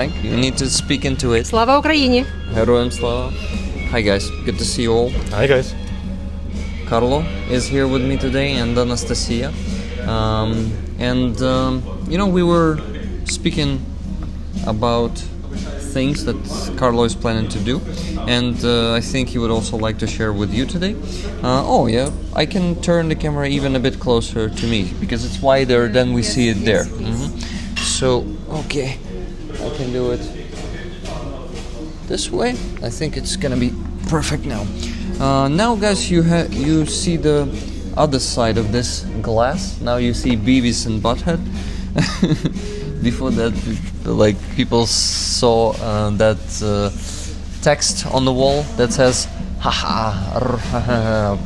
You need to speak into it. Слава Україні! Героям слава. Hi guys, good to see you all. Hi guys. Carlo is here with me today and Anastasia. We were speaking about things that Carlo is planning to do, and I think he would also like to share with you today. I can turn the camera even a bit closer to me because it's wider than we see it there. So, okay, I can do it this way. I think it's gonna be perfect now. Now, guys, you see the other side of this glass. Now you see Beavis and Butthead. Before that, like, people saw that text on the wall that says "haha"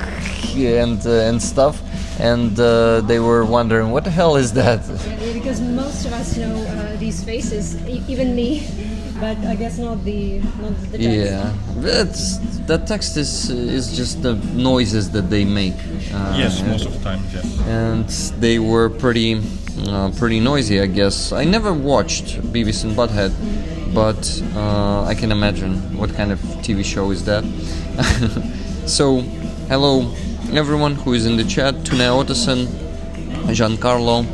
and stuff, and they were wondering what the hell is that. Yeah, because most of us know these faces, even me, but I guess not the text. Yeah, that text is just the noises that they make. Yes, most of the time, yes. And they were pretty noisy, I guess. I never watched Beavis and Butthead, but I can imagine what kind of TV show is that. So, hello everyone who is in the chat: Tune Ottoson, Giancarlo,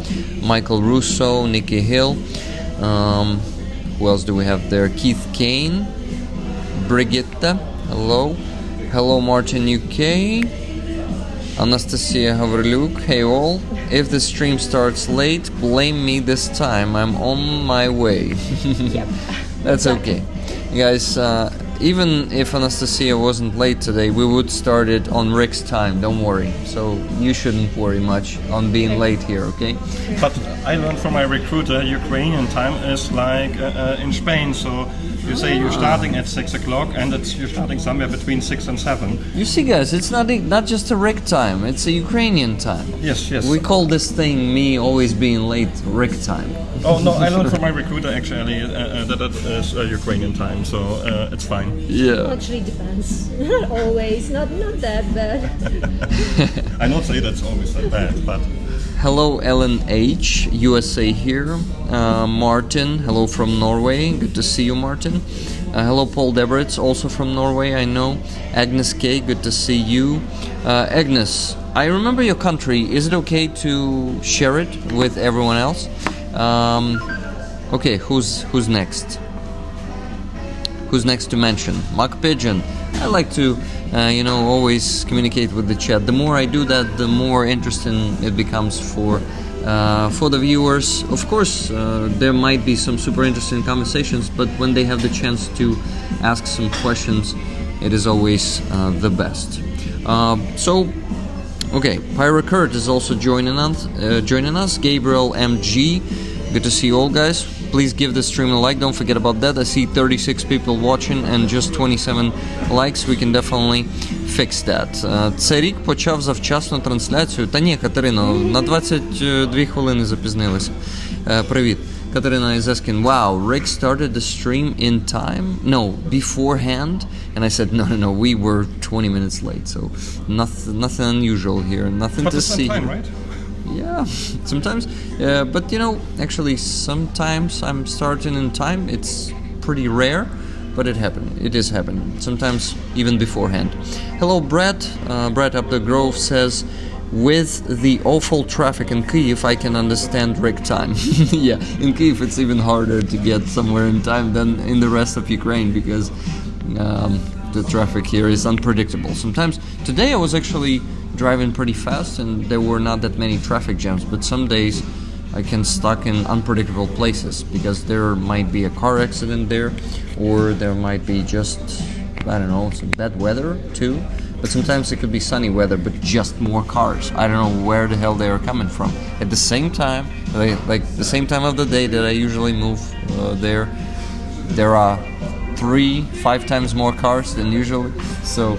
Michael Russo, Nikki Hill. Who else do we have there? Keith Kane, Brigitte, hello. Hello Martin UK, Anastasia Havrlyuk, hey all. If the stream starts late, blame me this time, I'm on my way. Yep. That's okay. Guys, even if Anastasia wasn't late today, we would start it on Rick's time, don't worry. So you shouldn't worry much on being late here, okay? But I learned from my recruiter, Ukrainian time is like in Spain, so you say you're starting at 6 o'clock and you're starting somewhere between 6 and 7. You see, guys, it's not just a Rick time, it's a Ukrainian time. Yes. We call this thing, me always being late, Rick time. Oh no, I learned from my recruiter actually that is Ukrainian time, so it's fine. Yeah. Actually depends. Not always, not that bad. I not say that's always that bad, but... Hello Ellen H, USA here. Martin, hello from Norway. Good to see you, Martin. Hello Paul Debritz, also from Norway, I know. Agnes K, good to see you. Agnes, I remember your country. Is it okay to share it with everyone else? Okay, who's next? Who's next to mention? Mark Pigeon. I like to, always communicate with the chat. The more I do that, the more interesting it becomes for the viewers. Of course, there might be some super interesting conversations, but when they have the chance to ask some questions, it is always the best. Okay, Pyra Kurt is also joining us. Gabriel MG, good to see you all, guys. Please give the stream a like, don't forget about that. I see 36 people watching and just 27 likes. We can definitely fix that. Цей рік почав завчасно трансляцію. Та ні, Катерино, на 22 хвилини запізнилися. Привіт. Katerina is asking, wow, Rick started the stream in time? No, beforehand? And I said, no, we were 20 minutes late, so nothing unusual here, nothing but to see. Time, right? Yeah, sometimes. But actually, sometimes I'm starting in time. It's pretty rare, but it is happening. Sometimes even beforehand. Hello, Brett. Brett Up the Grove says, with the awful traffic in Kyiv, I can understand Rick time. Yeah, in Kyiv it's even harder to get somewhere in time than in the rest of Ukraine because the traffic here is unpredictable. Sometimes, today I was actually driving pretty fast and there were not that many traffic jams, but some days I can stuck in unpredictable places because there might be a car accident there, or there might be just, I don't know, some bad weather too. But sometimes it could be sunny weather, but just more cars. I don't know where the hell they are coming from. At the same time, like the same time of the day that I usually move there are 3-5 times more cars than usually. So,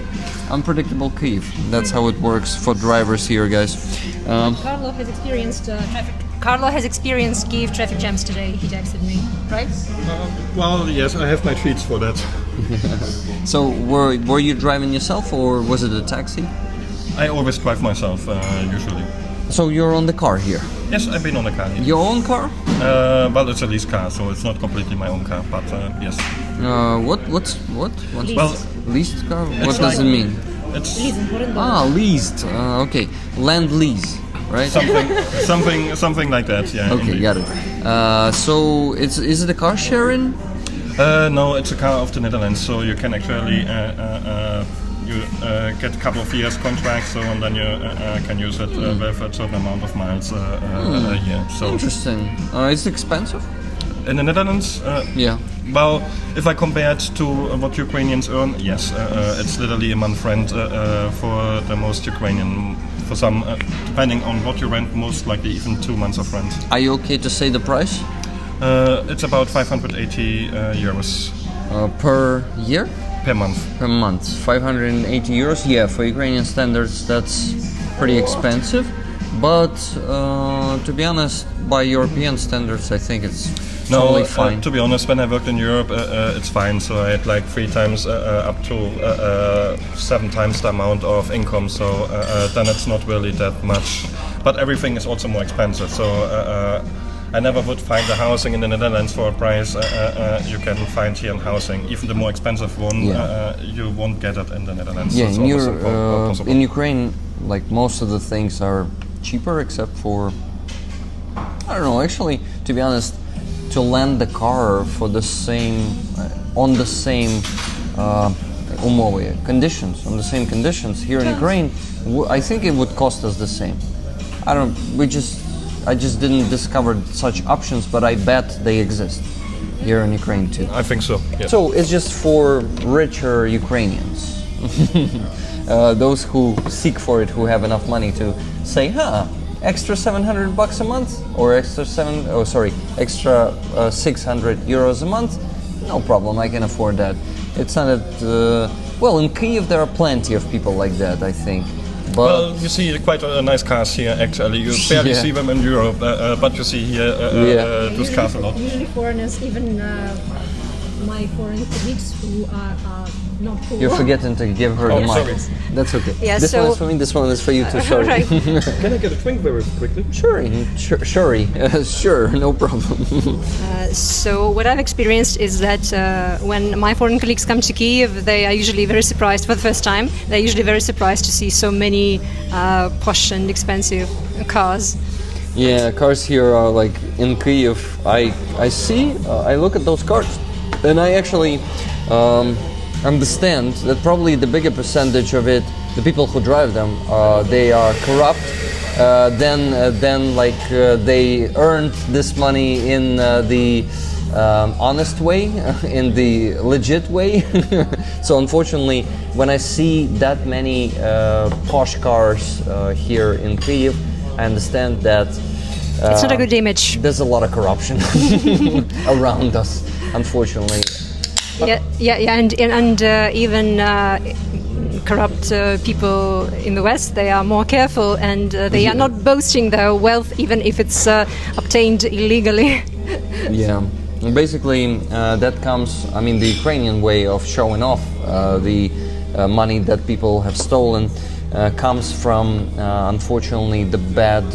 unpredictable Kyiv. That's how it works for drivers here, guys. Carlo has experienced Kyiv traffic jams today. He texted me, right? Well, yes, I have my tweets for that. So, were you driving yourself, or was it a taxi? I always drive myself, usually. So you're on the car here. Yes, I've been on a car here. Your own car? Well, it's a lease car, so it's not completely my own car, but yes. What's Leased. Well, leased car? What like- does it mean? it's Leasing, Leased. Okay, land lease, right? something like that. Yeah. Okay, indeed. got it. So is it a car sharing? No, it's a car of the Netherlands, so you can actually get a couple of years contract, so and then you can use it with a certain amount of miles a year. So Interesting. Is it expensive? in the Netherlands, Yeah. well, if I compare it to what Ukrainians earn, yes, it's literally a month rent for the most Ukrainian. For some, depending on what you rent, most likely even 2 months of rent. Are you okay to say the price? It's about 580 euros Per year? per month. Per month. 580 euros? Yeah, for Ukrainian standards, that's pretty expensive. But to be honest, by European standards, I think it's totally fine. To be honest, when I worked in Europe, it's fine. So I had like 3 times up to 7 times the amount of income. So then it's not really that much. But everything is also more expensive. So I never would find a housing in the Netherlands for a price you can find here in housing. Even the more expensive one, you won't get it in the Netherlands. Yeah, It's in, almost impossible. in Ukraine, like most of the things are cheaper except for, I don't know, actually, to be honest, to lend the car for the same, on the same conditions, on the same conditions here in Ukraine, I think it would cost us the same. I just didn't discover such options, but I bet they exist here in Ukraine too. I think so. Yes. So it's just for richer Ukrainians, those who seek for it, who have enough money to say, extra $700 a month, or extra 600 euros a month. No problem, I can afford that. It's not well, in Kyiv there are plenty of people like that, I think. But Well, you see quite nice cars here. Actually, you barely see them in Europe, but you see here those cars a lot. Usually foreigners, even my foreign colleagues who are not poor. you're forgetting to give her the mic. sorry. That's okay. Yeah, this so- one is for me, this one is for you too, sorry. Right. Can I get a drink very quickly? Sure, no problem. So what I've experienced is that when my foreign colleagues come to Kyiv, they are usually very surprised for the first time. They're usually very surprised to see so many posh and expensive cars. Yeah, cars here are like in Kyiv. I look at those cars, and I actually understand that probably the bigger percentage of it, the people who drive them, they are corrupt. Then they earned this money in the honest way, in the legit way. So unfortunately, when I see that many posh cars here in Kyiv, I understand that It's not a good image. there's a lot of corruption around us, unfortunately. Yeah, and even corrupt people in the West, they are more careful, and they are not boasting their wealth, even if it's obtained illegally. Yeah, basically that comes, I mean, the Ukrainian way of showing off the money that people have stolen comes from, unfortunately, the bad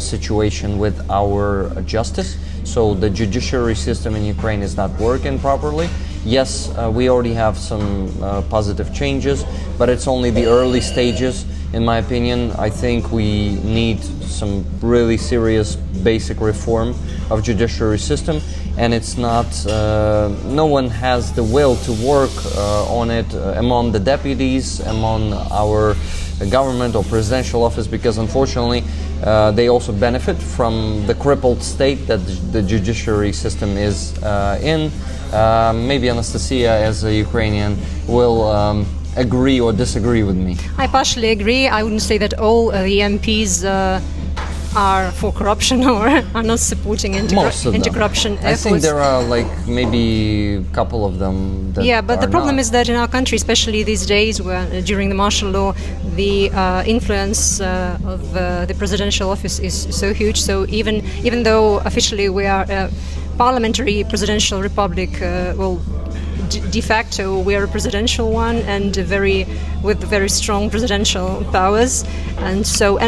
situation with our justice. So the judiciary system in Ukraine is not working properly. Yes, we already have some positive changes, but it's only the early stages, in my opinion. I think we need some really serious basic reform of judiciary system, and it's not, no one has the will to work on it among the deputies, among our government or presidential office, because unfortunately they also benefit from the crippled state that the judiciary system is in. Maybe Anastasia, as a Ukrainian, will agree or disagree with me. I partially agree. I wouldn't say that all the MPs are for corruption or are not supporting Most of them. anti-corruption I efforts. think there are like maybe a couple of them that Yeah, but the are problem not. is that in our country, especially these days, where during the martial law, the influence of the presidential office is so huge. So even though officially we are a parliamentary presidential republic, well, de facto we are a presidential one and with very strong presidential powers, and so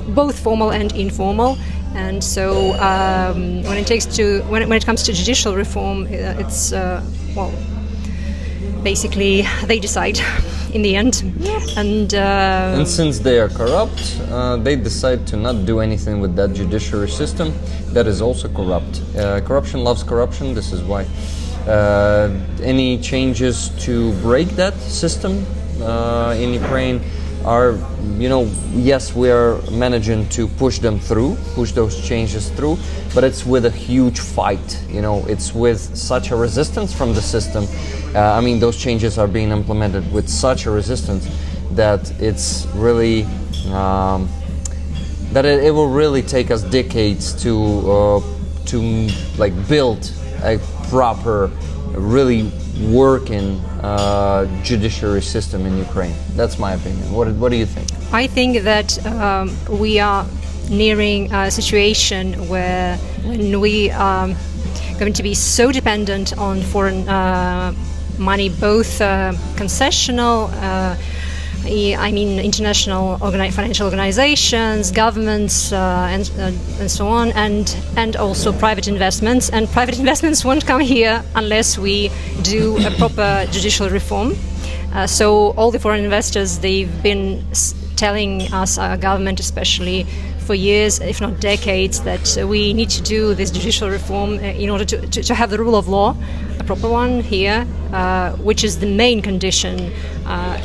both formal and informal. And so when it comes to judicial reform, it's basically they decide in the end. And since they are corrupt, they decide to not do anything with that judiciary system that is also corrupt. Corruption loves corruption. This is why any changes to break that system in Ukraine are, yes, we are managing to push those changes through, but it's with a huge fight. It's with such a resistance from the system. Those changes are being implemented with such a resistance that it's really that it will really take us decades to build a proper, really working judiciary system in Ukraine. That's my opinion. What do you think? I think that we are nearing a situation when we are going to be so dependent on foreign money, both concessional, international financial organizations, governments, and so on, and also private investments. And private investments won't come here unless we do a proper judicial reform. So all the foreign investors, they've been telling us, our government especially, for years, if not decades, that we need to do this judicial reform in order to have the rule of law, a proper one here, which is the main condition.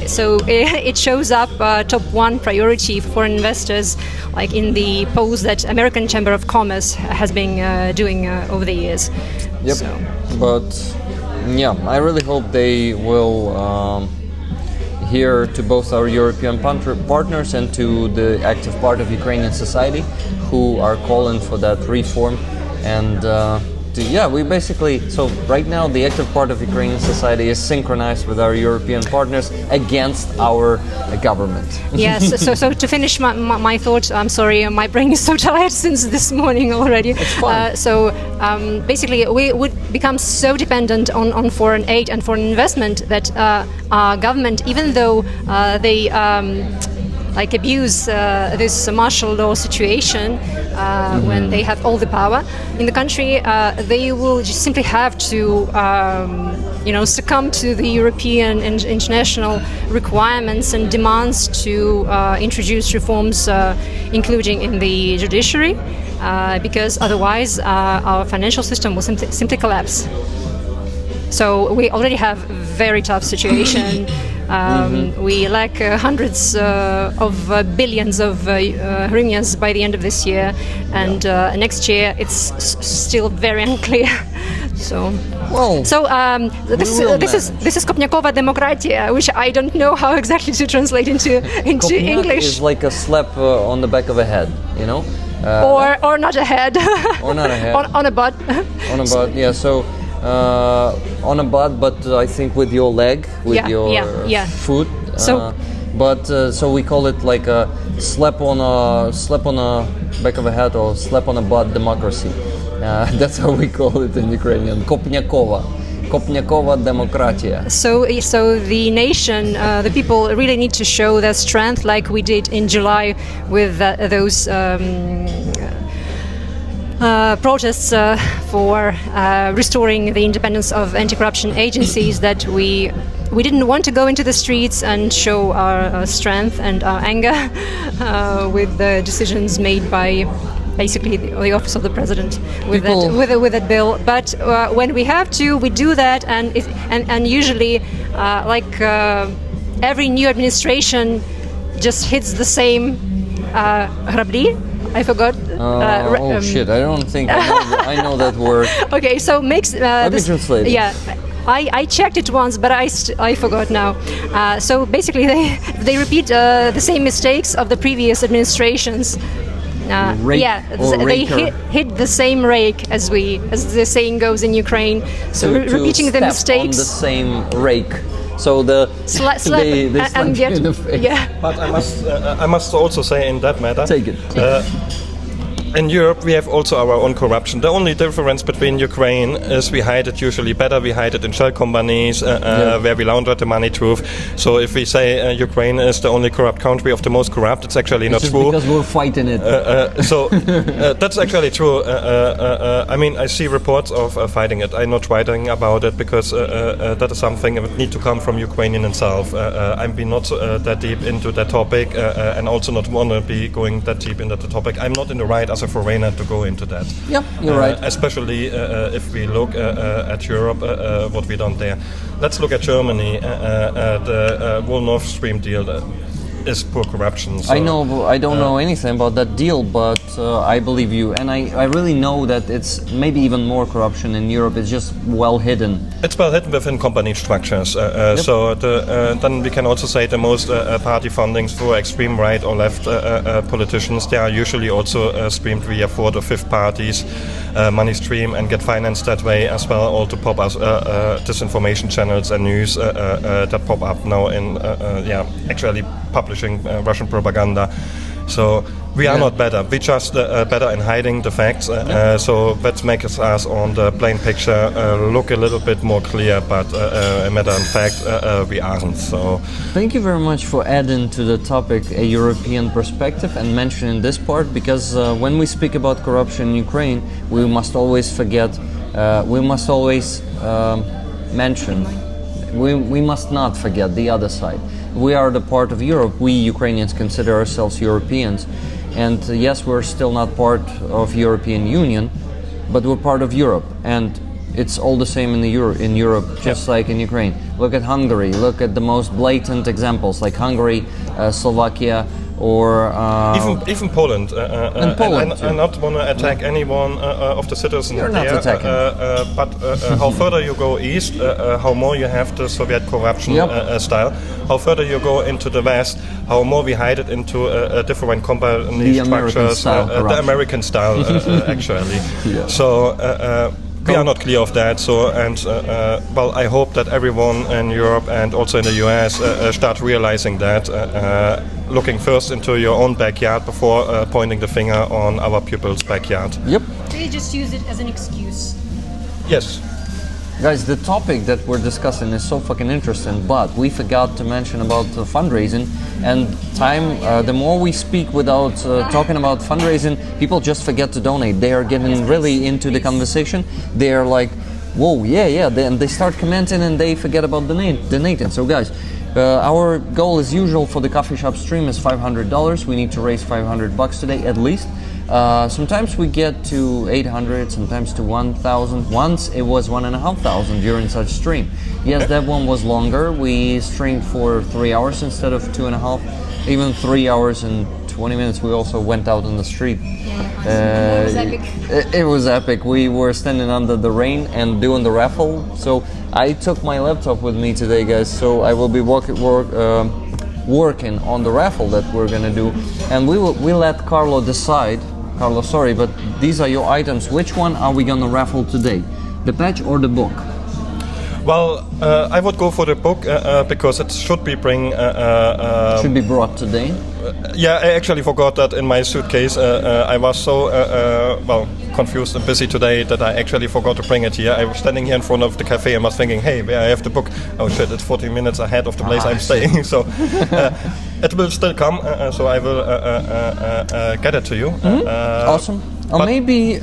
So it shows up top one priority for foreign investors, like in the polls that American Chamber of Commerce has been doing over the years. Yep. So. But yeah, I really hope they will hear to both our European partners and to the active part of Ukrainian society who are calling for that reform. And we basically, so right now the active part of Ukrainian society is synchronized with our European partners against our government. Yes, so to finish my thought, I'm sorry, my brain is so tired since this morning already. It's fine. Basically we would become so dependent on foreign aid and foreign investment that our government, even though they abuse this martial law situation when they have all the power in the country, they will just simply have to succumb to the European and international requirements and demands to introduce reforms, including in the judiciary, because otherwise our financial system will simply collapse. So we already have a very tough situation. We lack hundreds of billions of hryvnias by the end of this year, and next year it's still very unclear. This is Kopniakova demokratia, which I don't know how exactly to translate into English. Is like a slap on the back of a head, or not a head, or not a head, on a butt. On a butt, yeah. So. On a butt, but I think with your leg, with your foot. So we call it like a slap on a back of a head or slap on a butt democracy. That's how we call it in Ukrainian. Kopniakova demokratia. So the nation, the people really need to show their strength, like we did in July with those. Protests for restoring the independence of anti-corruption agencies, that we didn't want to go into the streets and show our strength and our anger with the decisions made by basically the office of the president with that bill. But when we have to, we do that, and usually every new administration just hits the same hrabli. I forgot. Shit! I don't think I know that word. Okay, so makes. Let me translate. Yeah, I checked it once, but I forgot now. So basically, they repeat the same mistakes of the previous administrations. They hit the same rake, as the saying goes in Ukraine. So repeating the mistakes. On the same rake. So they slap you in the face. Yeah. But I must also say in that matter. Take it. in Europe, we have also our own corruption. The only difference between Ukraine is we hide it usually better. We hide it in shell companies where we launder the money through. So if we say Ukraine is the only corrupt country of the most corrupt, it's actually not true. Because we're fighting it. So that's actually true. I mean, I see reports of fighting it. I'm not writing about it because that is something that would need to come from Ukrainian itself. I'm not that deep into that topic and also not want to be going that deep into the topic. I'm not in the right as a foreigner to go into that. Yeah, you're right. Especially if we look at Europe, what we done there. Let's look at Germany. The whole Nord Stream deal is poor corruption. So, I know, I don't know anything about that deal, but I believe you. And I really know that it's maybe even more corruption in Europe. It's just well hidden. It's well hidden within company structures. Yep. So then we can also say the most party fundings for extreme right or left politicians, they are usually also streamed via fourth or fifth parties, money stream, and get financed that way as well, all to pop us disinformation channels and news that pop up now in actually publishing Russian propaganda. So we are not better. We just better in hiding the facts. So let's make us on the plain picture look a little bit more clear. But a matter of fact, we aren't. So thank you very much for adding to the topic a European perspective and mentioning this part, because when we speak about corruption in Ukraine, we must always forget. We must always mention. We must not forget the other side. We are the part of Europe. We Ukrainians consider ourselves Europeans, and yes, we're still not part of European Union, but we're part of Europe, and it's all the same in Europe, just like in Ukraine. Look at Hungary. Look at the most blatant examples, like Hungary, Slovakia, or even Poland. And Poland. I not want to attack anyone of the citizens You're not there, attacking. but how further you go east, how more you have the Soviet corruption style. How further you go into the west, how more we hide it into different company structures, the American style actually. Yeah. So. We are not clear of that, so well, I hope that everyone in Europe and also in the US start realizing that, looking first into your own backyard before pointing the finger on our pupils' backyard. Yep. They just use it as an excuse. Yes. Guys, the topic that we're discussing is so fucking interesting, but we forgot to mention about fundraising and time. The more we speak without talking about fundraising, people just forget to donate. They are getting really into the conversation. They are like, whoa, yeah, then they start commenting and they forget about donating. So guys, our goal as usual for the coffee shop stream is $500. We need to raise $500 today at least. Sometimes we get to 800, sometimes to 1,000. Once it was 1,500 during such stream. Yes, that one was longer. We streamed for 3 hours instead of 2.5, even 3 hours and 20 minutes. We also went out on the street. It was epic. It was epic. We were standing under the rain and doing the raffle. So I took my laptop with me today, guys. So I will be working on the raffle that we're gonna do, and we let Carlo decide. Carlo, sorry, but these are your items. Which one are we gonna raffle today? The patch or the book? Well, I would go for the book because it should be should be brought today. Yeah, I actually forgot that in my suitcase. I was so confused and busy today that I actually forgot to bring it here. I was standing here in front of the cafe and was thinking, hey, where I have the book? Oh shit, it's 40 minutes ahead of the place I'm staying. So it will still come. So I will get it to you. Awesome. Or maybe,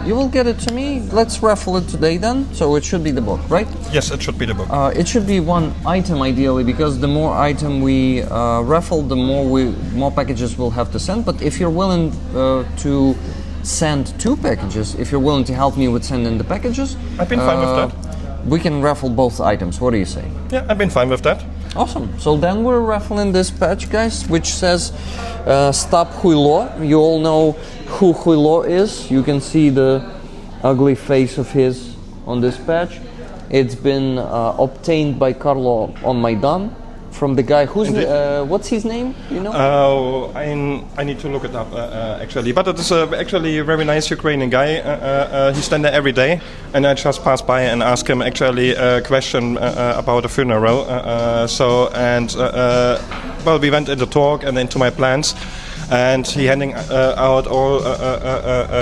you will get it to me. Let's raffle it today then. So it should be the book, right? Yes, it should be the book. It should be one item ideally, because the more item we raffle, the more packages we'll have to send. But if you're willing to send 2 packages, if you're willing to help me with sending the packages, I've been fine with that. We can raffle both items. What do you say? Yeah, I've been fine with that. Awesome. So then we're raffling this patch, guys, which says Stop Huilo. You all know who Huilo is. You can see the ugly face of his on this patch. It's been obtained by Carlo on Maidan from the guy who's what's his name? You know? I need to look it up actually, but it is actually a very nice Ukrainian guy. He's standing there every day, and I just passed by and asked him actually a question about a funeral. We went into talk and into my plans. and he handing out all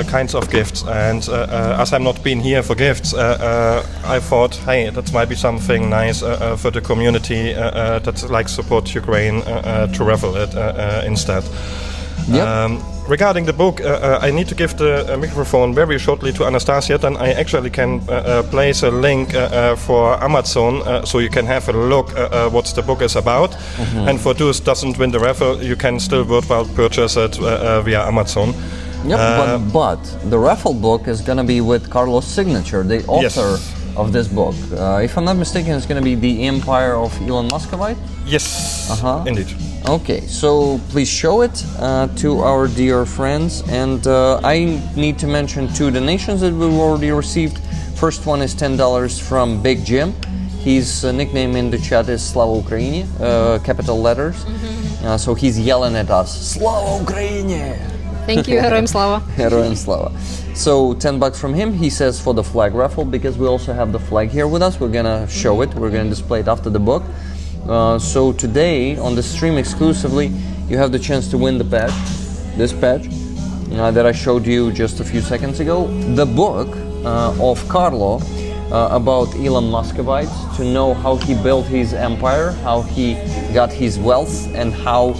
kinds of gifts. And as I'm not been here for gifts, I thought, hey, that might be something nice for the community that like support Ukraine to raffle it instead. Yep. Regarding the book, I need to give the microphone very shortly to Anastasia. Then I actually can place a link for Amazon, so you can have a look what the book is about. And for those doesn't win the raffle, you can still worthwhile purchase it via Amazon. Yep, but the raffle book is going to be with Carlo's signature, the author of this book. If I'm not mistaken, it's going to be The Empire of Elon Muscovite? Yes, indeed. Okay, so please show it to our dear friends. And I need to mention 2 donations that we've already received. First one is $10 from Big Jim. His nickname in the chat is Slava Ukraini, capital letters. So he's yelling at us, Slava Ukraini! Thank you, Heroim Slava. Heroim Slava. So $10 from him. He says for the flag raffle, because we also have the flag here with us. We're gonna show it. We're gonna display it after the book. So today on the stream exclusively, you have the chance to win the badge, this badge that I showed you just a few seconds ago. The book of Carlo about Elon Muscovites, to know how he built his empire, how he got his wealth, and how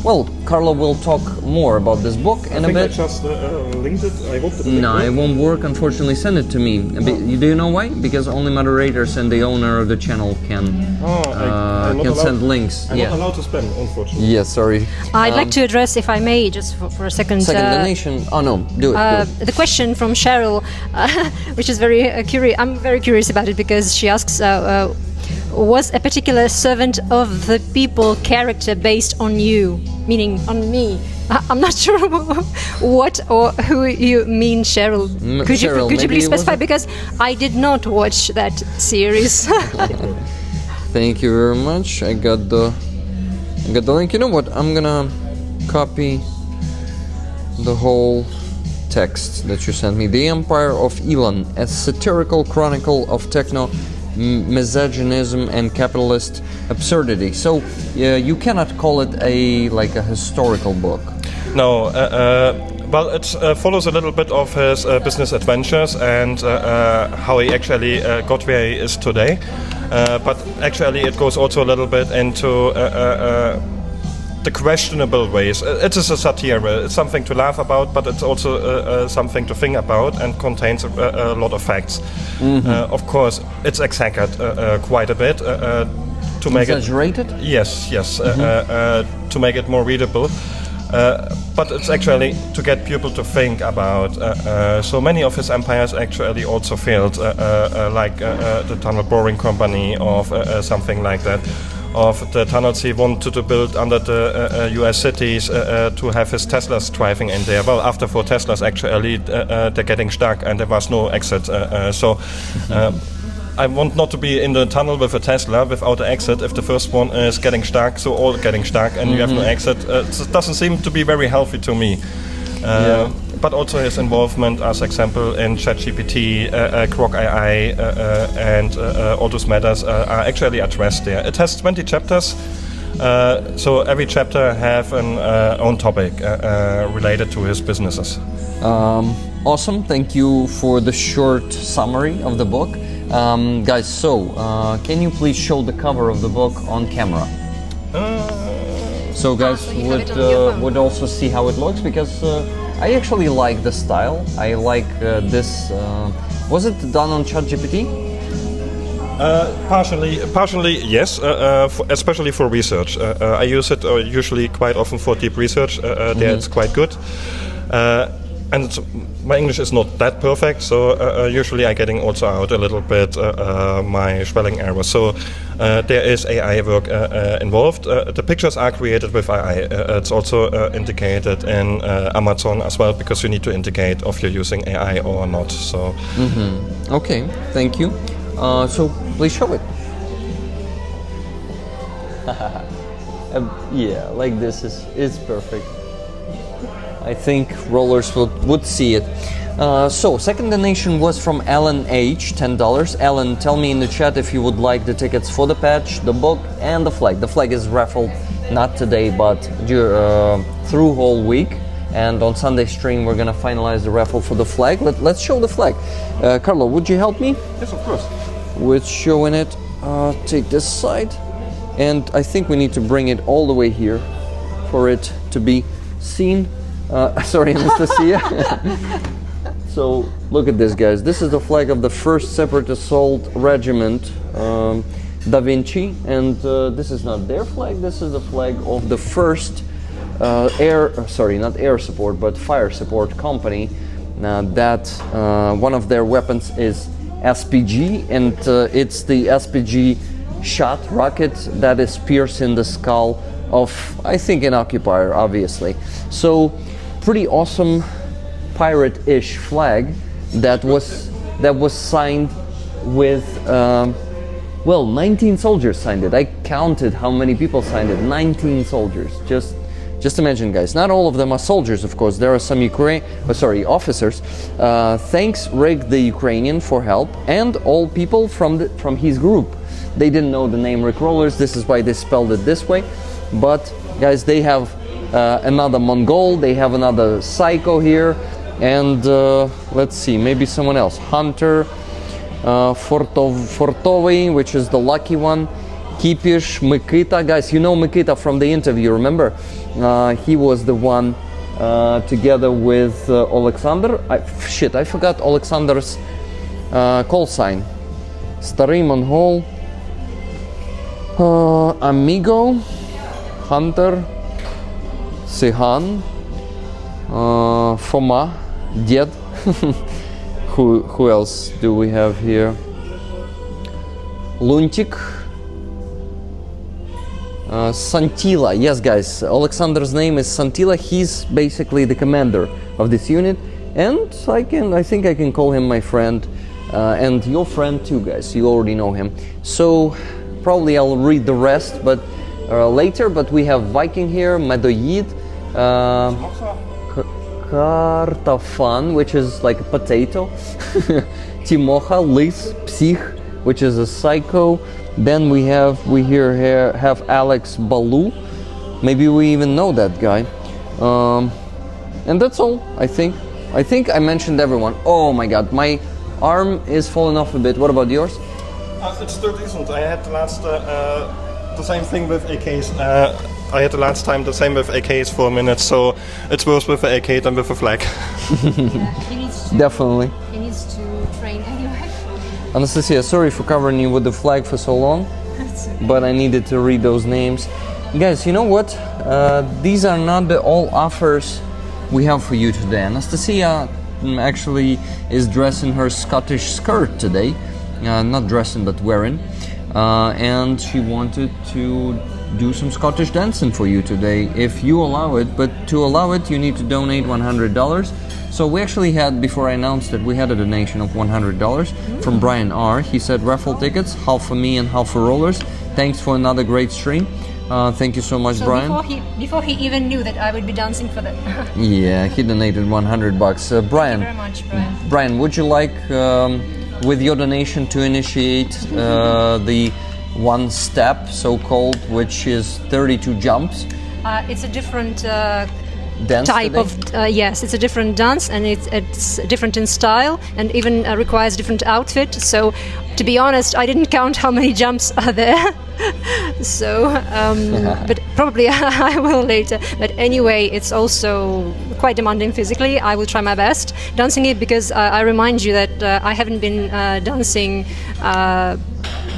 well, Carlo will talk more about this book in a bit. I just linked it. I hope that No, it won't work. Unfortunately, send it to me. Do you know why? Because only moderators and the owner of the channel can send links. I'm not allowed to spam, unfortunately. Yeah, sorry. I'd like to address, if I may, just for a second. Second donation. Oh no, do it. The question from Cheryl, which is very curious. I'm very curious about it because she asks. Was a particular servant of the people character based on you, meaning on me? I'm not sure what or who you mean, Cheryl. Could you please specify? Because I did not watch that series. Thank you very much. I got the link. You know what? I'm gonna copy the whole text that you sent me. The Empire of Elon, a satirical chronicle of techno misogynism and capitalist absurdity. So you cannot call it a historical book. No, well, it follows a little bit of his business adventures and how he actually got where he is today. But actually, it goes also a little bit into the questionable ways. It is a satire. It's something to laugh about, but it's also something to think about, and contains a lot of facts. Of course, it's exaggerated quite a bit to make exaggerated. Yes. To make it more readable. But it's actually to get people to think about. So many of his empires actually also failed, like the tunnel boring company or something like that. Of the tunnels he wanted to build under the US cities to have his Teslas driving in there. Well, after 4 Teslas actually they're getting stuck and there was no exit. So I want not to be in the tunnel with a Tesla without an exit if the first one is getting stuck, so all getting stuck and you have no exit. It doesn't seem to be very healthy to me. But also his involvement, as example, in ChatGPT, Grok AI, and all those matters are actually addressed there. It has 20 chapters, so every chapter have an own topic related to his businesses. Awesome, thank you for the short summary of the book. Guys, so can you please show the cover of the book on camera? So guys would also see how it looks, because I actually like the style. I like this. Was it done on ChatGPT? Partially, yes. Especially for research. I use it usually quite often for deep research. There it's quite good. And my English is not that perfect, so usually I'm getting also out a little bit my spelling errors. So there is AI work involved. The pictures are created with AI. It's also indicated in Amazon as well, because you need to indicate if you're using AI or not. So. Okay, thank you. So please show it. Yeah, like this is perfect. I think rollers would see it. So, second donation was from Ellen H, $10. Ellen, tell me in the chat if you would like the tickets for the patch, the book, and the flag. The flag is raffled not today, but through whole week. And on Sunday stream, we're gonna finalize the raffle for the flag. Let's show the flag. Carlo, would you help me? Yes, of course. With showing it. Take this side. And I think we need to bring it all the way here for it to be seen. Sorry, Anastasia. So look at this, guys. This is the flag of the 1st Separate Assault Regiment, Da Vinci, and this is not their flag. This is the flag of the 1st not air support, but fire support company. That one of their weapons is SPG, and it's the SPG shot rocket that is piercing the skull of, I think, an occupier, obviously. So pretty awesome pirate-ish flag that was signed with 19 soldiers signed it. I counted how many people signed it. 19 soldiers. Just imagine, guys. Not all of them are soldiers, of course. There are some officers. Thanks Rick the Ukrainian for help, and all people from his group. They didn't know the name Rick Rollers. This is why they spelled it this way. But guys, they have another Mongol. They have another Psycho here. And let's see, maybe someone else. Hunter, Fortovy, which is the lucky one. Kipish, Mikita. Guys, you know Mikita from the interview, remember? He was the one together with Alexander. I forgot Alexander's call sign. Starый Mongol. Amigo, Hunter, Sihan, Foma, Ded. Who else do we have here? Luntik, Santila. Yes, guys, Alexander's name is Santila. He's basically the commander of this unit, and I think I can call him my friend, and your friend too, guys. You already know him. So probably I'll read the rest, but later. But we have Viking here, Medoyid, Kartafan, which is like a potato, Timocha, Lis, Psich, which is a psycho. Then we have Alex Baloo. Maybe we even know that guy. And that's all, I think. I think I mentioned everyone. Oh my god, my arm is falling off a bit. What about yours? It's still decent. I had the same thing with AKs. I had the last time the same with AKs for a minute, so it's worse with the AK than with the flag. Definitely. He needs to train anyway. Anastasia, sorry for covering you with the flag for so long, but I needed to read those names. Guys, you know what? These are not the all offers we have for you today. Anastasia actually is dressing her Scottish skirt today. Not dressing, but wearing. And she wanted to do some Scottish dancing for you today, if you allow it. But to allow it, you need to donate $100. So we actually had, before I announced it, we had a donation of $100 from Brian R. He said, raffle tickets, half for me and half for Rollers. Thanks for another great stream. Thank you so much, Brian. Before he even knew that I would be dancing for them. Yeah, he donated $100. Brian. Thank you very much, Brian. Brian, would you like, with your donation, to initiate the one step, so-called, which is 32 jumps? It's a different dance type today? of yes, it's a different dance, and it's different in style, and even requires different outfit. So, to be honest, I didn't count how many jumps are there. So, but probably I will later. But anyway, it's also quite demanding physically. I will try my best dancing it, because I remind you that I haven't been dancing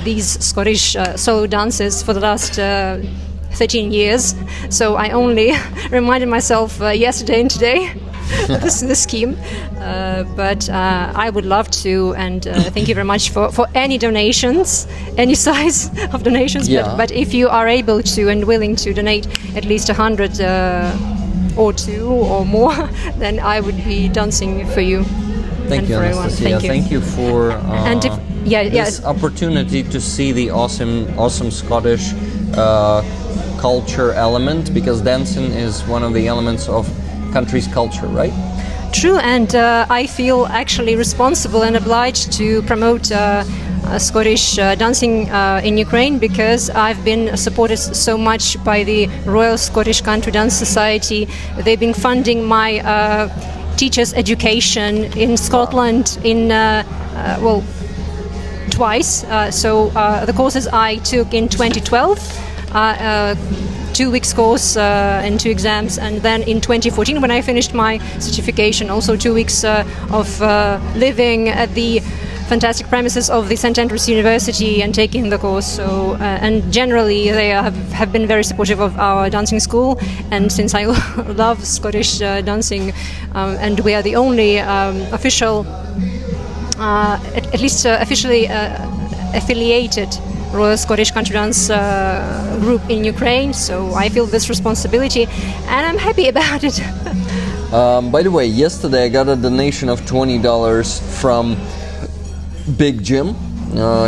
these Scottish solo dances for the last 13 years. So I only reminded myself yesterday and today the scheme. But I would love to, and thank you very much for any donations, any size of donations. Yeah. But if you are able to and willing to donate at least 100 or two or more, then I would be dancing for you. Thank you, Anastasia. Thank you for this opportunity to see the awesome Scottish culture element, because dancing is one of the elements of country's culture, right? True, and I feel actually responsible and obliged to promote Scottish dancing in Ukraine, because I've been supported so much by the Royal Scottish Country Dance Society. They've been funding my teachers' education in Scotland in twice. So the courses I took in 2012. 2 weeks course and 2 exams, and then in 2014 when I finished my certification, also 2 weeks of living at the fantastic premises of the St Andrews University and taking the course. So and generally they have been very supportive of our dancing school, and since I love Scottish dancing, and we are the only official, at least officially affiliated Royal Scottish Country Dance group in Ukraine, so I feel this responsibility and I'm happy about it. By the way, yesterday I got a donation of $20 from Big Jim.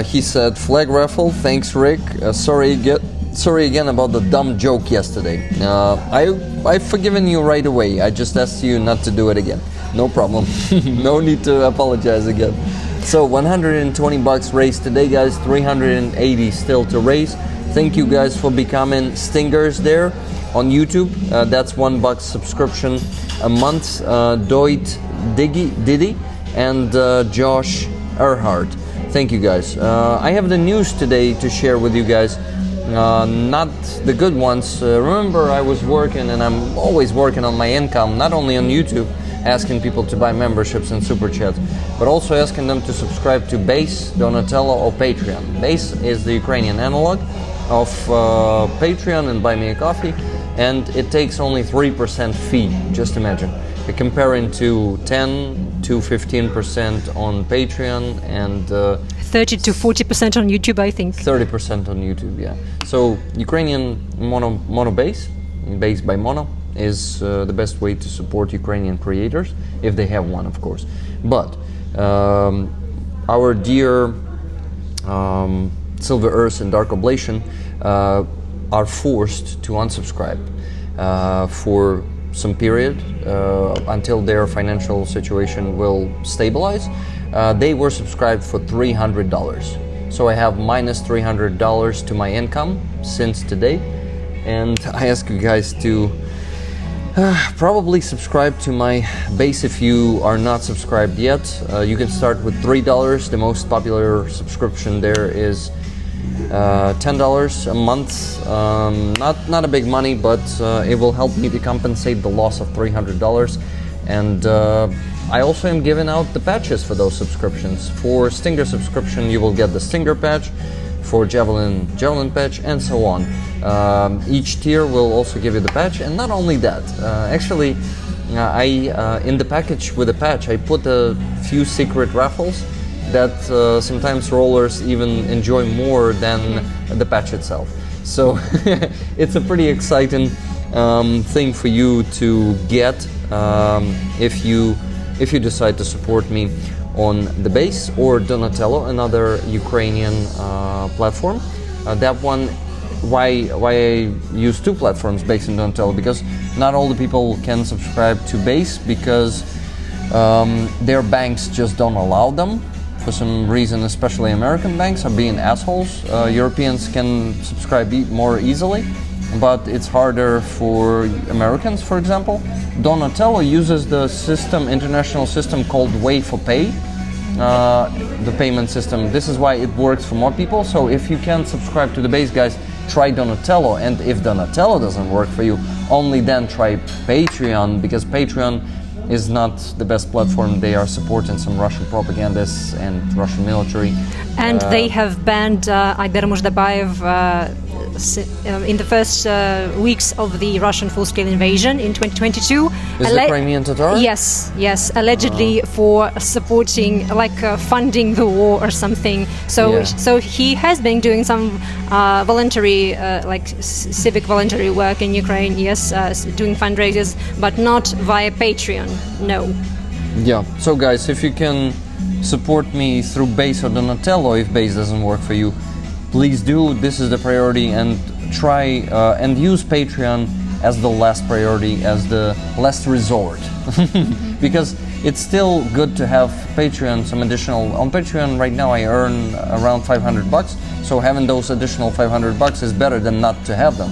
He said, "Flag raffle, thanks Rick. Sorry again about the dumb joke yesterday. I've forgiven you right away. I just asked you not to do it again. No problem. No need to apologize again." So $120 raised today, guys. 380 still to raise. Thank you guys for becoming stingers there on YouTube. That's $1 subscription a month. Doit Diddy and Josh Earhart. Thank you guys. I have the news today to share with you guys. Not the good ones. Remember, I was working, and I'm always working on my income, not only on YouTube, asking people to buy memberships and super chats, but also asking them to subscribe to Base, Donatello, or Patreon. Base is the Ukrainian analog of Patreon and Buy Me a Coffee, and it takes only 3% fee. Just imagine, comparing to 10 to 15% on Patreon and 30 to 40% on YouTube, I think. 30% on YouTube, yeah. So Ukrainian mono base by Mono, is the best way to support Ukrainian creators, if they have one, of course. But our dear Silver Earth and Dark Oblation are forced to unsubscribe for some period until their financial situation will stabilize. They were subscribed for $300. So I have minus $300 to my income since today. And I ask you guys to probably subscribe to my base if you are not subscribed yet. You can start with $3. The most popular subscription there is $10 a month. Not a big money, but it will help me to compensate the loss of $300. And I also am giving out the patches for those subscriptions. For Stinger subscription, you will get the Stinger patch. For Javelin patch, and so on. Each tier will also give you the patch, and not only that. Actually, in the package with the patch, I put a few secret raffles that sometimes rollers even enjoy more than the patch itself. So it's a pretty exciting thing for you to get if you decide to support me on the base or Donatello, another Ukrainian platform. That one, why I use two platforms, Base and Donatello, because not all the people can subscribe to Base because their banks just don't allow them for some reason. Especially American banks are being assholes. Europeans can subscribe more easily, but it's harder for Americans, for example. Donatello uses the international system called Way for Pay, the payment system. This is why it works for more people. So if you can't subscribe to the base, guys, try Donatello. And if Donatello doesn't work for you, only then try Patreon, because Patreon is not the best platform. They are supporting some Russian propagandists and Russian military. And they have banned Aider Muzdabayev in the first weeks of the Russian full-scale invasion in 2022. Is the Crimean Tatar? Yes, allegedly for supporting, funding the war or something. So he has been doing some voluntary, civic voluntary work in Ukraine, yes, doing fundraisers, but not via Patreon, no. Yeah, so guys, if you can support me through Base or Donatello, if Base doesn't work for you, please do. This is the priority, and try and use Patreon as the last priority, as the last resort. Because it's still good to have Patreon, some additional. On Patreon right now I earn around $500, so having those additional $500 is better than not to have them.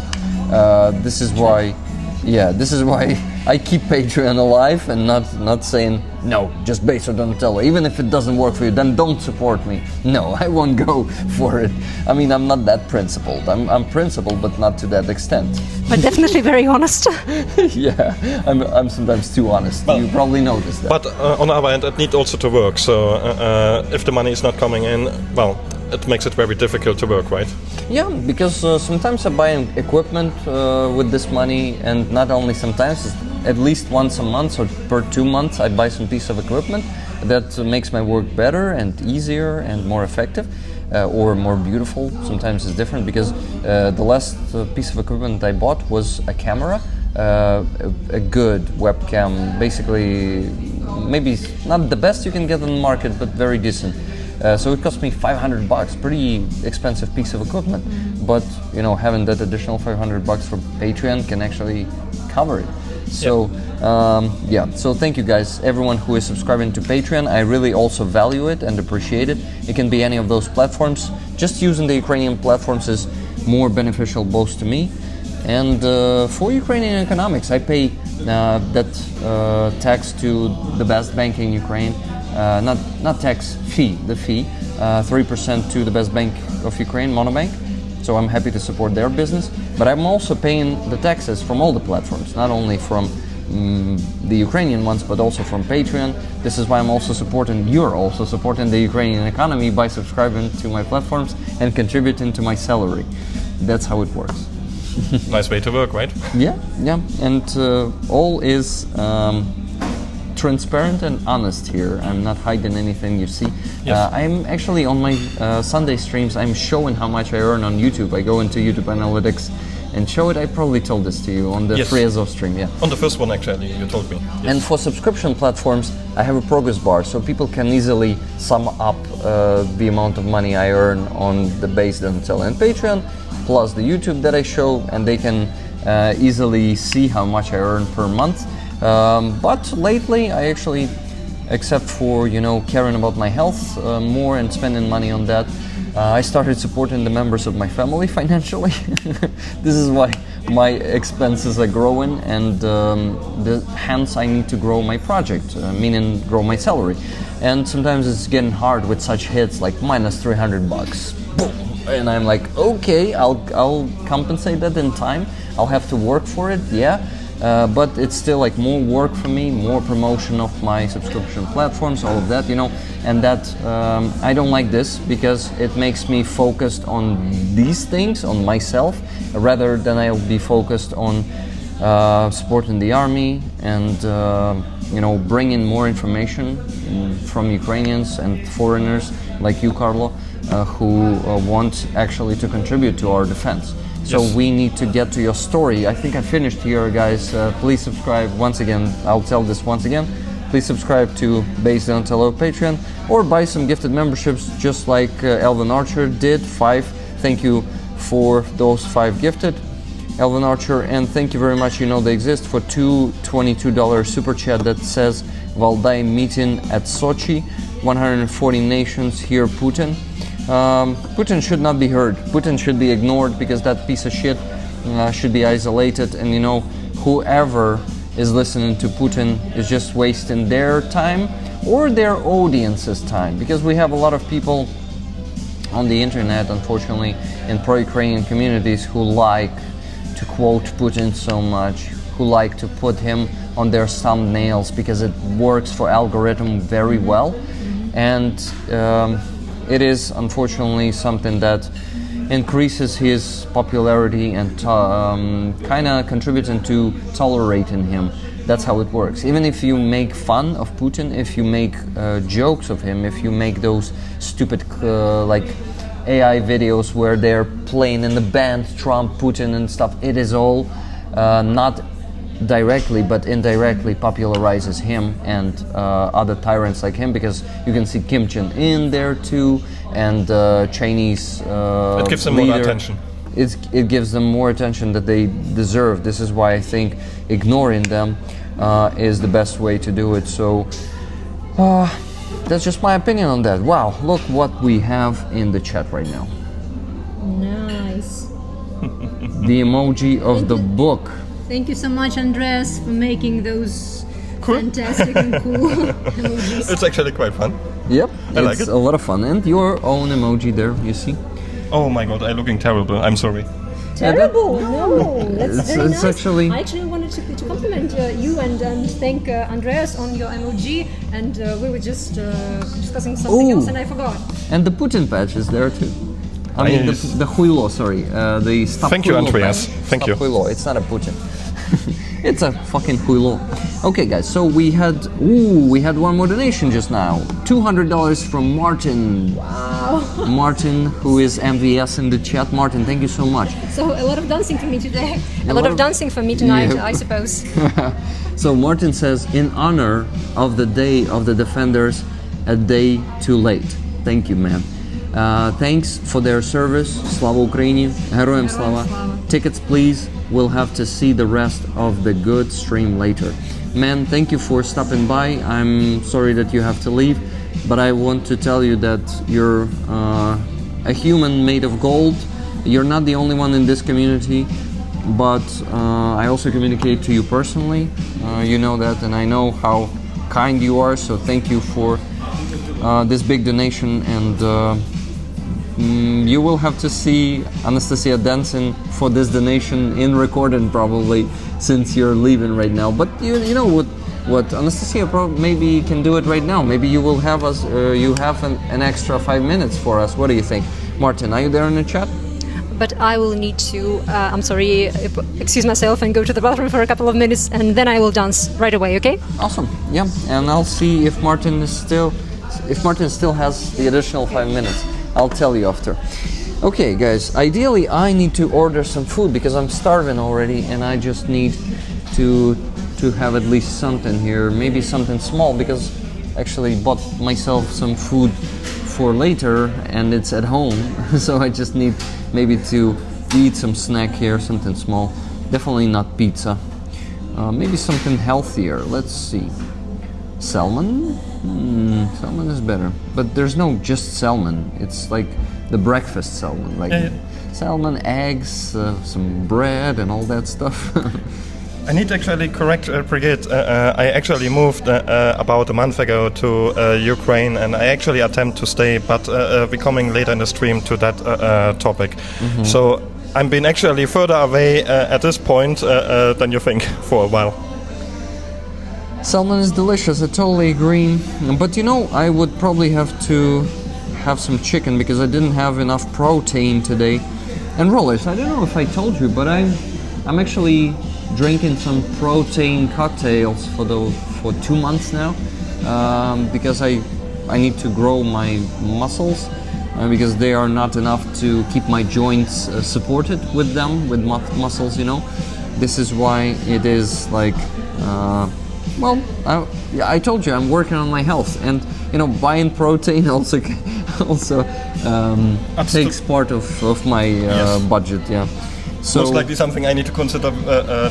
This is why I keep Patreon alive and not saying no, just base or Donatello. Even if it doesn't work for you, then don't support me. No, I won't go for it. I mean, I'm not that principled. I'm principled, but not to that extent. But definitely very honest. Yeah, I'm sometimes too honest. Well, you probably noticed that. But on the other hand, it needs also to work. So if the money is not coming in, well, it makes it very difficult to work, right? Yeah, because sometimes I buy equipment with this money, and not only sometimes, at least once a month or per 2 months I buy some piece of equipment that makes my work better and easier and more effective or more beautiful. Sometimes it's different because the last piece of equipment I bought was a camera, a good webcam, basically maybe not the best you can get on the market, but very decent. So it cost me $500, pretty expensive piece of equipment. But you know, having that additional $500 for Patreon can actually cover it. So so thank you guys, everyone who is subscribing to Patreon. I really also value it and appreciate it. It can be any of those platforms. Just using the Ukrainian platforms is more beneficial both to me and for Ukrainian economics. I pay that tax to the best bank in Ukraine. Not tax, fee, the fee, 3% to the best bank of Ukraine, Monobank. So I'm happy to support their business, but I'm also paying the taxes from all the platforms, not only from the Ukrainian ones, but also from Patreon. This is why I'm also supporting, you're also supporting the Ukrainian economy by subscribing to my platforms and contributing to my salary. That's how it works. Nice way to work, right? Yeah, and all is transparent and honest here. I'm not hiding anything you see. Yes. I'm actually on my Sunday streams, I'm showing how much I earn on YouTube. I go into YouTube Analytics and show it. I probably told this to you on the Yes. Free Azov stream, yeah. On the first one, actually, you told me. Yes. And for subscription platforms, I have a progress bar, so people can easily sum up the amount of money I earn on the base Donatello and Patreon, plus the YouTube that I show, and they can easily see how much I earn per month. But lately, I actually, except for caring about my health more and spending money on that, I started supporting the members of my family financially. This is why my expenses are growing, and hence I need to grow my project, meaning grow my salary. And sometimes it's getting hard with such hits like minus $300. Boom! And I'm like, okay, I'll compensate that in time. I'll have to work for it, yeah. But it's still like more work for me, more promotion of my subscription platforms, all of that, and that I don't like this because it makes me focused on these things, on myself, rather than I'll be focused on supporting the army and bringing more information from Ukrainians and foreigners like you, Carlo, who want actually to contribute to our defense. So Yes. we need to get to your story. I think I finished here, guys. Please subscribe once again. I'll tell this once again. Please subscribe to Base Donatello Patreon or buy some gifted memberships just like Elvin Archer did. 5. Thank you for those 5 gifted, Elvin Archer. And thank you very much. They exist for $22 super chat that says Valdai meeting at Sochi, 140 nations hear Putin. Putin should not be heard. Putin should be ignored because that piece of shit should be isolated. And whoever is listening to Putin is just wasting their time or their audience's time, because we have a lot of people on the internet, unfortunately, in pro-Ukrainian communities who like to quote Putin so much, who like to put him on their thumbnails because it works for algorithm very well. And it is unfortunately something that increases his popularity and kind of contributing to tolerating him. That's how it works. Even if you make fun of Putin, if you make jokes of him, if you make those stupid like AI videos where they're playing in the band Trump, Putin and stuff, it is all not directly but indirectly popularizes him and other tyrants like him, because you can see Kim Jong-un there too, and Chinese it gives them leader. more attention. it gives them more attention that they deserve. This is why I think ignoring them is the best way to do it. So that's just my opinion on that. Wow, look what we have in the chat right now. Nice. The emoji of the book. Thank you so much, Andreas, for making those fantastic and cool emojis. It's actually quite fun. Yep, I like it's it. a lot of fun. And your own emoji there, you see? Oh my god, I'm looking terrible. I'm sorry. Terrible! No, that's It's- very it's nice. actually- I actually wanted to compliment you and thank Andreas on your emoji, and we were just discussing something Ooh. else, and I forgot. And the Putin patch is there too. I mean, Nice. the Huilo, sorry. The stop Thank you, Huilo Andreas. patch. Thank Stop you. Huilo. It's not a Putin. It's a fucking Huilo. Okay, guys. So we had one more donation just now. $200 from Martin. Wow! Martin, who is MVS in the chat. Martin, thank you so much. So a lot of dancing for me today. A lot lot of of- dancing for me tonight, Yeah. I suppose. So Martin says, in honor of the Day of the Defenders, a day too late. Thank you, man. Thanks for their service. Slava Ukraini. Героям слава. слава. Tickets, please. We'll have to see the rest of the good stream later. Man, thank you for stopping by. I'm sorry that you have to leave, but I want to tell you that you're a human made of gold. You're not the only one in this community, but I also communicate to you personally. You know that, and I know how kind you are, so thank you for this big donation. And you will have to see Anastasia dancing for this donation in recording probably, since you're leaving right now. But you know what Anastasia maybe can do it right now. Maybe you will have us you have an extra 5 minutes for us. What do you think? Martin, are you there in the chat? But I will need to, I'm sorry, excuse myself and go to the bathroom for a couple of minutes, and then I will dance right away, okay? Awesome. Yeah, and I'll see if Martin still has the additional 5 minutes. I'll tell you after. Okay, guys. Ideally, I need to order some food because I'm starving already, and I just need to have at least something here. Maybe something small, because I actually bought myself some food for later, and it's at home. So I just need maybe to eat some snack here, something small. Definitely not pizza. Maybe something healthier. Let's see. Salmon? Salmon is better. But there's no just salmon. It's like the breakfast salmon. Like salmon, eggs, some bread and all that stuff. I need to actually correct Brigitte. I actually moved about a month ago to Ukraine, and I actually attempt to stay, but we're coming later in the stream to that topic. So I'm been actually further away at this point than you think for a while. Salmon is delicious, I totally agree. But you know, I would probably have to have some chicken because I didn't have enough protein today. And Rollers, I don't know if I told you, but I'm actually drinking some protein cocktails for 2 months now, because I need to grow my muscles, because they are not enough to keep my joints supported with them, with muscles, you know. This is why it is like, I told you I'm working on my health, and you know, buying protein also takes part of my budget, yeah. So, most likely something I need to consider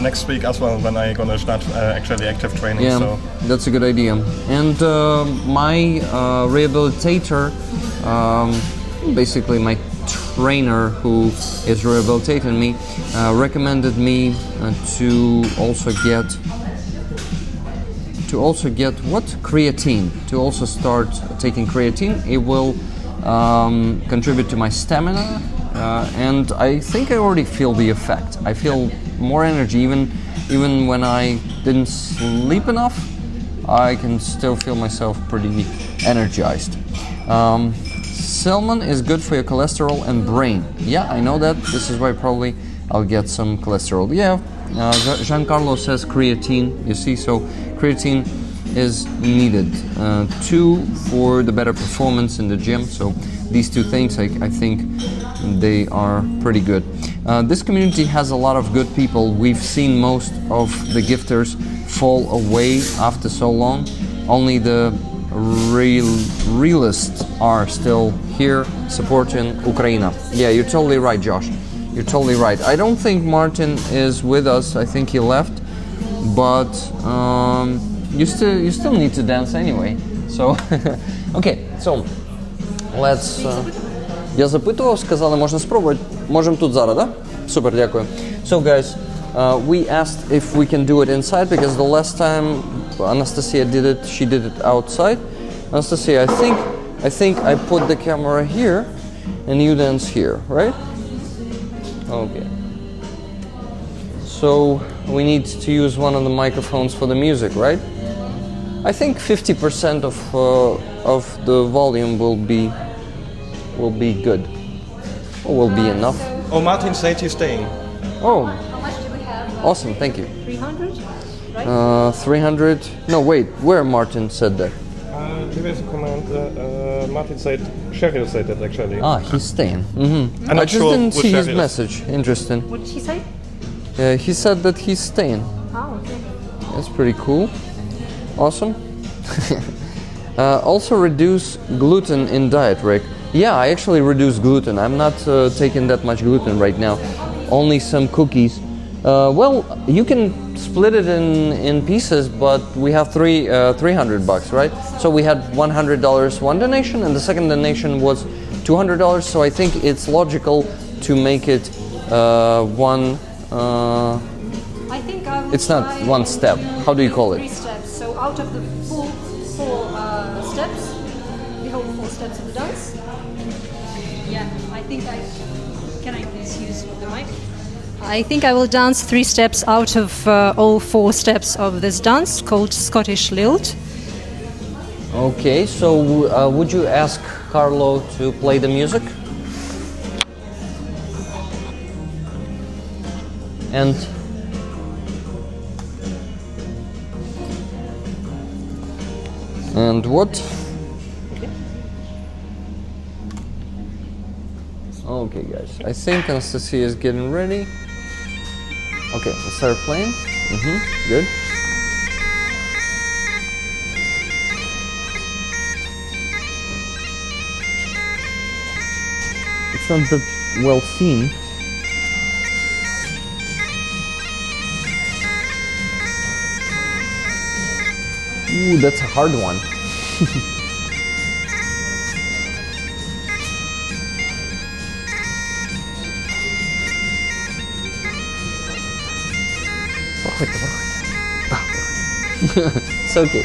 next week as well, when I'm gonna start actually active training. yeah, So that's a good idea. And my rehabilitator, basically my trainer who is rehabilitating me, recommended me to also get what? Creatine. To also start taking creatine. It will contribute to my stamina. And I think I already feel the effect. I feel more energy, even when I didn't sleep enough. I can still feel myself pretty energized. Salmon is good for your cholesterol and brain. Yeah, I know that. This is why probably I'll get some cholesterol. Yeah, Giancarlo says creatine. You see, so creatine is needed too for the better performance in the gym. So these two things, I think they are pretty good. This community has a lot of good people. We've seen most of the gifters fall away after so long. Only the realists are still here supporting Ukraine. Yeah, you're totally right, Josh. You're totally right. I don't think Martin is with us. I think he left. But you still need to dance anyway. So, okay, so let's... Я запитував, сказали, можна спробувати. Можемо тут зараз, да? Супер, дякую. So guys, we asked if we can do it inside because the last time Anastasia did it, she did it outside. Anastasia, I think I put the camera here and you dance here, right? Okay. So we need to use one of the microphones for the music, right? I think 50% of the volume will be good. Or will be enough. Oh, Martin said he's staying. Oh, How much do we have? awesome, thank you. 300, right? 300. No, wait, where Martin said that? There is a command. Martin said, Cheryl said that actually. Ah, he's staying. Mm-hmm. I'm I not just sure didn't which see his Cheryl is. message. Interesting. What did he say? He said that he's staying. Oh, okay. That's pretty cool. Awesome. Also reduce gluten in diet, Rick. Yeah, I actually reduce gluten. I'm not taking that much gluten right now. Only some cookies. Well, you can split it in pieces, but we have $300, right? So we had $100 one donation, and the second donation was $200. So I think it's logical to make it one. I think I will It's not try one step. How do you call it? 3 steps. So out of the four steps, the whole 4 steps of the dance. Yeah, I think can I please use the mic? I think I will dance 3 steps out of all 4 steps of this dance called Scottish Lilt. Okay, so would you ask Carlo to play the music? And what? Okay, guys. I think Anastasia is getting ready. Okay, let's start playing. Good. It's not that well seen. Ooh, that's a hard one. It's okay.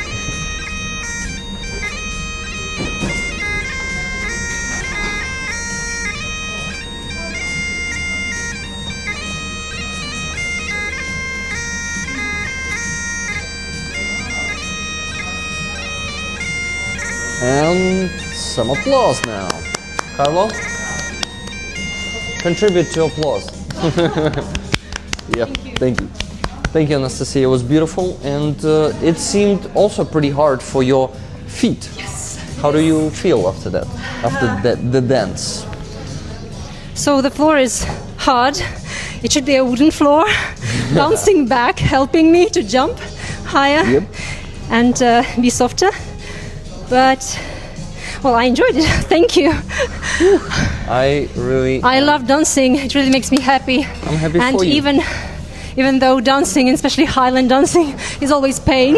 And some applause now. Carlo, contribute to applause. Yeah, thank you. Thank you, Anastasia. It was beautiful, and it seemed also pretty hard for your feet. Yes. How do you feel after that? After the dance? So the floor is hard. It should be a wooden floor, bouncing back, helping me to jump higher and be softer. But, well, I enjoyed it. Thank you. I love dancing. It really makes me happy. I'm happy and for you. Even though dancing, and especially Highland dancing, is always pain,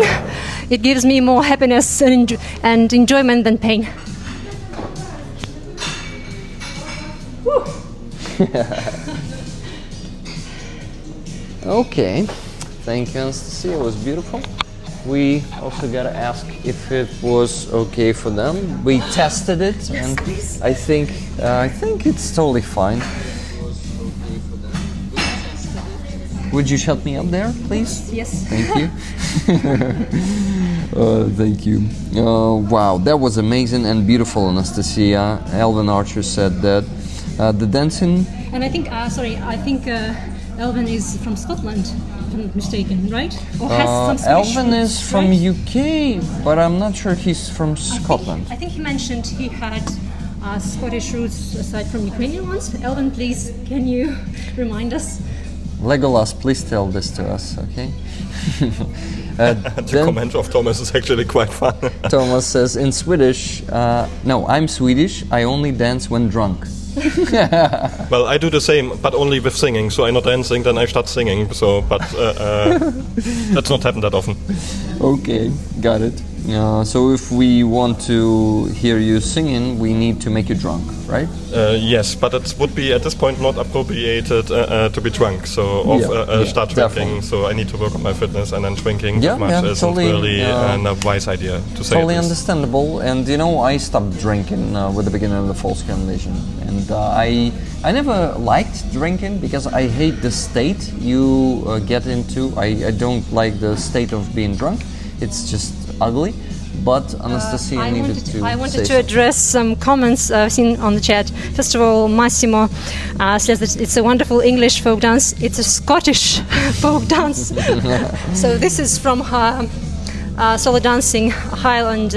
it gives me more happiness and enjoyment than pain. Okay, thank you, Anastasia. It was beautiful. We also gotta ask if it was okay for them. We tested it, and I think it's totally fine. Would you shut me up there, please? Yes. Thank you. Thank you. Wow, that was amazing and beautiful, Anastasia. Elvin Archer said that. The dancing. And I think, Elvin is from Scotland, if I'm not mistaken, right? Or has some Scottish Elvin roots, is from right? UK, but I'm not sure he's from Scotland. I think he mentioned he had Scottish roots aside from Ukrainian ones. Elvin, please, can you remind us? Legolas, please tell this to us, okay? The comment of Thomas is actually quite fun. Thomas says in Swedish, no, I'm Swedish, I only dance when drunk. Well, I do the same, but only with singing. So I'm not dancing, then I start singing. So, but that's not happened that often. Okay, got it. So if we want to hear you singing, we need to make you drunk, right? Yes, but it would be at this point not appropriated to be drunk. So start drinking. Definitely. So I need to work on my fitness, and then drinking too much isn't totally, really a wise idea to say. Totally this. understandable. And I stopped drinking with the beginning of the fall scale invasion, and I never liked drinking because I hate the state you get into. I don't like the state of being drunk. It's just ugly. But Anastasia I wanted to address some comments I've seen on the chat. First of all, Massimo says that it's a wonderful English folk dance. It's a Scottish folk dance. So this is from her solo dancing, Highland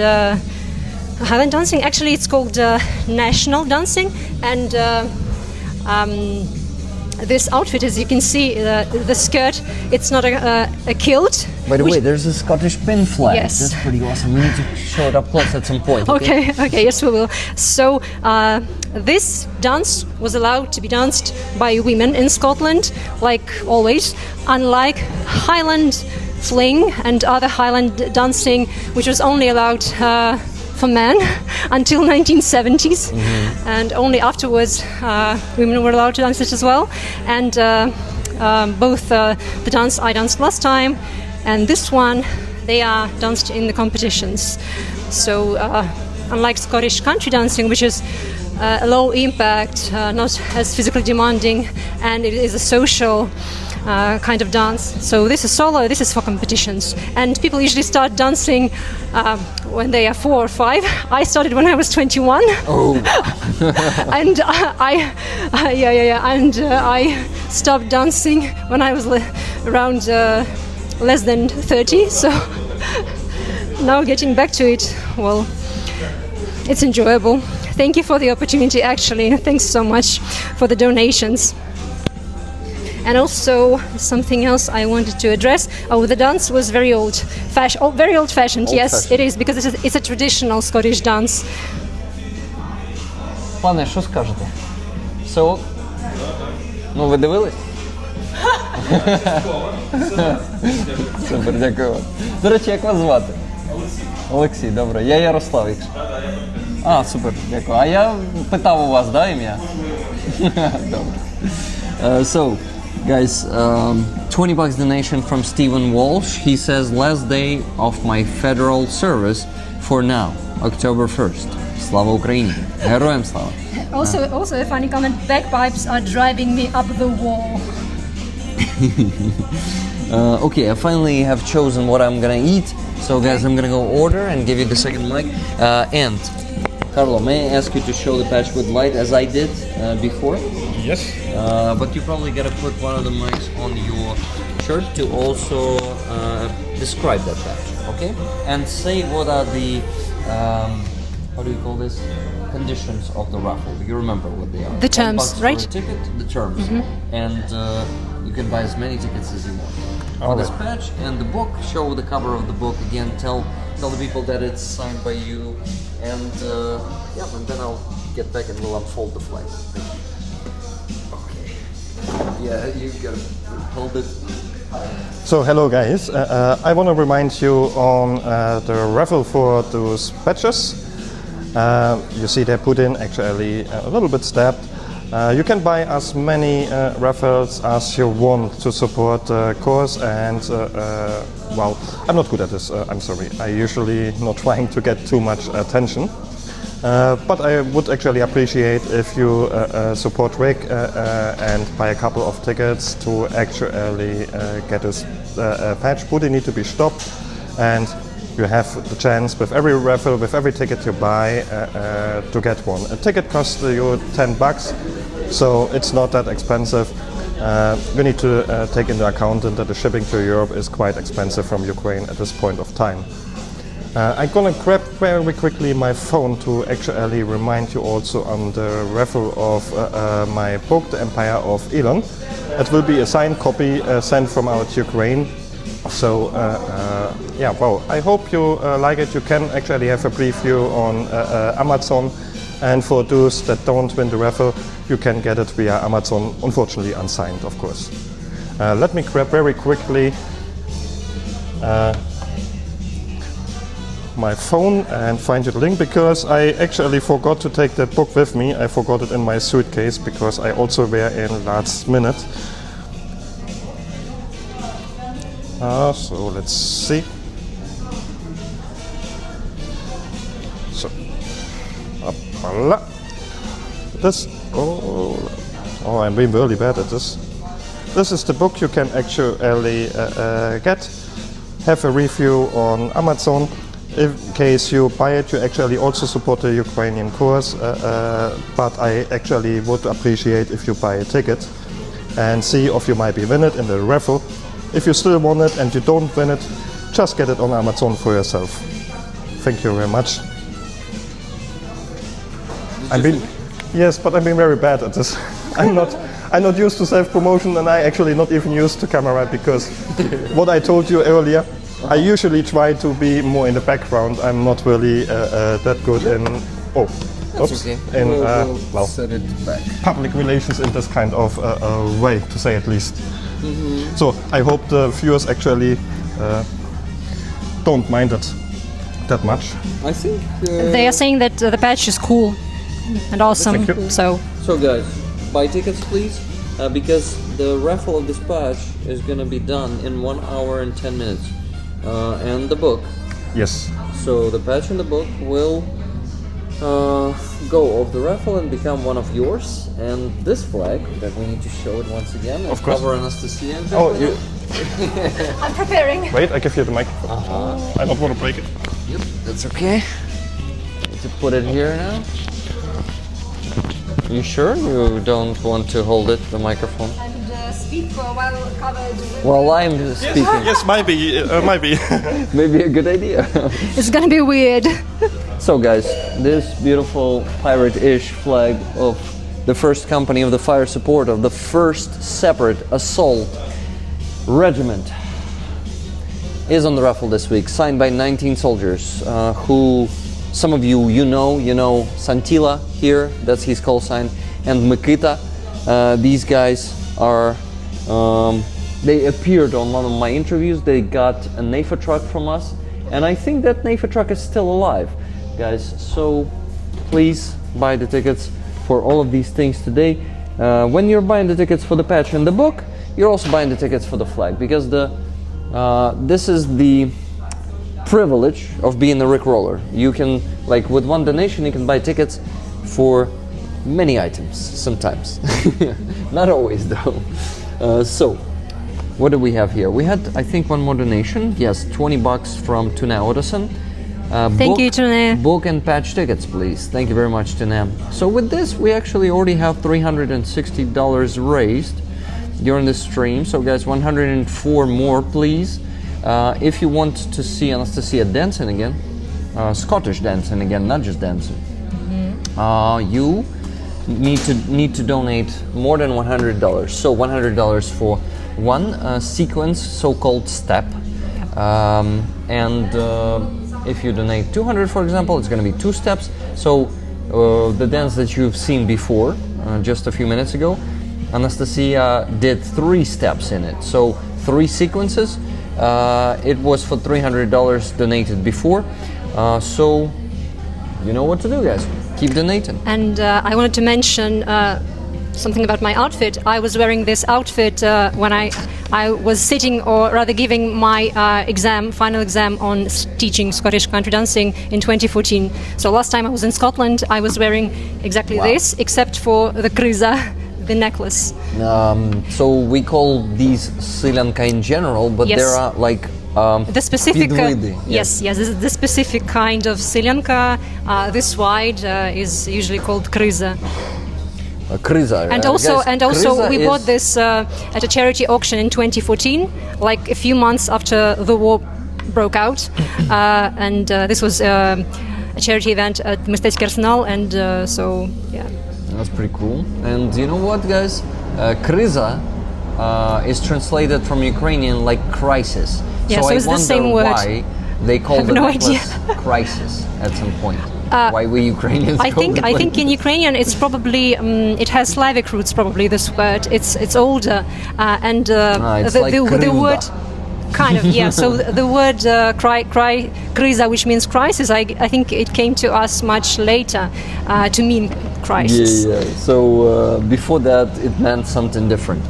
dancing. Actually, it's called national dancing, and this outfit, as you can see, the skirt, it's not a kilt. By the way, there's a Scottish pin flag. Yes. That's pretty awesome. We need to show it up close at some point. Okay, yes, we will. So, this dance was allowed to be danced by women in Scotland, like always, unlike Highland fling and other Highland dancing, which was only allowed for men until 1970s, and only afterwards women were allowed to dance it as well. And both the dance I danced last time and this one, they are danced in the competitions. So unlike Scottish country dancing, which is a low impact, not as physically demanding, and it is a social kind of dance. So this is solo, this is for competitions. And people usually start dancing when they are 4 or 5. I started when I was 21. Oh. And I stopped dancing when I was around less than 30. So now getting back to it, well, it's enjoyable. Thank you for the opportunity, actually. Thanks so much for the donations. And also something else I wanted to address. Oh, the dance was very old-fashioned. Oh, very old-fashioned. Yes, it is, because it's a traditional Scottish dance. Пане, що скажете? Все ок? Ну, ви дивились? Супер, дякую вам. До речі, як вас звати? Олексій, добре. Я Ярослав, якщо. А, супер, дякую. А я питав у вас, да, ім'я? Добре. So, guys, $20 donation from Stephen Walsh. He says, last day of my federal service for now, October 1st. Слава Україні! Героям слава! Also a funny comment, bagpipes are driving me up the wall. Okay, I finally have chosen what I'm gonna eat. So guys, I'm gonna go order and give you the second mic. And Carlo, may I ask you to show the patch with light as I did before? Yes. But you probably gotta put one of the mics on your shirt to also describe that patch, okay? And say what are the, how do you call this? Conditions of the raffle. You remember what they are. The terms, $10 right? For a ticket, the terms. And you can buy as many tickets as you want. On this patch and the book, show the cover of the book again, tell the people that it's signed by you, and and then I'll get back and we'll unfold the flag. Okay. Yeah, you gotta hold it. So hello guys, I want to remind you on the raffle for those patches. You see they're put in actually a little bit stabbed. You can buy as many raffles as you want to support the course, and well, I'm not good at this, I'm sorry. I usually not trying to get too much attention. But I would actually appreciate if you support Rick and buy a couple of tickets to actually get this patch. Booty need to be stopped, and you have the chance with every raffle, with every ticket you buy, to get one. A ticket costs you $10, so it's not that expensive. You need to take into account that the shipping to Europe is quite expensive from Ukraine at this point of time. I'm gonna grab very quickly my phone to actually remind you also on the raffle of my book, The Empire of Elon. It will be a signed copy sent from out Ukraine. So yeah, well, I hope you like it. You can actually have a preview on Amazon. And for those that don't win the raffle, you can get it via Amazon, unfortunately unsigned, of course. Let me grab very quickly my phone and find the link, because I actually forgot to take that book with me. I forgot it in my suitcase because I also were in last minute. So let's see. So, hoppala. This, oh, I'm being really bad at this. This is the book you can actually get. Have a review on Amazon. In case you buy it, you actually also support the Ukrainian cause, but I actually would appreciate if you buy a ticket and see if you might be win it in the raffle. If you still want it and you don't win it, just get it on Amazon for yourself. Thank you very much. Yes, but I'm being very bad at this. I'm not used to self-promotion, and I actually not even used to camera, because what I told you earlier, I usually try to be more in the background. I'm not really that good in We'll set it back. Public relations in this kind of way, to say at least. So I hope the viewers actually don't mind it that much. I think They are saying that the patch is cool and awesome. Thank you. so. Guys, buy tickets, please, because the raffle of this patch is gonna be done in 1 hour and 10 minutes. And the book. Yes. So the patch and the book will go off the raffle and become one of yours. And this flag, that we need to show it once again. Of course. Cover Anastasia. Oh, you. I'm preparing. Wait, I give you the microphone. I don't want to break it. Yep, that's okay. Need to put it here now. You sure you don't want to hold it, the microphone? And speak while covered. Well, I'm speaking. Yes, might be. Maybe a good idea. It's gonna be weird. So guys, this beautiful pirate-ish flag of the first company of the fire support of the first separate assault regiment is on the raffle this week, signed by 19 soldiers who some of you know Santila here, that's his call sign, and Mikita. These guys are they appeared on one of my interviews. They got a NAFA truck from us, and I think that NAFA truck is still alive, guys. So please buy the tickets for all of these things today. When you're buying the tickets for the patch and the book, you're also buying the tickets for the flag, because this is the privilege of being a Rickroller. You can, like, with one donation, you can buy tickets for many items, sometimes. Not always, though. So, what do we have here? We had, I think, one more donation. Yes, $20 from Tuna Odesson. Thank you, Tuna. Book and patch tickets, please. Thank you very much, Tuna. So with this, we actually already have $360 raised during the stream. So guys, 104 more, please. If you want to see Anastasia dancing again, Scottish dancing again, not just dancing, you need to donate more than $100. So $100 for one sequence, so-called step, and if you donate 200, for example, it's going to be 2 steps. So the dance that you've seen before, just a few minutes ago, Anastasia did 3 steps in it. So 3 sequences. It was for $300 donated before. So you know what to do, guys. Keep donating. And I wanted to mention something about my outfit. I was wearing this outfit when I was sitting, or rather giving my final exam on teaching Scottish country dancing in 2014. So last time I was in Scotland, I was wearing exactly this, except for the kriza, the necklace. So we call these Silanka in general, but Yes. there are like The specific, yes. yes, this is the specific kind of Silanka. This wide is usually called kriza. Kriza. And also, kriza we bought this at a charity auction in 2014, like a few months after the war broke out. And this was a charity event at Mistecki Arsenal, and so, yeah. That's pretty cool. And you know what, guys? Kriza is translated from Ukrainian like crisis. Yeah, so I it's the wonder same word. why they call the no necklace crisis at some point. Why we Ukrainians? I think in Ukrainian it's probably it has Slavic roots. Probably this word it's older and it's like the word kind of yeah. So the word kriza, which means crisis, I think it came to us much later to mean crisis. Yeah. So before that, it meant something different.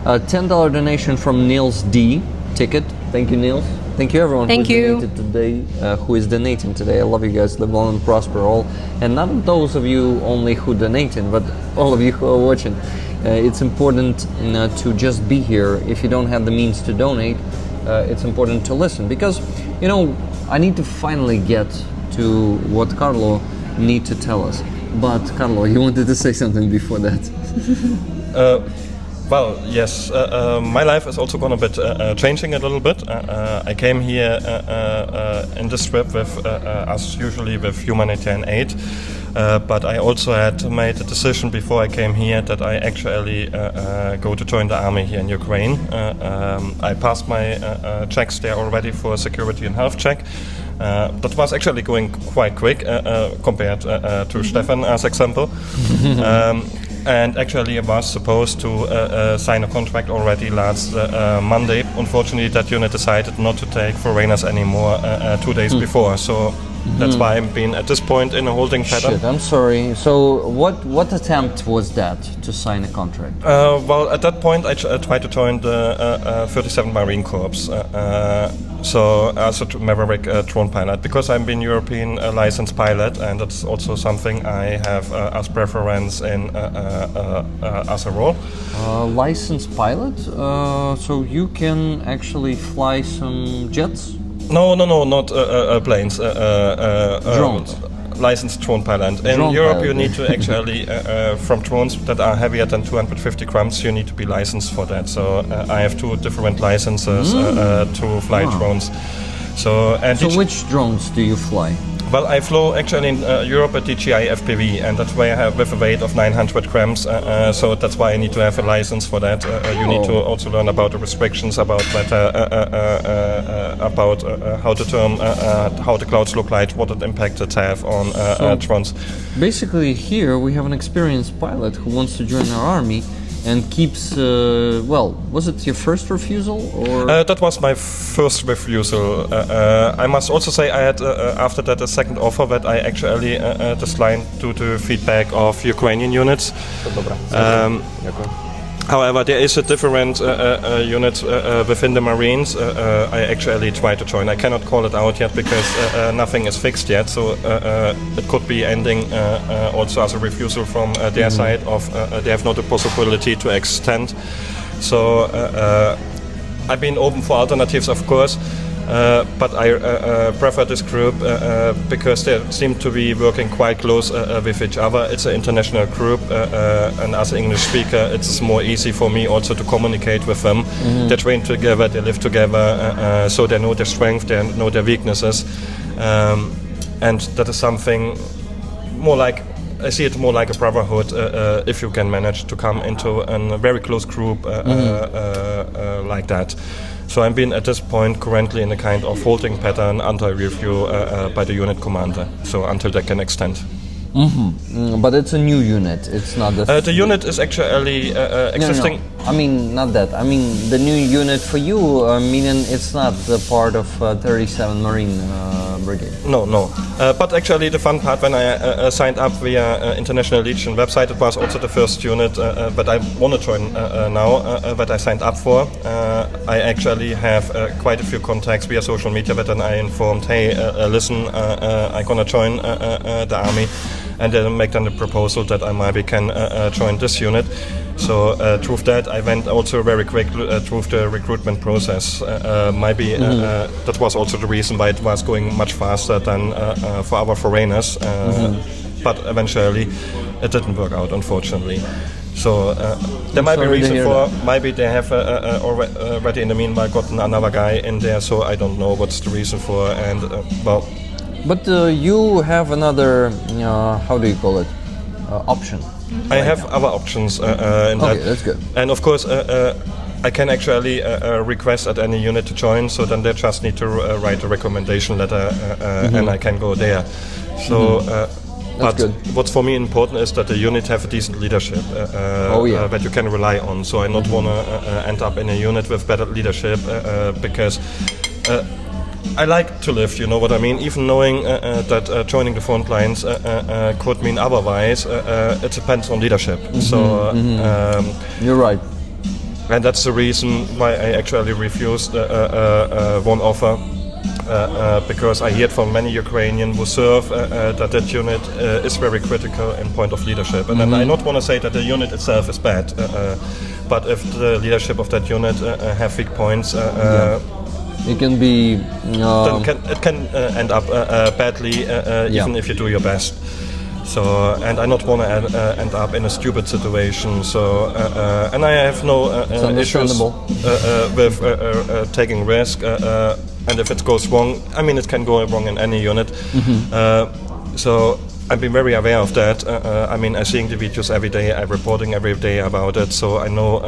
$10 donation from Niels D. Ticket. Thank you, Niels. Thank you, everyone who is donating today. I love you guys. Live long and prosper all. And not those of you only who donating, but all of you who are watching. It's important to just be here. If you don't have the means to donate, it's important to listen. Because, I need to finally get to what Carlo need to tell us. But, Carlo, you wanted to say something before that. Well, yes, my life is also going to be changing a little bit. I came here in this trip with, as usually, with humanitarian aid. But I also had made a decision before I came here that I actually go to join the army here in Ukraine. I passed my checks there already for a security and health check. That was actually going quite quick compared to Stefan as example. And actually I was supposed to sign a contract already last Monday. Unfortunately, that unit decided not to take foreigners anymore 2 days before. So that's why I've been at this point in a holding pattern. Shit, I'm sorry. So what attempt was that to sign a contract? Well, at that point I tried to join the 37 Marine Corps. So as a Maverick drone pilot, because I'm been European licensed pilot, and that's also something I have as preference in as a role. Licensed pilot? So you can actually fly some jets? No, not planes. Drones. Licensed drone pilot. In Europe, you need to actually, from drones that are heavier than 250 grams, you need to be licensed for that. So I have 2 different licenses to fly drones. So which drones do you fly? Well, I flew actually in Europe a DJI FPV, and that's why I have with a weight of 900 grams. So that's why I need to have a license for that. You need to also learn about the restrictions, about that, about how to term, how the clouds look like, what impact it have on drones. Basically, here we have an experienced pilot who wants to join our army. And keeps, was it your first refusal? Or that was my first refusal. I must also say I had, after that, a second offer that I actually declined due to feedback of Ukrainian units. However, there is a different unit within the Marines. I actually tried to join. I cannot call it out yet because nothing is fixed yet. So it could be ending also as a refusal from their side of they have not the possibility to extend. So I've been open for alternatives, of course. But I prefer this group because they seem to be working quite close with each other. It's an international group, and as an English speaker, it's more easy for me also to communicate with them. They train together, they live together, so they know their strengths, they know their weaknesses, and that is something more like, I see it more like a brotherhood if you can manage to come into a very close group like that. So I'm being at this point currently in a kind of holding pattern until review by the unit commander, so until they can extend. But it's a new unit, it's not the unit is actually existing. No. I mean, not that. I mean, the new unit for you, meaning it's not the part of 37 Marine Brigade. No. But actually the fun part, when I signed up via International Legion website, it was also the first unit that I want to join now, that I signed up for. I actually have quite a few contacts via social media that I informed, hey, listen, I'm going to join the army. And then make then the proposal that I maybe can join this unit. So through that, I went also very quick through the recruitment process. Maybe that was also the reason why it was going much faster than for our foreigners. But eventually, it didn't work out, unfortunately. So there might be a reason for, maybe they have already in the meanwhile gotten another guy in there, so I don't know what's the reason for, and well. But you have another, how do you call it, option? I have other options in that. Okay, that's good. And of course, I can actually request at any unit to join, so then they just need to write a recommendation letter and I can go there. So. But good. what's for me important is that the unit have a decent leadership that you can rely on. So I not want to end up in a unit with better leadership because I like to lift, you know what I mean? Even knowing that joining the front lines could mean otherwise, it depends on leadership. So You're right. And that's the reason why I actually refused one offer. Because I heard from many Ukrainians who serve that unit is very critical in point of leadership. And then I not want to say that the unit itself is bad, but if the leadership of that unit have weak points, it can be. Then it can end up badly, even if you do your best. So, and I not want to end up in a stupid situation. So, and I have no issues with taking risk. And if it goes wrong, I mean, it can go wrong in any unit. So I've been very aware of that. I mean, I'm seeing the videos every day, I'm reporting every day about it. So I know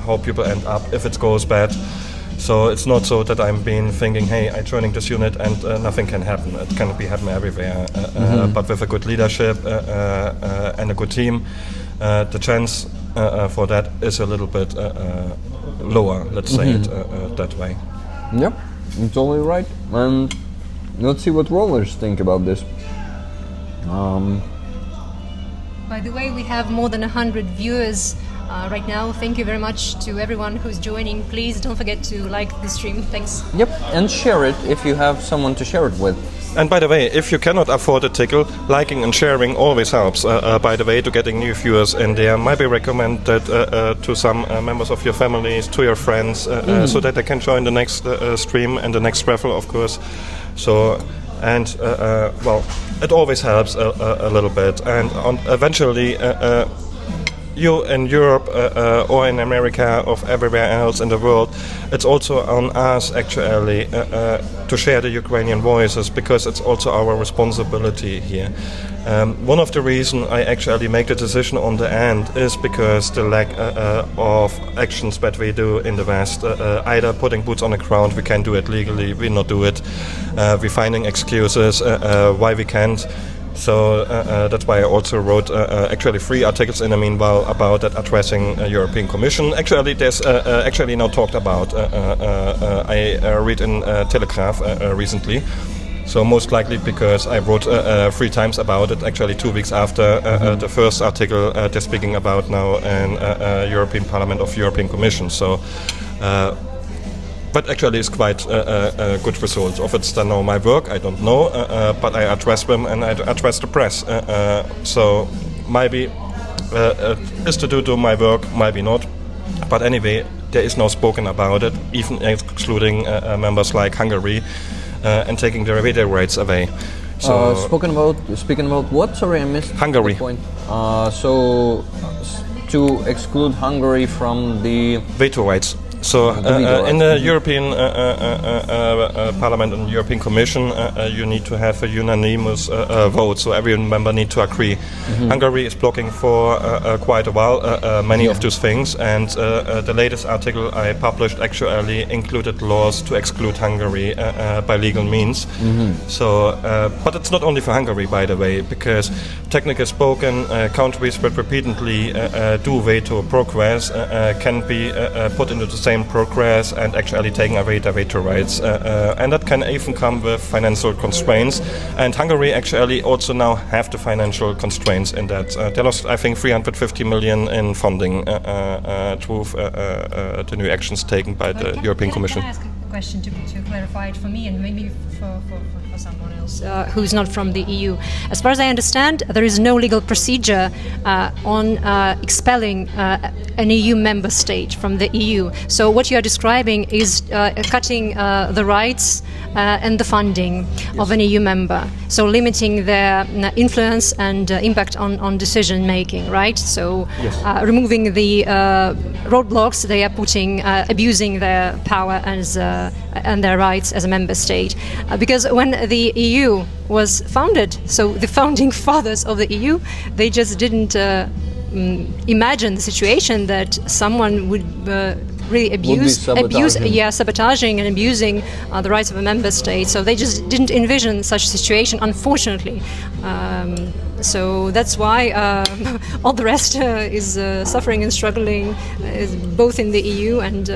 how people end up if it goes bad. So it's not so that I'm been thinking, hey, I'm joining this unit and nothing can happen. It can be happen everywhere. But with a good leadership and a good team, the chance for that is a little bit lower, let's say it that way. Yep, you're totally right. And let's see what rollers think about this. By the way, we have more than 100 viewers right now. Thank you very much to everyone who's joining. Please don't forget to like the stream. Thanks. Yep, and share it if you have someone to share it with. And by the way, if you cannot afford a tickle, liking and sharing always helps. By the way, to getting new viewers in there, might be recommended to some members of your families, to your friends, so that they can join the next stream and the next raffle, of course. So, and well, it always helps a little bit. And eventually, you in Europe or in America or everywhere else in the world, it's also on us actually to share the Ukrainian voices, because it's also our responsibility here. One of the reasons I actually make the decision on the end is because the lack of actions that we do in the West, either putting boots on the ground, we can do it legally, we not do it, we're finding excuses why we can't. So that's why I also wrote actually 3 articles in the meanwhile about that, addressing European Commission. Actually, there's actually now talked about. I read in Telegraph recently. So most likely because I wrote 3 times about it. Actually, 2 weeks after the first article they're speaking about now in European Parliament of European Commission. So. But actually, it's quite good results. If it's done now my work, I don't know. But I address them and I address the press. So maybe is to do my work, maybe not. But anyway, there is no spoken about it, even excluding members like Hungary and taking their radio rights away. So Speaking about what? Sorry, I missed Hungary. the point. So to exclude Hungary from the veto rights. So in the European Parliament and European Commission, you need to have a unanimous vote, so every member needs to agree. Hungary is blocking for quite a while many of those things, and the latest article I published actually included laws to exclude Hungary by legal means. So, but it's not only for Hungary, by the way, because technically spoken, countries that repeatedly do veto progress can be put into the same progress and actually taking away their veto rights, and that can even come with financial constraints. And Hungary actually also now have the financial constraints in that. They lost, I think, 350 million in funding through the new actions taken by the European Commission. Can I ask a question to clarify it for me and maybe for someone else who's not from the EU? As far as I understand, there is no legal procedure on expelling an EU member state from the EU. So what you are describing is cutting the rights and the funding of an EU member. So limiting their influence and impact on decision making, right? So removing the roadblocks they are putting, abusing their power as and their rights as a member state. Because when the EU was founded, so the founding fathers of the EU, they just didn't imagine the situation that someone would really sabotaging and abusing the rights of a member state. So they just didn't envision such a situation, unfortunately. So that's why all the rest is suffering and struggling, both in the EU and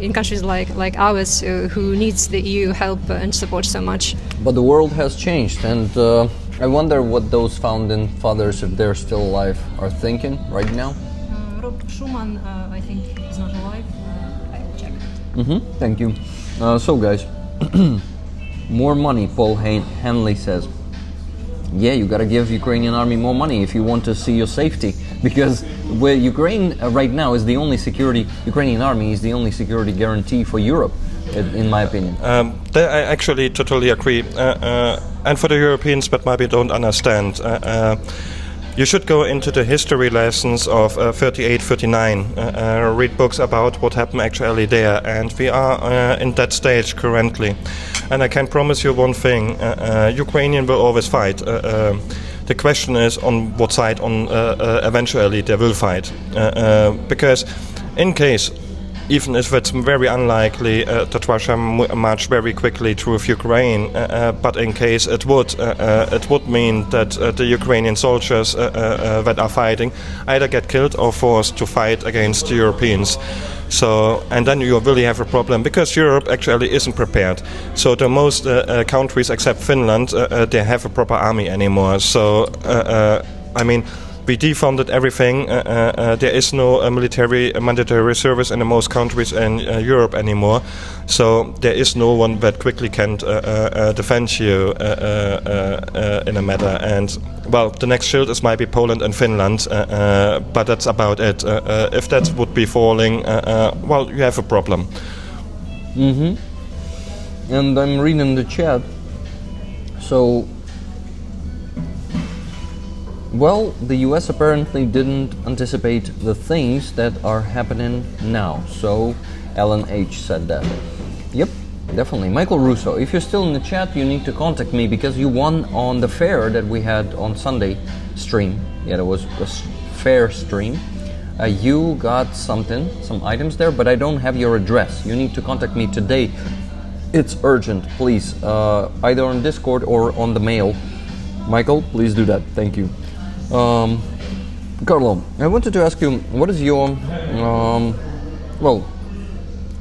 in countries like ours, who needs the EU help and support so much. But the world has changed, and I wonder what those founding fathers, if they're still alive, are thinking right now. Rob Schumann, I think, is not alive. I will check. Thank you. So, guys, more money, Paul Hanley says. Yeah, you gotta give Ukrainian army more money if you want to see your safety, because where Ukraine right now is the only Ukrainian army is the only security guarantee for Europe, in my opinion. I actually totally agree. And for the Europeans that maybe don't understand, you should go into the history lessons of 38, 39, read books about what happened actually there, and we are in that stage currently. And I can promise you one thing, Ukrainian will always fight. The question is on what side eventually they will fight. Because in case, even if it's very unlikely that Russia march very quickly through Ukraine, but in case it would mean that the Ukrainian soldiers that are fighting either get killed or forced to fight against the Europeans. So, and then you really have a problem, because Europe actually isn't prepared. So the most countries except Finland, they have a proper army anymore. So, I mean, we defunded everything. There is no mandatory service in the most countries in Europe anymore. So there is no one that quickly can defend you in a matter. And well, the next shield is maybe Poland and Finland, but that's about it. If that would be falling, well, you have a problem. And I'm reading the chat. So, well, the US apparently didn't anticipate the things that are happening now. So, Alan H. said that. Yep, definitely. Michael Russo, if you're still in the chat, you need to contact me, because you won on the fair that we had on Sunday stream. Yeah, that was a fair stream. You got some items there, but I don't have your address. You need to contact me today. It's urgent, please. Either on Discord or on the mail. Michael, please do that. Thank you. Carlo, I wanted to ask you, what is your,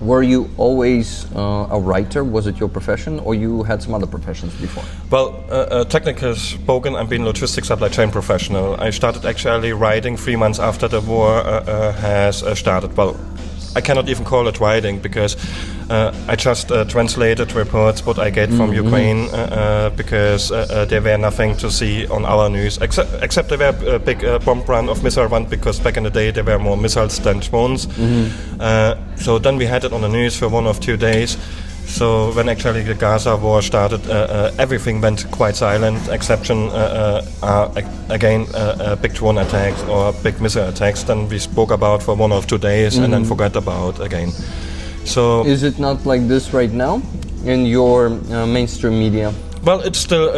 were you always a writer? Was it your profession, or you had some other professions before? Well, technically spoken, I've been logistics supply chain professional. I started actually writing 3 months after the war has started. Well, I cannot even call it writing, because I just translated reports what I get from Ukraine, because there were nothing to see on our news, except there were a big bomb run of missile run, because back in the day there were more missiles than drones. So then we had it on the news for 1 or 2 days. So when actually the Gaza war started, everything went quite silent, exception again big drone attacks or big missile attacks. Then we spoke about for 1 or 2 days and then forgot about again. So is it not like this right now in your mainstream media? Well, it's still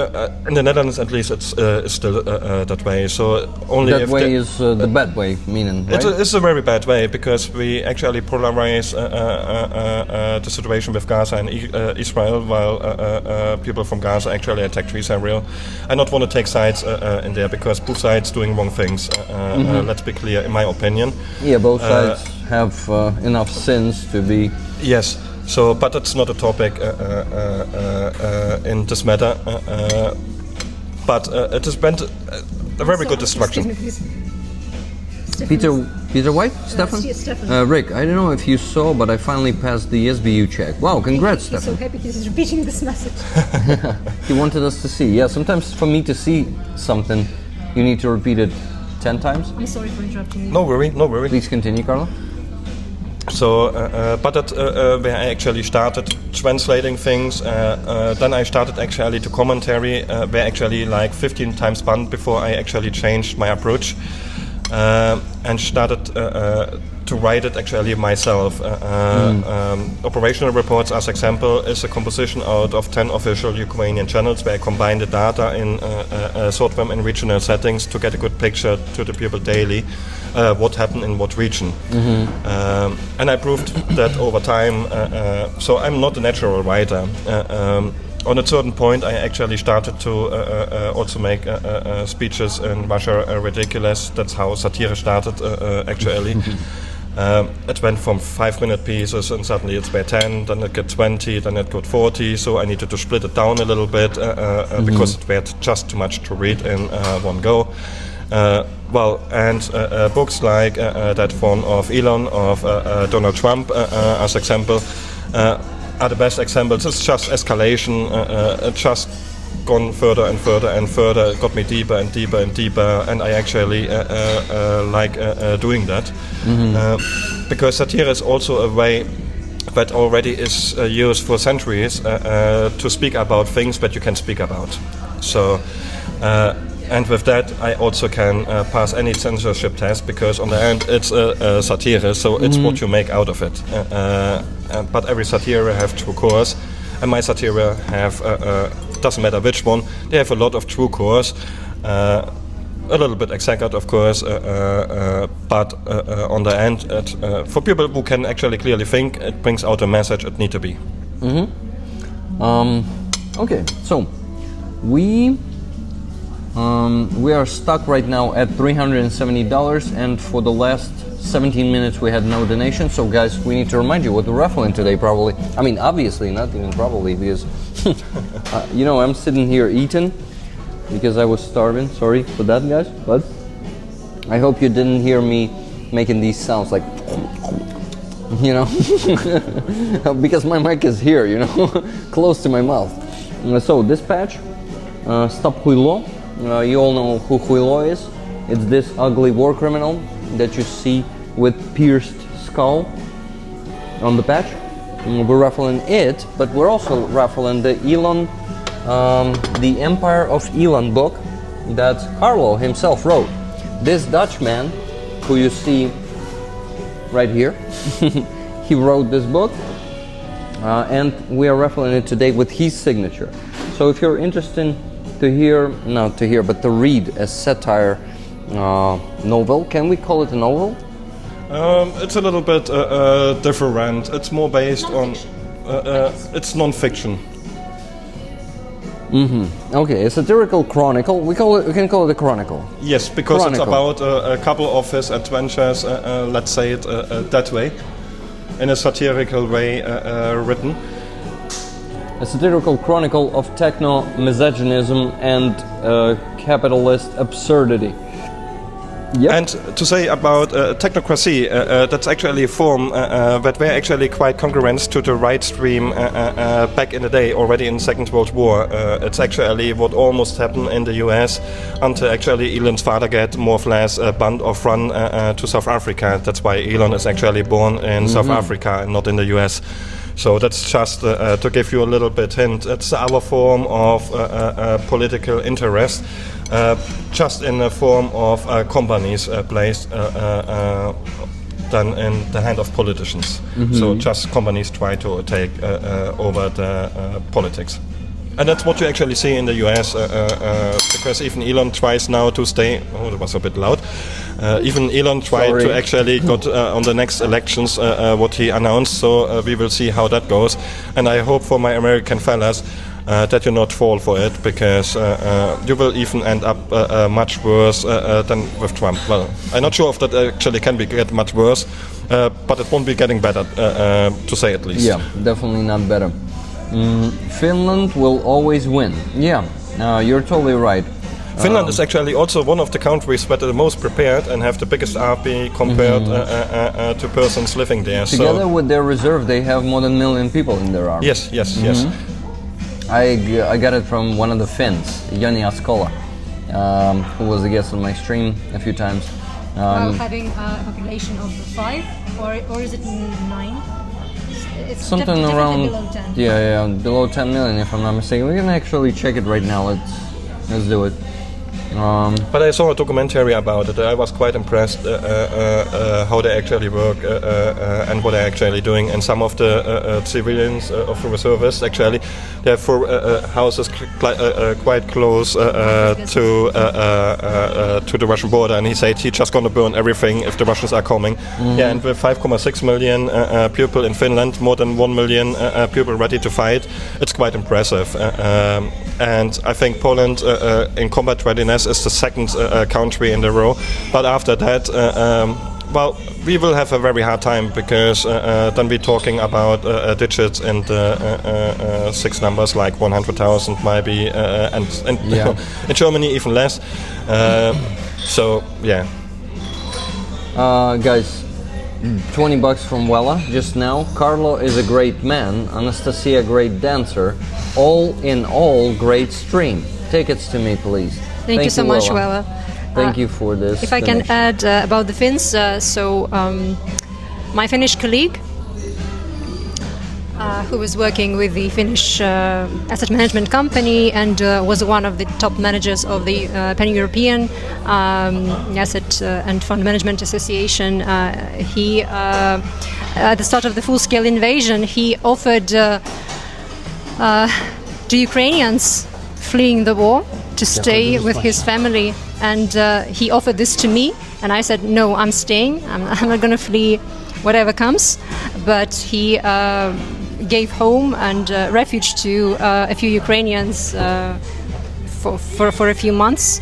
in the Netherlands, at least. It's still that way. So only that if way is the bad way, meaning, right? It's a very bad way, because we actually polarize the situation with Gaza and Israel, while people from Gaza actually attacked Israel. I don't want to take sides in there, because both sides doing wrong things. Let's be clear, in my opinion. Yeah, both sides have enough sins to be. Yes. So, but that's not a topic in this matter. But it has been a very good destruction. Peter White? Stefan? Yes, Stefan. Rick, I don't know if you saw, but I finally passed the SBU check. Wow, congrats, He's Stefan. so happy he's repeating this message. He wanted us to see. Yeah, sometimes for me to see something, you need to repeat it 10 times. I'm sorry for interrupting you. No worry, no worry. Please continue, Carlo. So, but that where I actually started translating things. Then I started actually to commentary, where actually like 15 times banned before I actually changed my approach, and started to write it actually myself. Operational reports, as example, is a composition out of 10 official Ukrainian channels where I combine the data in sort them in regional settings to get a good picture to the people daily what happened in what region. And I proved that over time. So I'm not a natural writer. On a certain point, I actually started to also make speeches in Russia ridiculous. That's how satire started, actually. It went from 5-minute pieces, and suddenly it's by 10, then it got 20, then it got 40. So I needed to split it down a little bit because it was just too much to read in one go. Books like that one of Elon, of Donald Trump, as example, are the best examples. It's just escalation. It just gone further and further and further. It got me deeper and deeper and deeper, and I actually like doing that because satire is also a way that already is used for centuries to speak about things that you can speak about. So. And with that, I also can pass any censorship test because on the end it's a satire, so it's what you make out of it. But every satire have true cores, and my satire have doesn't matter which one. They have a lot of true cores, a little bit exaggered, of course, but on the end, for people who can actually clearly think, it brings out a message it need to be. Okay, so we are stuck right now at $370, and for the last 17 minutes we had no donation. So guys, we need to remind you what we're raffling today, probably. I mean, obviously, not even probably, because I'm sitting here eating because I was starving. Sorry for that, guys, but I hope you didn't hear me making these sounds like because my mic is here, close to my mouth. So this patch, Stop Huilo. You all know who Huilo is. It's this ugly war criminal that you see with pierced skull on the patch. We're raffling it, but we're also raffling the Elon, the Empire of Elon book that Carlo himself wrote. This Dutchman, who you see right here, he wrote this book, and we are raffling it today with his signature. So if you're interested to read a satire novel. Can we call it a novel? It's a little bit different. It's more based on it's non-fiction. Okay, a satirical chronicle. We can call it a chronicle. Yes, because it's about a couple of his adventures. Let's say it that way, in a satirical way written. A satirical chronicle of techno-misogynism and capitalist absurdity. Yep. And to say about technocracy, that's actually a form that were actually quite congruent to the right stream back in the day, already in the Second World War. It's actually what almost happened in the US until actually Elon's father get more or less a band of run to South Africa. That's why Elon is actually born in South Africa and not in the US. So that's just to give you a little bit hint. It's our form of political interest, just in the form of companies placed than in the hand of politicians. So just companies try to take over the politics. And that's what you actually see in the US, because even Elon tries now to stay. Oh, that was a bit loud. Even Elon tried to actually got on the next elections what he announced. So we will see how that goes. And I hope for my American fellas that you not fall for it, because you will even end up much worse than with Trump. Well, I'm not sure if that actually can get much worse, but it won't be getting better, to say at least. Yeah, definitely not better. Finland will always win. Yeah, you're totally right. Finland is actually also one of the countries that are the most prepared and have the biggest army compared to persons living there. Together with their reserve, they have more than 1 million people in their army. Yes. I got it from one of the Finns, Jani Askola, who was a guest on my stream a few times. While having a population of 5, or is it 9? It's something around below 10. Yeah, below 10 million if I'm not mistaken. We can actually check it right now. Let's do it. But I saw a documentary about it. I was quite impressed how they actually work and what they're actually doing. And some of the civilians of the reservists actually, they have four houses quite close to the Russian border. And he said he's just going to burn everything if the Russians are coming. Yeah, and with 5.6 million people in Finland, more than 1 million people ready to fight, it's quite impressive. And I think Poland in combat readiness is the second country in the row. But after that, well, we will have a very hard time because then we're talking about digits and six numbers like 100,000 maybe, and Yeah. in Germany even less. So yeah. Guys, $20 from Wella just now. Carlo is a great man. Anastasia, a great dancer. All in all, great stream. Tickets to me, please. Thank you so much, Wella. Thank you for this. If I can add about the Finns, my Finnish colleague, who was working with the Finnish asset management company and was one of the top managers of the Pan-European Asset and Fund Management Association, he, at the start of the full-scale invasion, he offered to Ukrainians fleeing the war to stay with his family, and he offered this to me, and I said, no, I'm staying, I'm not going to flee whatever comes. But he gave home and refuge to a few Ukrainians for a few months.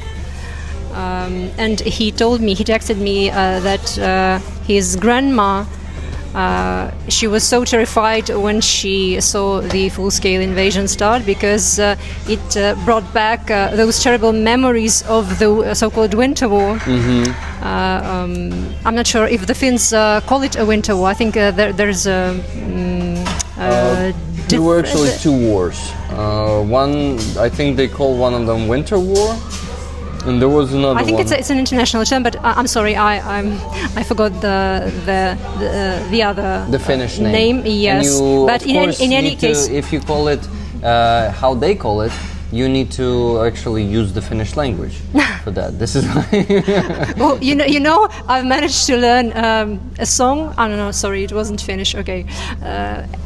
And he told me, he texted me that his grandma, she was so terrified when she saw the full-scale invasion start because it brought back those terrible memories of the so-called winter war. I'm not sure if the Finns call it a winter war. I think there's a there were actually two wars. One, I think they call one of them Winter War, and there was another. I think one. it's an international term, but I'm sorry, I forgot the other the Finnish name. Yes, and you, but in any case, if you call it how they call it, you need to actually use the Finnish language for that. This is well, you know, I've managed to learn a song. I don't know. Sorry, it wasn't Finnish. Okay.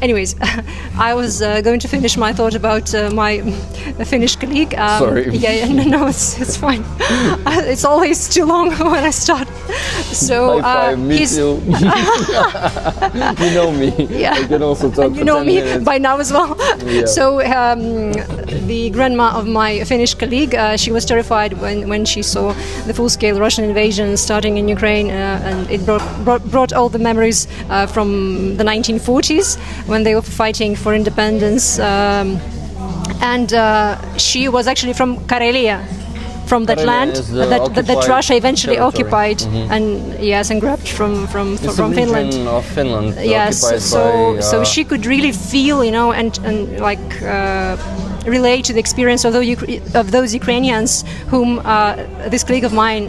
Anyways, I was going to finish my thought about my Finnish colleague. Sorry. Yeah, no, it's fine. It's always too long when I start. So me he's. too. You know me. Yeah. I can also talk And for you know 10 me minutes. by now as well. Yeah. So the grandma of my Finnish colleague, she was terrified when she saw the full-scale Russian invasion starting in Ukraine, and it brought all the memories from the 1940s when they were fighting for independence. And she was actually from Karelia, from that Karelia land is the that Russia eventually territory. occupied, and grabbed from It's Finland. a region of Finland. Yes, occupied by, so she could really feel, and like relate to the experience of those Ukrainians whom this colleague of mine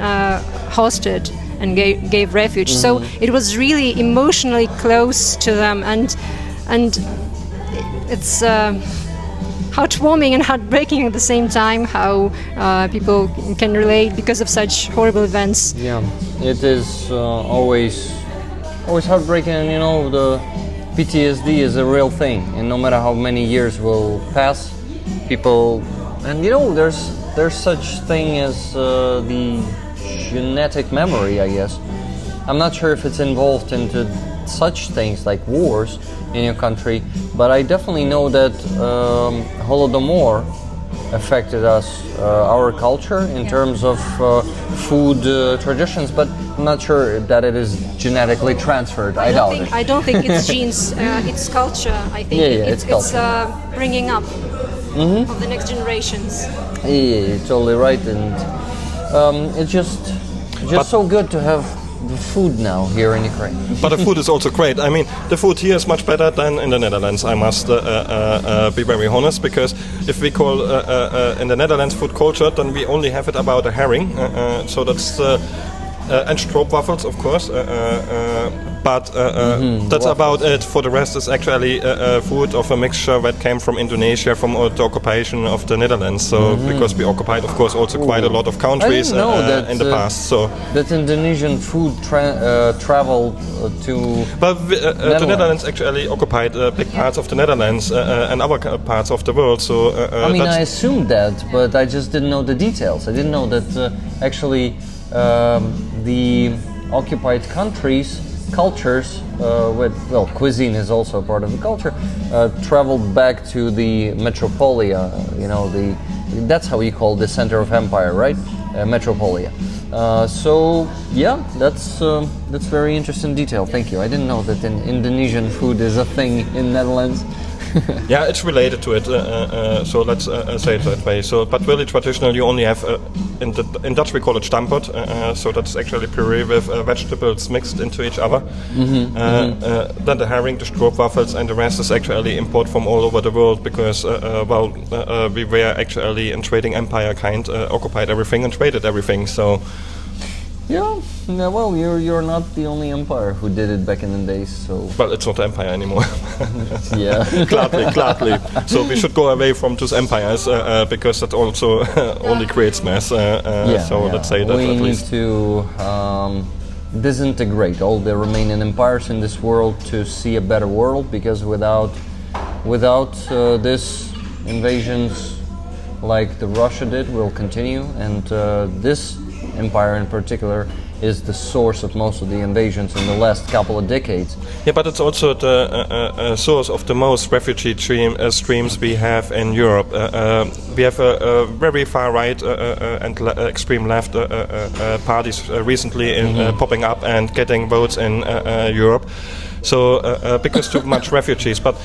hosted and gave refuge. So it was really emotionally close to them, and it's heartwarming and heartbreaking at the same time how people can relate because of such horrible events. Yeah, it is always heartbreaking, and the PTSD is a real thing, and no matter how many years will pass, people, and there's such thing as the genetic memory, I guess. I'm not sure if it's involved into such things like wars in your country, but I definitely know that Holodomor affected us, our culture in terms of food traditions, but I'm not sure that it is genetically transferred. I doubt it. I don't think it's genes, it's culture. I think it's bringing up of the next generations. Yeah, you're totally right, and it's just so good to have the food now here in Ukraine. But the food is also great. I mean, the food here is much better than in the Netherlands, I must be very honest, because if we call in the Netherlands food culture, then we only have it about a herring. So that's and stroopwafels, of course. But that's about it. For the rest, is actually food of a mixture that came from Indonesia, from the occupation of the Netherlands. So because we occupied, of course, also quite a lot of countries in the past. So that Indonesian food traveled to. Well, the Netherlands actually occupied big parts of the Netherlands and other parts of the world. So I mean, I assumed that, but I just didn't know the details. I didn't know that actually the occupied countries. Cultures cuisine is also a part of the culture, traveled back to the metropolia, that's how you call the center of empire, right? Metropolia. So yeah, that's very interesting detail. Thank you. I didn't know that Indonesian food is a thing in Netherlands. Yeah, it's related to it. So let's say it that way. So, but really traditional, you only have in Dutch we call it stampot. So that's actually puree with vegetables mixed into each other. Then the herring, the stroopwafels, and the rest is actually import from all over the world because we were actually in trading empire occupied everything and traded everything. So. Yeah, well, you're not the only empire who did it back in the days, so... Well, it's not empire anymore. Yeah. Gladly. So we should go away from those empires because that also only creates mess. Let's say that we at need least. to disintegrate all the remaining empires in this world to see a better world, because without this invasions like the Russia did will continue, and this empire in particular is the source of most of the invasions in the last couple of decades. Yeah, but it's also the source of the most refugee streams we have in Europe. We have a very far right and extreme left parties recently popping up and getting votes in Europe. So because too much refugees, but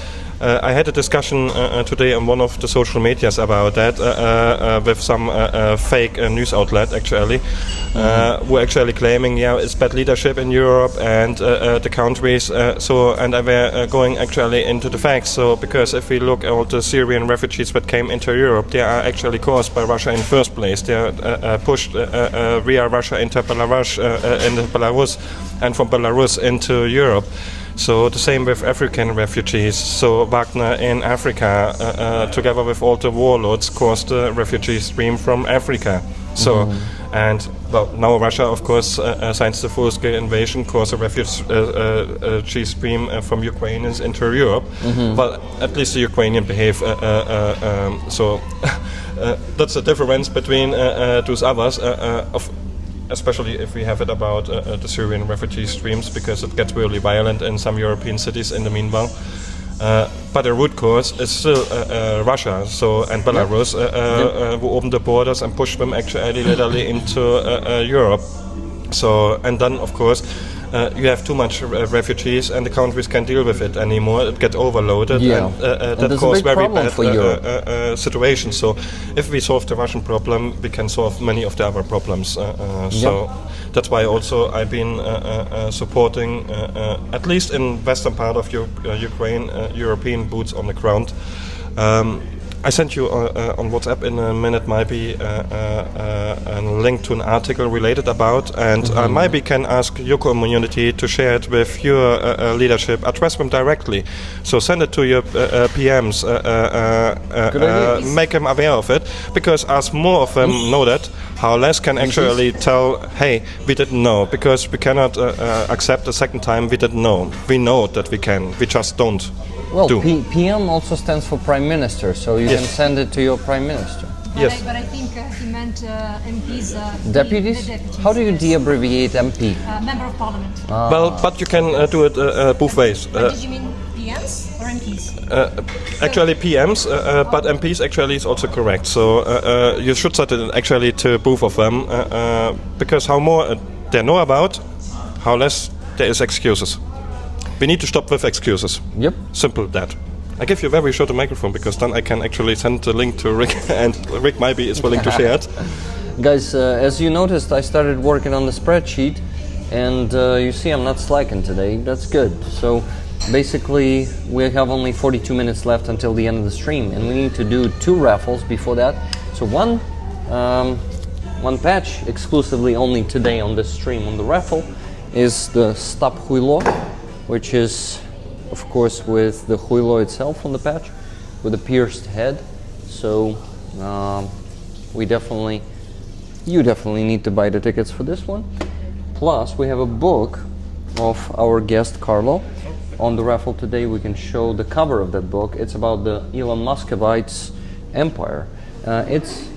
I had a discussion today on one of the social medias about that with some fake news outlet actually, who are actually claiming it's bad leadership in Europe and the countries. And I were going actually into the facts. So because if we look at all the Syrian refugees that came into Europe, they are actually caused by Russia in the first place. They are pushed via Russia into Belarus, and from Belarus into Europe. So the same with African refugees. So Wagner in Africa, together with all the warlords, caused the refugee stream from Africa. So, now Russia, of course, since the full-scale invasion, caused a refugee stream from Ukrainians into Europe. But at least the Ukrainian behave. That's the difference between those others. Especially if we have it about the Syrian refugee streams, because it gets really violent in some European cities in the meanwhile. But the root cause is still Russia, and Belarus, who opened the borders and pushed them actually literally into Europe. So, and then of course, you have too much refugees, and the countries can't deal with it anymore. It gets overloaded, and that causes very bad situations. So, if we solve the Russian problem, we can solve many of the other problems. So, that's why also I've been supporting, at least in western part of Ukraine, European boots on the ground. I sent you on WhatsApp in a minute maybe a link to an article related about, and maybe can ask your community to share it with your leadership. Address them directly. So send it to your PMs, make them aware of it, because as more of them know that, how less can actually tell, hey, we didn't know, because we cannot accept the second time we didn't know. We know that we can, we just don't. Well, PM also stands for Prime Minister, so you can send it to your Prime Minister. Yes. But I think he meant MPs. Deputies? The deputies? How do you de-abbreviate MP? Member of Parliament. Well, but you can do it both ways. Did you mean PMs or MPs? Actually PMs, but MPs actually is also correct. So you should set it actually to both of them, because how more they know about, how less there is excuses. We need to stop with excuses. Yep. Simple that. I give you a very short microphone, because then I can actually send the link to Rick, and Rick maybe is willing to share it. Guys, as you noticed, I started working on the spreadsheet, and you see I'm not slacking today. That's good. So basically, we have only 42 minutes left until the end of the stream, and we need to do 2 raffles before that. So one one patch exclusively only today on this stream on the raffle is the Stop Huilo, which is of course with the Huilo itself on the patch with a pierced head. So you definitely need to buy the tickets for this one. Plus we have a book of our guest Carlo on the raffle today. We can show the cover of that book. It's about the Elon Muscovites empire. It's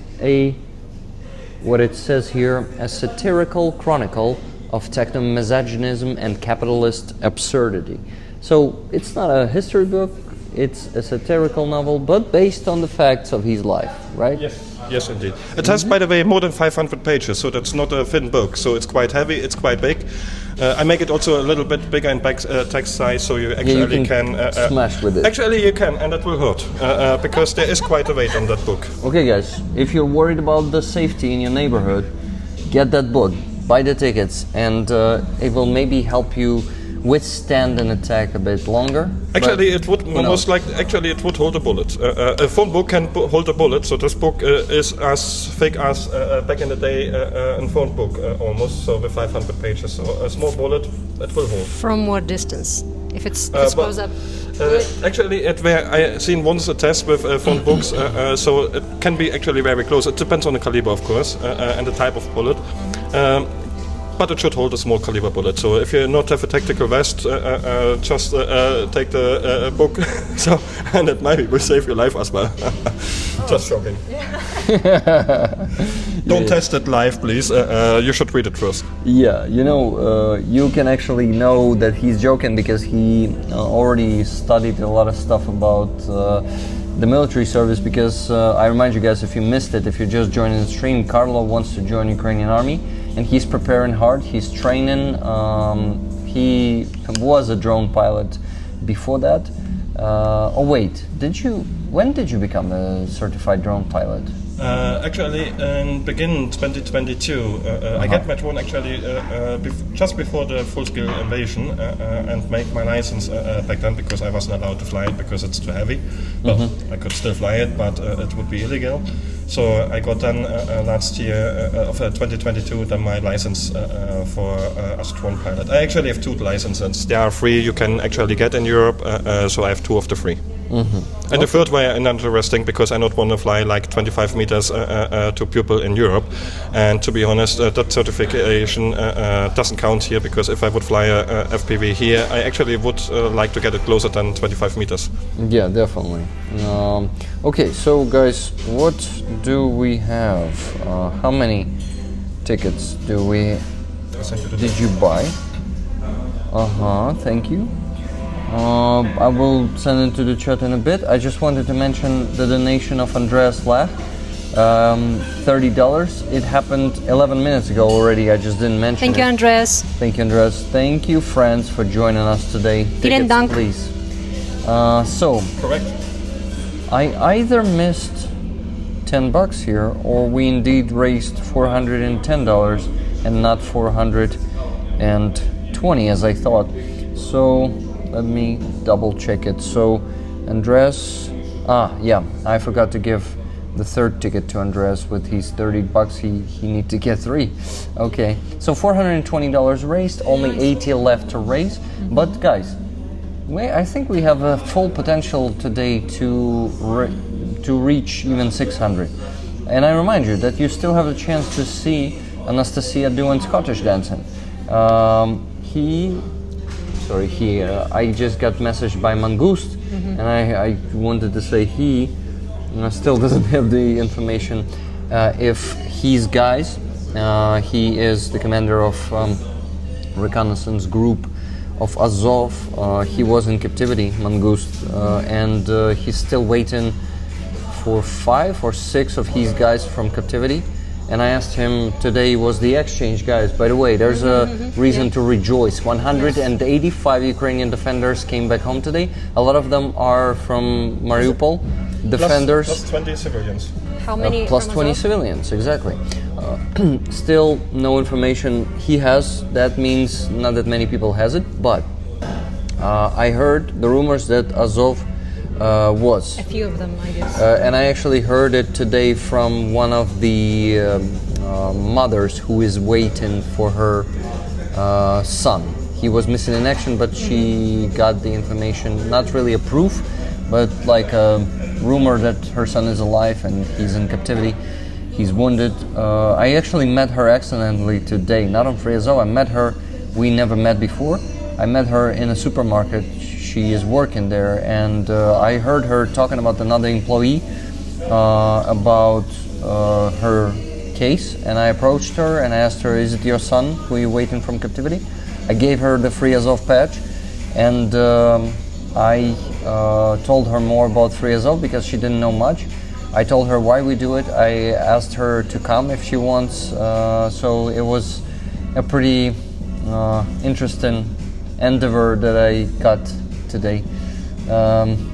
what it says here, a satirical chronicle of techno-misogynism and capitalist absurdity. So it's not a history book, it's a satirical novel, but based on the facts of his life, right? Yes, indeed. It has, by the way, more than 500 pages, so that's not a thin book. So it's quite heavy, it's quite big. I make it also a little bit bigger in text size, so you actually you can smash with it. Actually, you can, and that will hurt, because there is quite a weight on that book. Okay, guys, if you're worried about the safety in your neighborhood, get that book, buy the tickets, and it will maybe help you withstand an attack a bit longer. Actually, it would most likely. Actually, it would hold a bullet. A phone book can hold a bullet, so this book is as thick as back in the day a phone book almost. So with 500 pages, so a small bullet it will hold. From what distance? If it goes up. Actually, I seen once a test with phone books, so it can be actually very close. It depends on the caliber, of course, and the type of bullet. But it should hold a small caliber bullet. So if you not have a tactical vest, just take the book. So and it maybe will save your life as well. Just joking. Don't test it live, please. You should read it first. Yeah, you can actually know that he's joking because he already studied a lot of stuff about the military service. Because I remind you guys, if you missed it, if you're just joining the stream, Carlo wants to join Ukrainian army. And he's preparing hard, he's training, he was a drone pilot before that. When did you become a certified drone pilot? Actually, in beginning 2022, I got my drone actually just before the full-scale invasion and make my license back then because I wasn't allowed to fly it because it's too heavy. Well, I could still fly it, but it would be illegal. So I got then last year of 2022 then my license for as a drone pilot. I actually have 2 licenses. They are free. You can actually get in Europe. So I have 2 of the 3. And the third way is interesting because I don't want to fly like 25 meters to people in Europe. And to be honest, that certification doesn't count here because if I would fly a FPV here, I actually would like to get it closer than 25 meters. Yeah, definitely. Okay, so guys, what do we have? How many tickets did you buy? Thank you. I will send it to the chat in a bit. I just wanted to mention the donation of Andreas Lach, $30. It happened 11 minutes ago already. I just didn't mention Thank you, Andreas. Thank you, Andreas. Thank you, friends, for joining us today. Vielen Dank. Please. Correct. I either missed $10 here, or we indeed raised $410 and not $420 as I thought. So let me double check it. So Andreas, I forgot to give the third ticket to Andreas with his $30. He need to get 3. Okay, so $420 raised, only 80 left to raise. But guys, I think we have a full potential today to reach even 600. And I remind you that you still have a chance to see Anastasia doing Scottish dancing. I just got messaged by Mangust, and I wanted to say he still doesn't have the information if he's guys. He is the commander of reconnaissance group of Azov. He was in captivity, Mangust, and he's still waiting for 5 or 6 of his guys from captivity. And I asked him today was the exchange, guys. By the way, there's a reason to rejoice. 185 Ukrainian defenders came back home today. A lot of them are from Mariupol. Defenders. Plus 20 civilians. How many? Plus 20 civilians, exactly. Still no information he has. That means not that many people has it. But I heard the rumors that Azov was. A few of them, I guess. And I actually heard it today from one of the mothers who is waiting for her son. He was missing in action, but she got the information, not really a proof, but like a rumor that her son is alive and he's in captivity. He's wounded. I actually met her accidentally today, not on Friazo. I met her, we never met before. I met her in a supermarket. She is working there, and I heard her talking about another employee about her case, and I approached her and I asked her, is it your son who you waiting from captivity? I gave her the Free Azov patch, and I told her more about Free Azov because she didn't know much. I told her why we do it. I asked her to come if she wants, so it was a pretty interesting endeavor that I got today,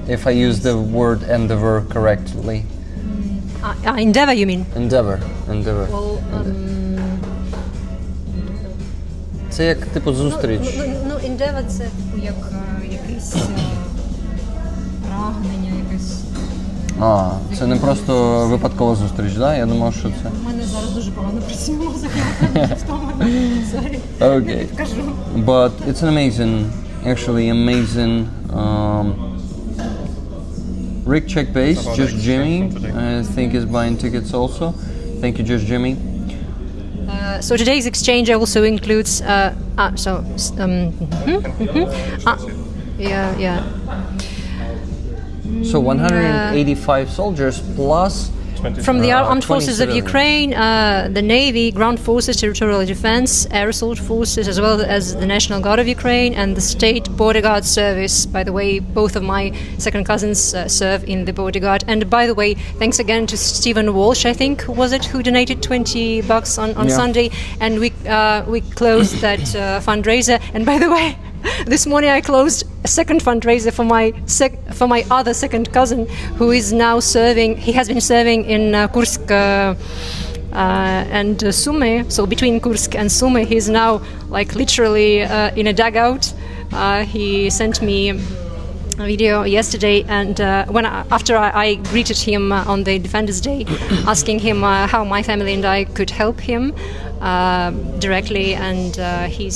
if I use the word endeavor correctly. Endeavor, you mean? Endeavor. Well, Це як типу зустріч. Ну, endeavor це типу як якесь прагнення, якесь. Це не просто випадкова зустріч, да? Я думав, що це. У мене зараз дуже погано працює мозок, в тому. Sorry. Okay. But it's an amazing Rick check base. Just Jimmy, I think, is buying tickets also. Thank you, Just Jimmy. So today's exchange also includes yeah. So 185 soldiers plus from the armed forces of civilians. Ukraine, the Navy, Ground Forces, Territorial Defense, Air Assault Forces, as well as the National Guard of Ukraine and the State Border Guard Service. By the way, both of my second cousins serve in the Border Guard. And by the way, thanks again to Stephen Walsh, I think, was it, who donated $20 on Sunday, and we closed that fundraiser. And by the way, this morning I closed a second fundraiser for my other second cousin, who is now serving. He has been serving in Kursk and Sumy. So between Kursk and Sumy, he's now like literally in a dugout. He sent me a video yesterday, and after I greeted him on the Defenders Day, asking him how my family and I could help him directly, and he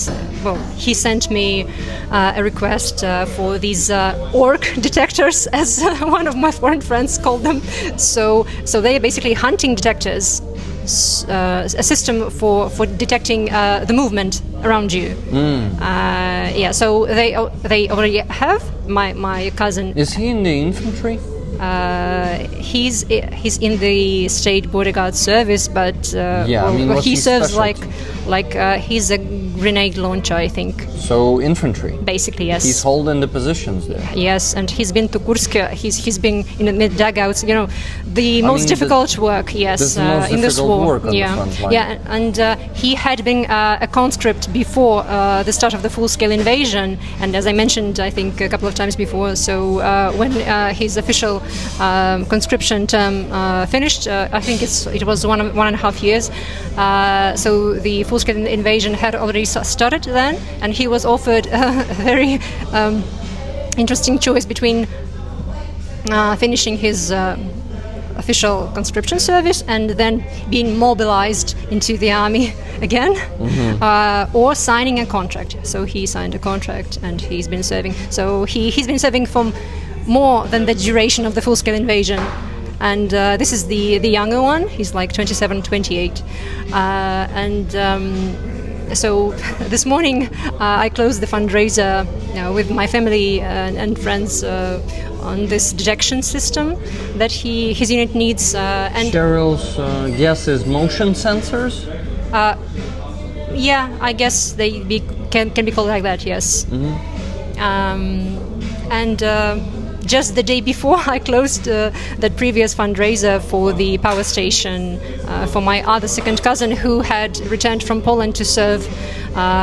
sent me a request for these orc detectors, as one of my foreign friends called them. So they are basically hunting detectors, a system for detecting the movement around you. So they already have my cousin. Is he in the infantry? He's in the State Border Guard Service, but he serves like he's a grenade launcher, I think. So infantry. Basically, yes. He's holding the positions there. Yes, and he's been to Kursk. He's been in the dugouts. You know, the most difficult work. Yes, in this war. Work on the front line. Yeah, and he had been a conscript before the start of the full-scale invasion. And as I mentioned, I think a couple of times before. So when his official conscription term finished, I think it was one and a half years. So the full-scale invasion had already started then, and he was offered a very interesting choice between finishing his official conscription service and then being mobilized into the army again, or signing a contract. So he signed a contract and he's been serving. So he's been serving for more than the duration of the full-scale invasion. And this is the younger one. He's like 27, 28. So this morning I closed the fundraiser with my family and friends on this detection system that his unit needs. And Cheryl's guesses motion sensors? Yeah, I guess they can be called like that, yes. Just the day before I closed that previous fundraiser for the power station for my other second cousin who had returned from Poland to serve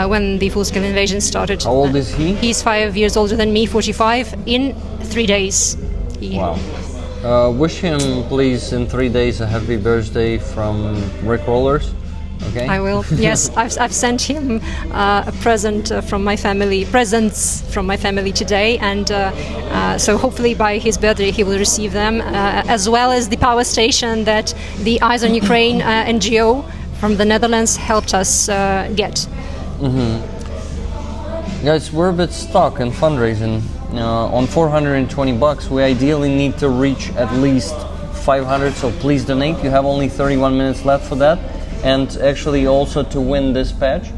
when the full-scale invasion started. How old is he? He's 5 years older than me, 45, in 3 days. Wow. Wish him, please, in 3 days a happy birthday from Rick Rollers. Okay. I will. Yes, I've sent him a present from my family, presents from my family today, and so hopefully by his birthday he will receive them, as well as the power station that the Eyes on Ukraine NGO from the Netherlands helped us get. Guys, we're a bit stuck in fundraising. On $420, we ideally need to reach at least 500, so please donate. You have only 31 minutes left for that. And actually also to win this patch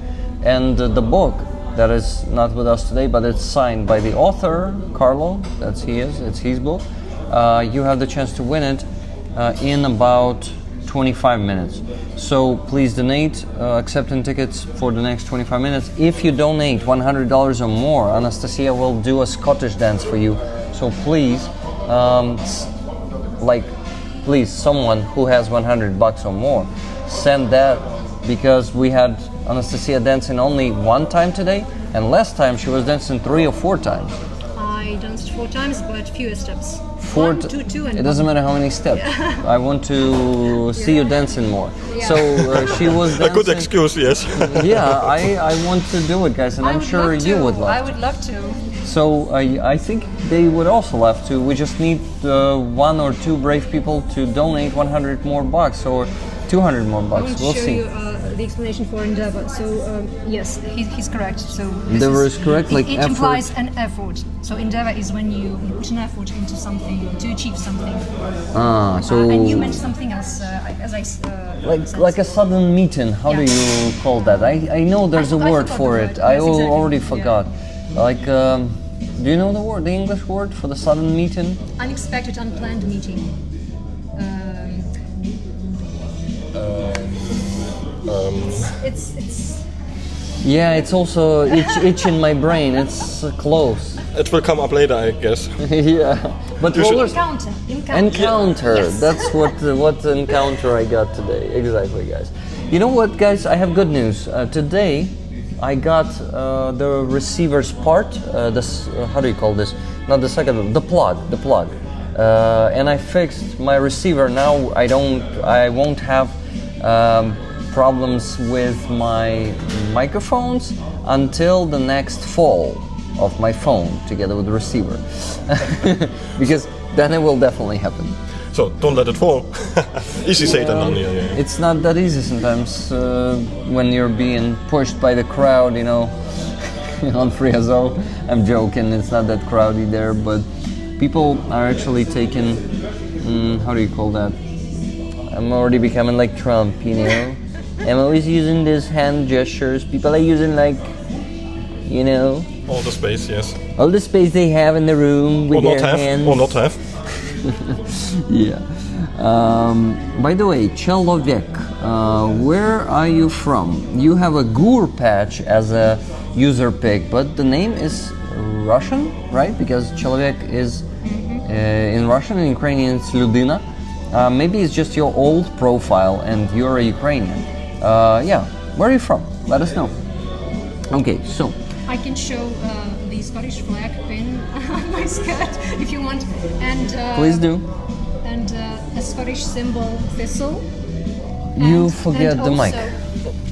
and the book that is not with us today, but it's signed by the author, Carlo, it's his book. You have the chance to win it in about 25 minutes. So please donate, accepting tickets for the next 25 minutes. If you donate $100 or more, Anastasia will do a Scottish dance for you. So please, please, someone who has $100 or more, send that, because we had Anastasia dancing only one time today, and last time she was dancing 3 or 4 times. I danced 4 times, but fewer steps. 4, 1, 2, 2, and it doesn't matter how many steps. Yeah. I want to see you dancing more. Yeah. So she was dancing. A good excuse, yes. Yeah, I want to do it, guys, and I'm sure you would love to. I would love to. So I think they would also love to. We just need 1 or 2 brave people to donate 100 more bucks or 200 more bucks. We'll see. You, the explanation for endeavor. So yes, he's correct. So endeavor is correct. It implies an effort. So endeavor is when you put an effort into something to achieve something. So and you mentioned something else, as I like a sudden meeting. How do you call that? I know there's a word for it. I already forgot. Yeah. Like, do you know the English word for the sudden meeting? Unexpected, unplanned meeting. It's yeah, it's also itch in my brain. It's close. It will come up later, I guess. Yeah, but encounter. Yes. That's what encounter I got today. Exactly, guys. You know what, guys? I have good news. Today, I got the receiver's part. How do you call this? Not the second, the plug. And I fixed my receiver. Now I won't have problems with my microphones until the next fall of my phone together with the receiver. Because then it will definitely happen. So don't let it fall. Easy say than done. Yeah. It's not that easy sometimes when you're being pushed by the crowd, you know, on Friazo. I'm joking, it's not that crowdy there, but people are actually taking, how do you call that? I'm already becoming like Trump, you know? I'm always using these hand gestures. People are using like, you know... all the space, yes. All the space they have in the room with their hands. Or not have. Yeah. By the way, Человек, where are you from? You have a Gur patch as a user pick, but the name is Russian, right? Because Человек is in Russian, in Ukrainian it's Людина. Maybe it's just your old profile and you're a Ukrainian. Yeah, where are you from? Let us know. Okay, so I can show the Scottish flag pin on my skirt if you want, and please do. And a Scottish symbol thistle. You forget the mic.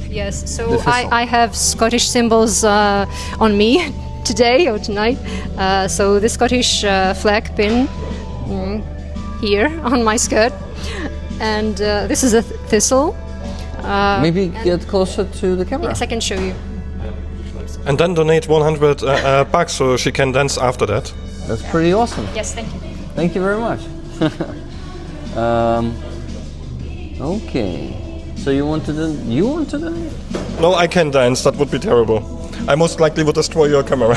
Yes, so I have Scottish symbols on me today or tonight. So the Scottish flag pin here on my skirt, and this is a thistle. Maybe get closer to the camera. Yes, I can show you. And then donate 100 bucks so she can dance after that. That's pretty awesome. Yes, thank you. Thank you very much. Okay. So you want to donate? No, I can dance. That would be terrible. I most likely would destroy your camera.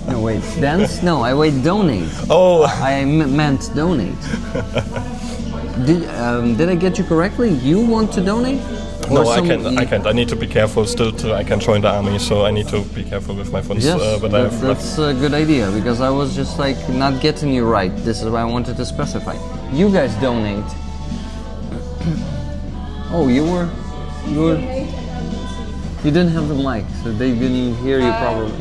No, wait. Dance? No, I wait. Donate. Oh. I meant donate. Did I get you correctly? You want to donate? No, I can't. I need to be careful still. I can join the army, so I need to be careful with my phones. Yes, that's a good idea, because I was just like not getting you right. This is why I wanted to specify. You guys donate. Oh, you didn't have the mic, so they didn't hear you probably.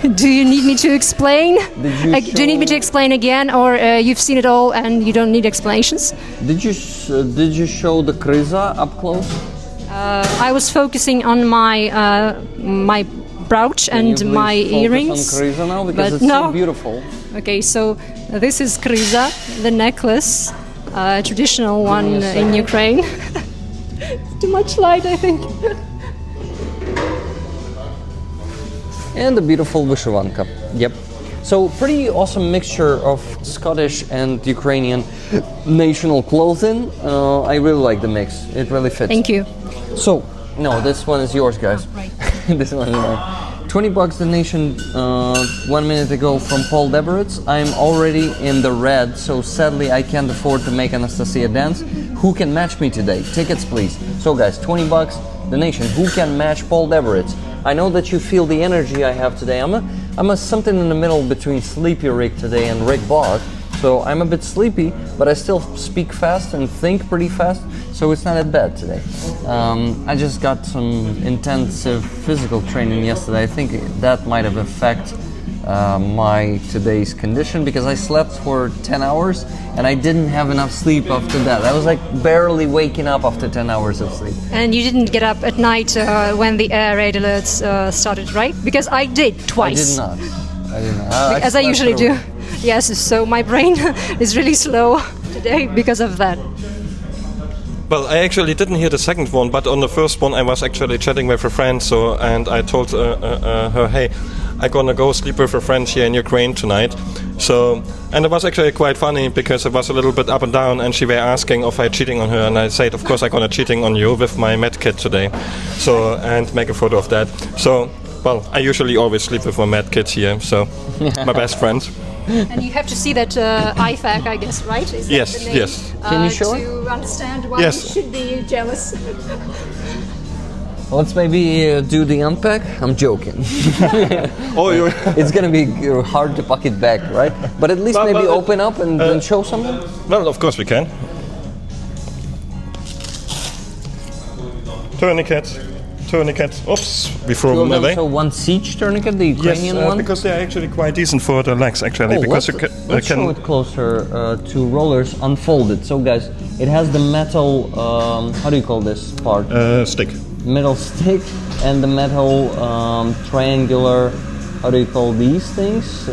Do you need me to explain? Do you need me to explain again, or you've seen it all and you don't need explanations? Did you show the Kriza up close? I was focusing on my my brooch and my earrings. Focus on Kriza now, because it's so beautiful. Okay, so this is Kriza, the necklace, traditional one in Ukraine. Too much light, I think. And the beautiful vyshyvanka. Yep. So pretty awesome mixture of Scottish and Ukrainian national clothing. I really like the mix. It really fits. Thank you. So, no, this one is yours, guys. Right. This one is mine. $20 donation 1 minute ago from Paul Deberitz. I'm already in the red, so sadly I can't afford to make Anastasia dance. Who can match me today? Tickets, please. So guys, $20 donation. Who can match Paul Deberitz? I know that you feel the energy I have today. I'm a something in the middle between Sleepy Rick today and Rick Bog. So I'm a bit sleepy, but I still speak fast and think pretty fast, so it's not that bad today. I just got some intensive physical training yesterday. I think that might have affected my today's condition because I slept for 10 hours and I didn't have enough sleep after that. I was like barely waking up after 10 hours of sleep. And you didn't get up at night when the air raid alerts started, right? Because I did twice. I did not. As I usually do. Yes, so my brain is really slow today because of that. Well, I actually didn't hear the second one, but on the first one I was actually chatting with a friend, and I told her, hey, I'm gonna go sleep with a friend here in Ukraine tonight. So, and it was actually quite funny because it was a little bit up and down, and she were asking if I cheating on her, and I said, of course I'm gonna cheating on you with my med kit today. So, and make a photo of that. So, well, I usually always sleep with my med kit here, so my best friend. And you have to see that IFAC, I guess, right? Is that Yes, the name? yes. Can you show to understand why Yes. you should be jealous. Let's maybe do the unpack. I'm joking. Oh, you. It's gonna be hard to pack it back, right? But at least Well, maybe well, open up and show something. Well, of course we can. Tourniquet. Oops, we throw them away. So one siege tourniquet, the Ukrainian one. Because they're actually quite decent for the legs, actually. Oh, because let's show it closer to rollers unfolded. So guys, it has the metal, how do you call this part? stick. Metal stick and the metal triangular, how do you call these things?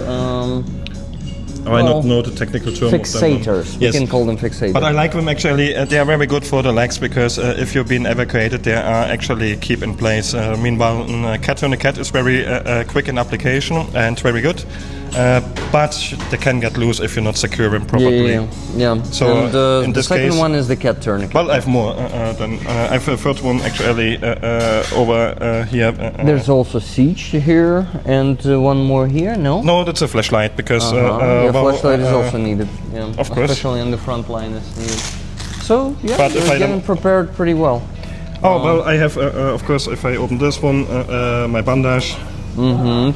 I don't know the technical term. Fixators. Yes. We can call them fixators. But I like them actually. They are very good for the legs because if you've been evacuated, they are actually keep in place. Meanwhile, a cat tourniquet is very quick in application and very good. But they can get loose if you're not secure them properly. Yeah. So and, in the this second case, one is the cat tourniquet. well, I have more than I have a third one actually over here. There's also siege here and one more here. No, that's a flashlight because flashlight is also needed. Yeah, of course. especially on the front line is needed. So yeah, But if we're I getting don't- prepared pretty well. Oh well, I have of course. If I open this one, my bandage.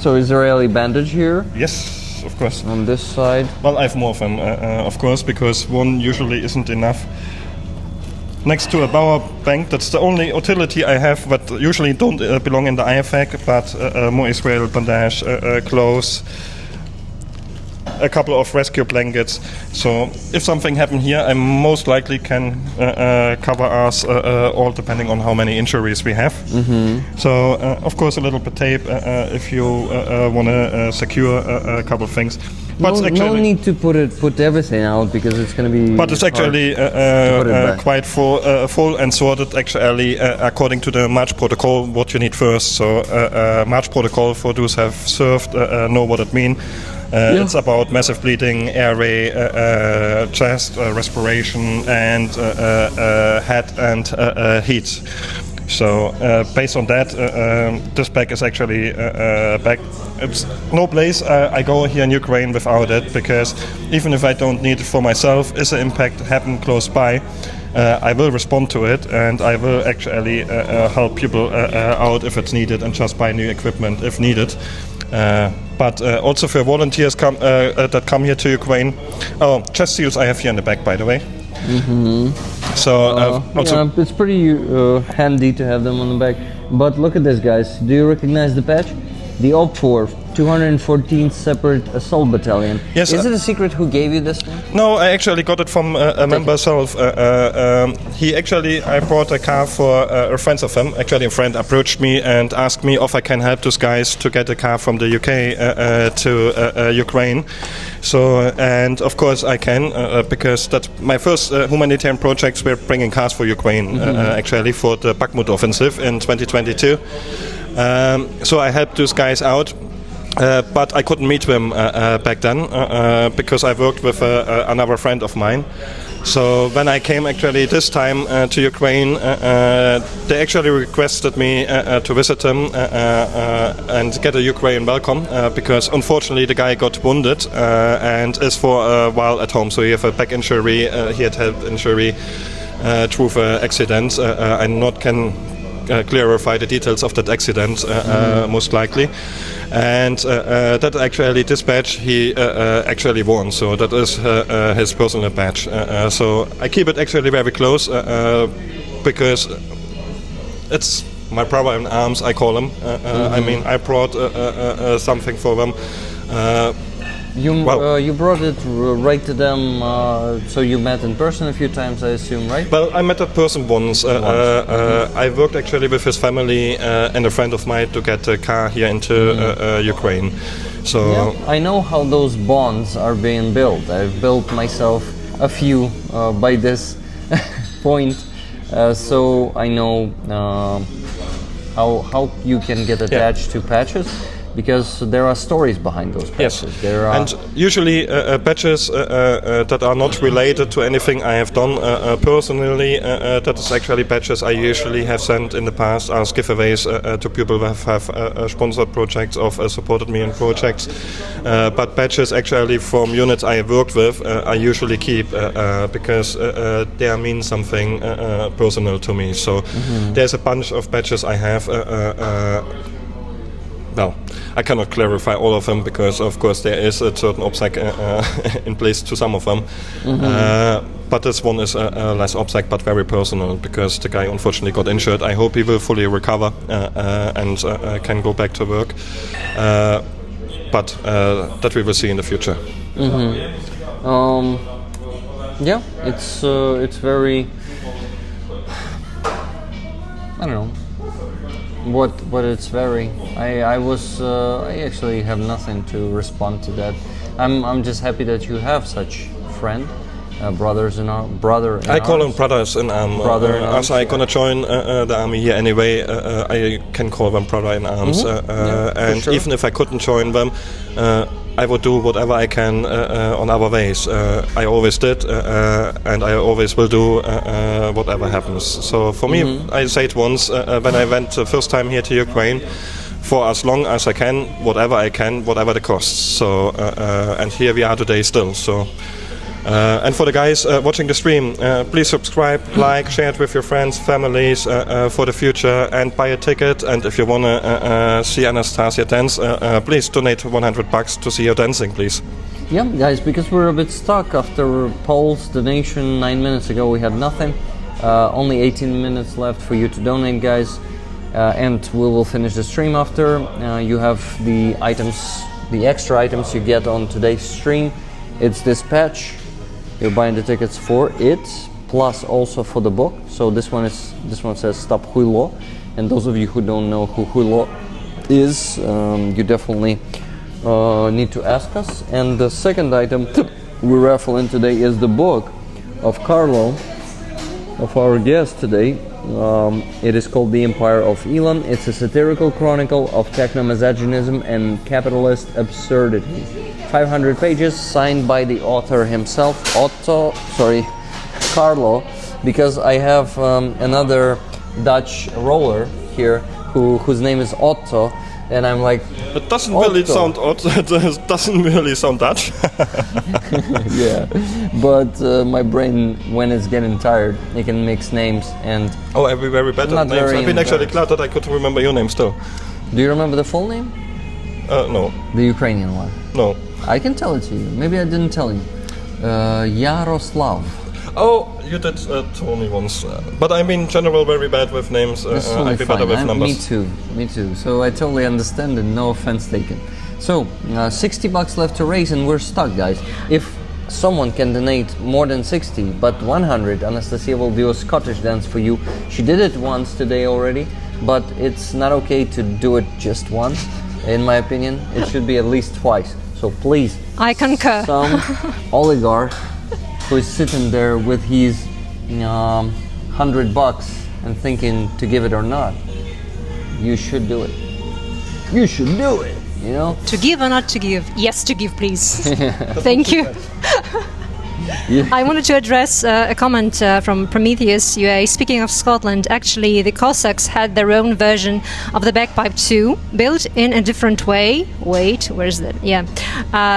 So Israeli bandage here Yes, of course. on this side. Well, I have more of them, of course, because one usually isn't enough. Next to a power bank, that's the only utility I have, but usually don't belong in the IFAC, but more Israel bandage, clothes, a couple of rescue blankets. So if something happened here, I most likely can cover us all depending on how many injuries we have. So of course a little bit tape if you want to secure a couple of things. But No need to put everything out because it's going to be. But it's hard. actually back. quite full and sorted actually according to the March protocol what you need first. So March protocol for those have served know what it means. It's about massive bleeding, airway, chest, respiration, and head and heat. So based on that, this bag is actually a bag. It's no place I go here in Ukraine without it, because even if I don't need it for myself, if an impact happen close by, I will respond to it, and I will actually help people out if it's needed, and just buy new equipment if needed. But also for volunteers that come here to Ukraine. Oh, chest seals I have here in the back, by the way. So also it's pretty handy to have them on the back. But look at this, guys. Do you recognize the patch? The OPFOR 214th Separate Assault Battalion. Yes, Is it a secret who gave you this one? No, I actually got it from a member self. I bought a car for a friend of him. Actually, a friend approached me and asked me if I can help those guys to get a car from the UK to Ukraine. So, and of course I can, because that's my first humanitarian projects. We're bringing cars for Ukraine, actually, for the Bakhmut offensive in 2022. So I helped those guys out. But I couldn't meet them back then because I worked with another friend of mine. So when I came actually this time to Ukraine, they actually requested me to visit them and get a Ukraine welcome because unfortunately the guy got wounded and is for a while at home. So he have a back injury, he had head injury through the accident. I not can clarify the details of that accident, most likely. And that actually, this badge he actually won, so that is his personal badge. So I keep it actually very close because it's my brother in arms, I call him. I mean, I brought something for them. You brought it right to them, so you met in person a few times, I assume, right? Well, I met that person once. I worked actually with his family and a friend of mine to get a car here into Ukraine. So yeah, I know how those bonds are being built. I've built myself a few by this point, so I know how you can get attached to patches. Because there are stories behind those patches. Yes, there are and usually patches that are not related to anything I have done personally. That is actually patches I usually have sent in the past as giveaways to people who have sponsored projects or supported me in projects. But patches actually from units I have worked with, I usually keep because they mean something personal to me. So there's a bunch of patches I have. Well, I cannot clarify all of them because, of course, there is a certain obstacle in place to some of them. But this one is less obstacle, but very personal because the guy unfortunately got injured. I hope he will fully recover and can go back to work. But that we will see in the future. Yeah, it's very. I don't know. What it's very. I actually have nothing to respond to that. I'm just happy that you have such friend, brother in arms. I call them brothers in arms. As I gonna join the army here anyway, I can call them brother in arms. And sure. Even if I couldn't join them, I would do whatever I can on other ways. I always did, and I always will do whatever happens. So for me, I said once when I went the first time here to Ukraine, for as long as I can, whatever the costs. So and here we are today still. So. And for the guys watching the stream, please subscribe, like, share it with your friends, families for the future, and buy a ticket. And if you want to see Anastasia dance, please donate $100 to see her dancing, please. Yeah, guys, because we're a bit stuck after Paul's donation 9 minutes ago. We had nothing. Only 18 minutes left for you to donate, guys. And we will finish the stream after. You have the items, the extra items you get on today's stream. It's this patch. You're buying the tickets for it, plus also for the book. So this one says Stop Huilo, and those of you who don't know who Huilo is, you definitely need to ask us. And the second item we're raffling today is the book of Carlo, of our guest today. It is called The Empire of Elon. It's a satirical chronicle of techno-misogynism and capitalist absurdity. 500 pages, signed by the author himself, Carlo, because I have another Dutch roller here whose name is Otto, and I'm like, it doesn't really sound odd. It doesn't really sound Dutch. Yeah, but my brain, when it's getting tired, it can mix names and. Oh, I'll be very bad at names. I've been actually glad that I could remember your name still. Do you remember the full name? No. The Ukrainian one? No. I can tell it to you. Maybe I didn't tell you. Yaroslav. Oh, you did tell me once. But I'm in general very bad with names. I'd be better with numbers. Me too. So I totally understand and no offense taken. So, $60 left to raise and we're stuck, guys. If someone can donate more than 60, but 100, Anastasia will do a Scottish dance for you. She did it once today already, but it's not okay to do it just once. In my opinion, it should be at least twice. So please, I concur. some oligarch who is sitting there with his $100 and thinking to give it or not, you should do it. You should do it, you know? To give or not to give? Yes, to give, please. Thank you. Yeah. I wanted to address a comment from Prometheus UA. Speaking of Scotland, actually the Cossacks had their own version of the bagpipe too, built in a different way. Wait, where's that? Yeah.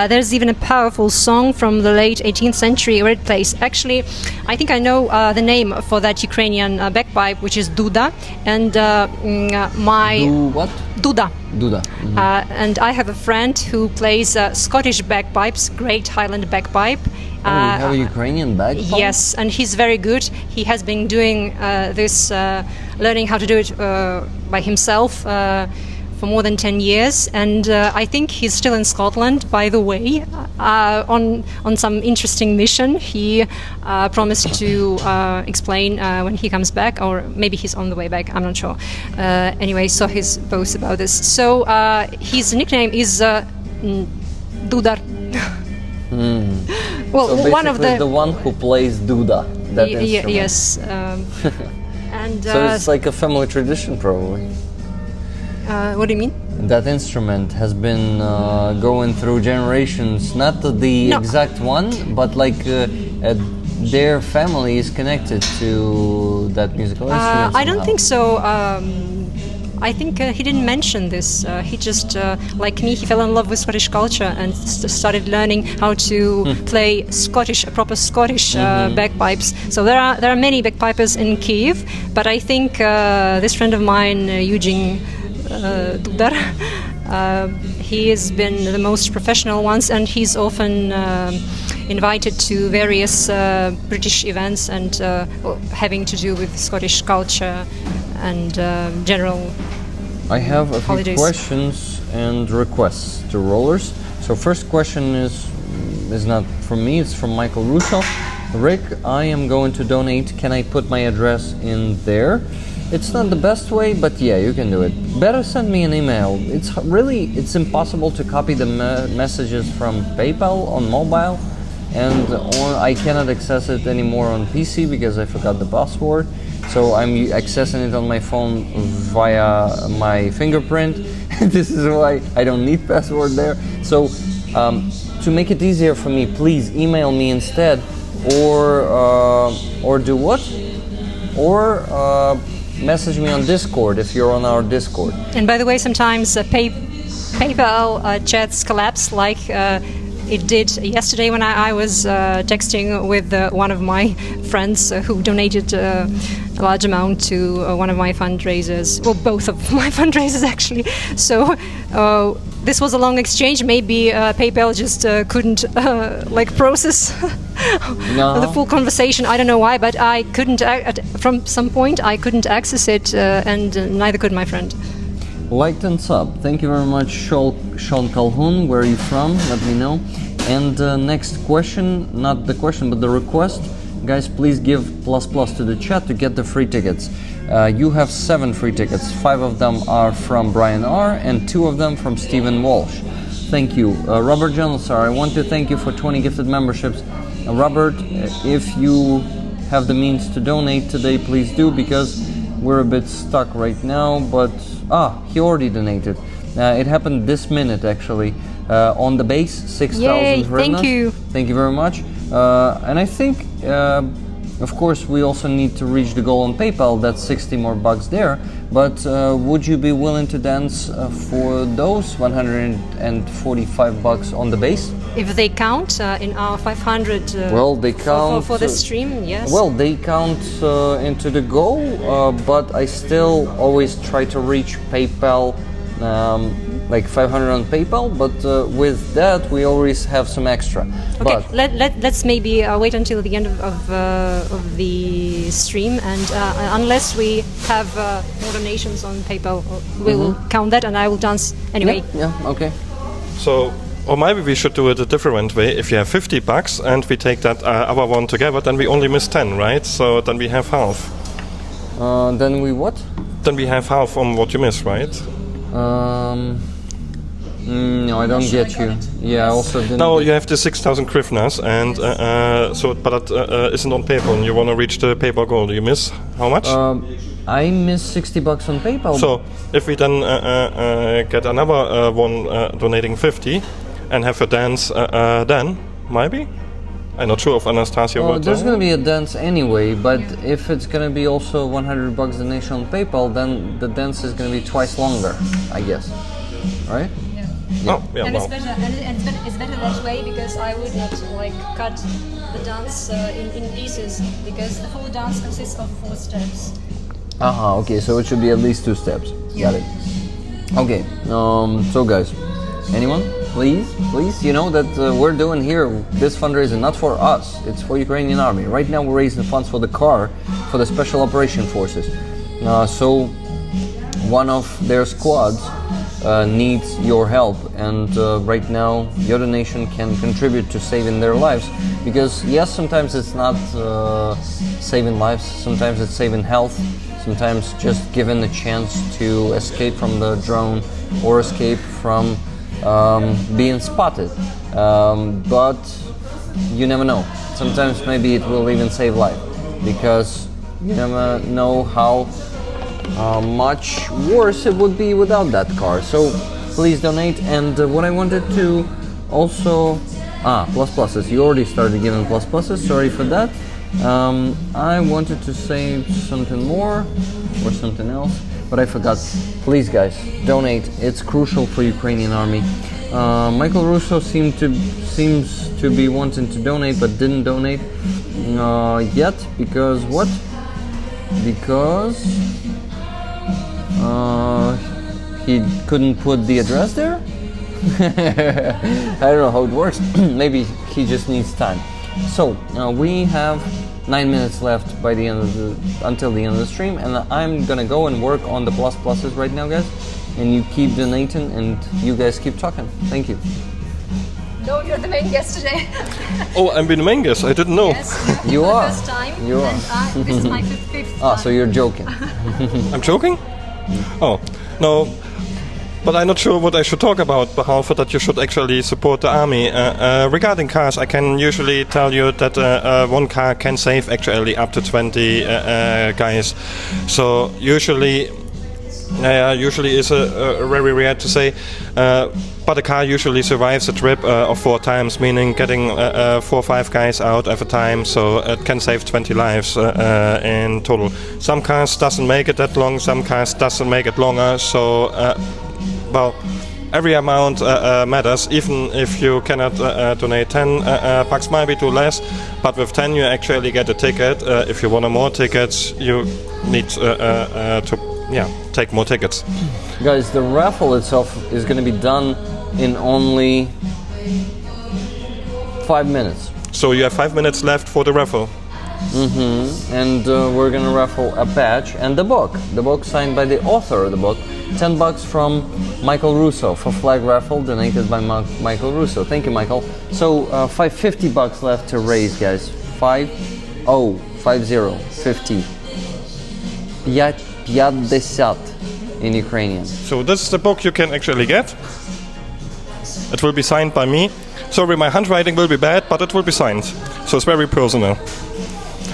There's even a powerful song from the late 18th century where it plays. Actually, I think I know the name for that Ukrainian bagpipe, which is Duda. And my... Do what? Duda. Duda. Mhm. And I have a friend who plays Scottish bagpipes, Great Highland bagpipe. Oh, you have a Ukrainian bagpipe? Yes, and he's very good. He has been doing this, learning how to do it by himself for more than 10 years. And I think he's still in Scotland, by the way, on some interesting mission. He promised to explain when he comes back, or maybe he's on the way back, I'm not sure. Anyway, saw his post about this. So his nickname is Dudar. Well, So one of the one who plays Duda, that instrument. yes, and So it's like a family tradition, probably. what do you mean? That instrument has been going through generations, not the No. exact one, but like their family is connected to that musical instrument. I don't somehow. think so. I think he didn't mention this. He just, like me, he fell in love with Scottish culture and started learning how to play Scottish, proper Scottish bagpipes. So there are many bagpipers in Kiev, but I think this friend of mine, Eugene Dudar, he has been the most professional ones, and he's often invited to various British events and having to do with Scottish culture and general I have a few holidays. questions and requests to rollers. So first question is not from me, it's from Michael Russo. Rick, I am going to donate. Can I put my address in there? It's not the best way, but yeah, you can do it. Better send me an email. It's impossible to copy the messages from PayPal on mobile, and I cannot access it anymore on PC because I forgot the password. So I'm accessing it on my phone via my fingerprint. This is why I don't need password there. So to make it easier for me, please email me instead, or do what? Or message me on Discord if you're on our Discord. And by the way, sometimes PayPal chats collapse like it did yesterday when I was texting with one of my friends who donated a large amount to one of my fundraisers, well, both of my fundraisers actually. So this was a long exchange. Maybe PayPal just couldn't process the full conversation. I don't know why, but I couldn't. From some point, I couldn't access it, and neither could my friend. Liked and sub. Thank you very much, Sean Calhoun. Where are you from? Let me know. And next question, not the question, but the request. Guys, please give ++ to the chat to get the free tickets. You have 7 free tickets. 5 of them are from Brian R. and 2 of them from Stephen Walsh. Thank you. Robert Jonesar, I want to thank you for 20 gifted memberships. Robert, if you have the means to donate today, please do, because we're a bit stuck right now, but he already donated. It happened this minute actually. On the base, 6,000 thank you. Thank you very much. And I think, of course, we also need to reach the goal on PayPal. That's 60 more bucks there. But would you be willing to dance for those 145 bucks on the base? If they count in our 500 well, they count for the stream, yes. Well, they count into the goal, but I still always try to reach PayPal, like 500 on PayPal, but with that we always have some extra. Okay, But let's maybe wait until the end of the stream, and unless we have more donations on PayPal, we will count that, and I will dance anyway. yeah, okay. So Or maybe we should do it a different way. If you have 50 bucks and we take that other one together, then we only miss 10, right? So then we have half. Then we what? Then we have half on what you miss, right? No, I don't get you. Yeah, I also didn't. No, you have the 6,000 hryvnias, and but that isn't on PayPal, and you want to reach the PayPal goal. You miss how much? I miss 60 bucks on PayPal. So if we then get another one donating 50 and have a dance, then maybe. I'm not sure if Anastasia will. There's going to be a dance anyway, but if it's going to be also 100 bucks donation on PayPal, then the dance is going to be twice longer, I guess. Right? Oh, yeah, and wow. it's better that way, because I would not like cut the dance in pieces, because the whole dance consists of 4 steps. Okay, so it should be at least 2 steps. Yeah. Got it. Okay, so guys, anyone? Please, you know that we're doing here this fundraiser not for us, it's for Ukrainian army. Right now we're raising funds for the car for the Special Operation Forces. So one of their squads needs your help, and right now your donation can contribute to saving their lives, because yes, sometimes it's not saving lives, sometimes it's saving health, sometimes just giving a chance to escape from the drone or escape from being spotted, but you never know. Sometimes maybe it will even save life, because you never know how much worse it would be without that car. So please donate. And what I wanted to also pluses, you already started giving pluses, sorry for that. I wanted to say something more or something else, but I forgot. Please guys, donate, it's crucial for Ukrainian army. Michael Russo seems to be wanting to donate but didn't donate yet, because what? Because he couldn't put the address there? I don't know how it works. Maybe he just needs time. So we have 9 minutes left by the end of until the end of the stream, and I'm gonna go and work on the pluses right now, guys. And you keep donating, and you guys keep talking. Thank you. No, you're the main guest today. Oh, I'm the main guest. I didn't know. Yes, You for the are. first time, You are. and this is my fifth time. So you're joking. I'm joking? Oh, no. But I'm not sure what I should talk about, Behalf that you should actually support the army. Regarding cars, I can usually tell you that one car can save actually up to 20 guys. So usually is a very rare to say, but a car usually survives a trip of 4 times, meaning getting 4 or 5 guys out at a time, so it can save 20 lives in total. Some cars doesn't make it that long, some cars doesn't make it longer, so well, every amount matters. Even if you cannot donate 10 bucks, might be too less, but with 10 you actually get a ticket. If you want more tickets, you need to take more tickets. Guys, the raffle itself is going to be done in only 5 minutes. So you have 5 minutes left for the raffle. And we're going to raffle a badge and the book signed by the author of the book. 10 bucks from Michael Russo for flag raffle, donated by Michael Russo. Thank you, Michael. So 50 bucks left to raise, guys. 50 in Ukrainian. So this is the book you can actually get. It will be signed by me. Sorry, my handwriting will be bad, but it will be signed. So it's very personal.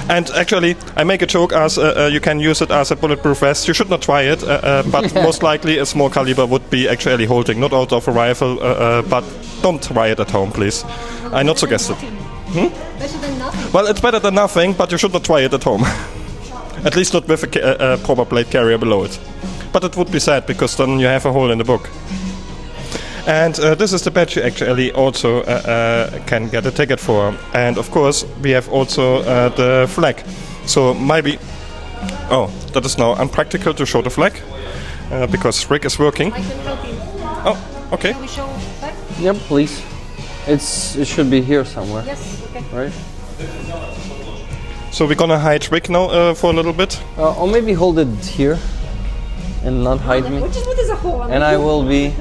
And actually, I make a joke as you can use it as a bulletproof vest. You should not try it, but most likely a small caliber would be actually holding, not out of a rifle, but don't try it at home, please. I not suggest it. Better than nothing. Well, it's better than nothing, but you should not try it at home. At least not with a proper blade carrier below it. But it would be sad, because then you have a hole in the book. And this is the badge you actually also can get a ticket for. And of course, we have also the flag. So maybe... Oh, that is now unpractical to show the flag, because Rick is working. I can help you. Oh, okay. Can we show that? Yep, please. It should be here somewhere. Yes, okay. Right? So we're gonna hide Rick now for a little bit. Or maybe hold it here and not hide me. What is a hole? And I will be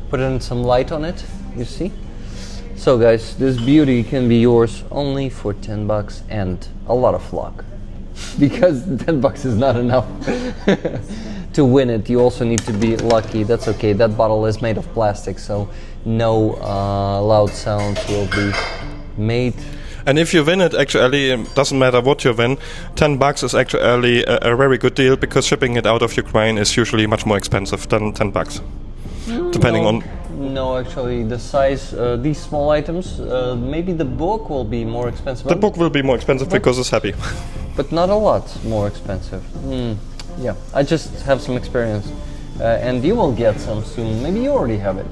put in some light on it, you see? So guys, this beauty can be yours only for 10 bucks and a lot of luck. Because 10 bucks is not enough to win it. You also need to be lucky. That's okay. That bottle is made of plastic, so no loud sounds will be made. And if you win it, actually, doesn't matter what you win, 10 bucks is actually a very good deal, because shipping it out of Ukraine is usually much more expensive than 10 bucks. Depending on... No, actually, the size, these small items, maybe the book will be more expensive. The book will be more expensive because it's heavy. But not a lot more expensive. Yeah, I just have some experience. And you will get some soon. Maybe you already have it.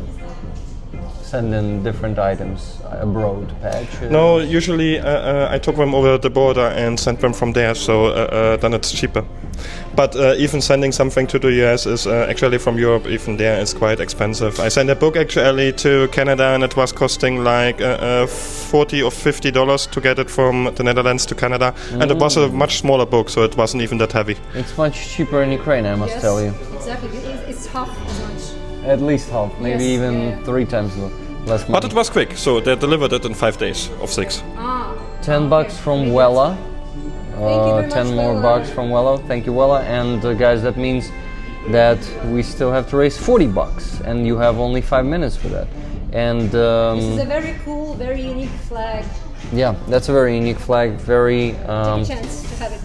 Send in different items abroad, patch. No, usually I took them over the border and sent them from there, so then it's cheaper. But even sending something to the US is actually from Europe, even there is quite expensive. I sent a book actually to Canada, and it was costing like $40 or $50 to get it from the Netherlands to Canada. And it was a much smaller book, so it wasn't even that heavy. It's much cheaper in Ukraine, I must tell you. Exactly, it's half as much. At least half, maybe even 3 times less money. But it was quick, so they delivered it in 5 days of 6. 10 bucks from Wella. Thank you very 10 much, more Wella. bucks from Wella. Thank you, Wella. And guys, that means that we still have to raise 40 bucks, and you have only 5 minutes for that. And This is a very cool, very unique flag. yeah, that's a very unique flag, very Take a chance to have it.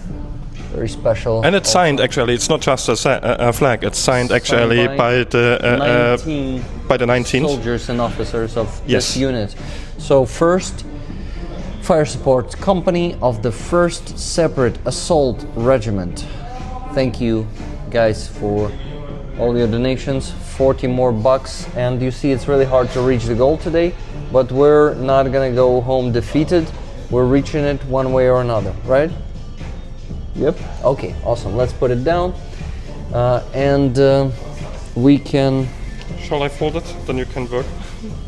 very special. And it's signed actually, it's not just a flag, it's signed actually Signed by the 19th. soldiers and officers of Yes. this unit. So first Fire Support Company of the 1st Separate Assault Regiment. Thank you guys for all your donations. 40 more bucks, and you see it's really hard to reach the goal today, but we're not gonna go home defeated. We're reaching it one way or another, right? Yep. Okay, awesome. Let's put it down, and we can... Shall I fold it? Then you can work.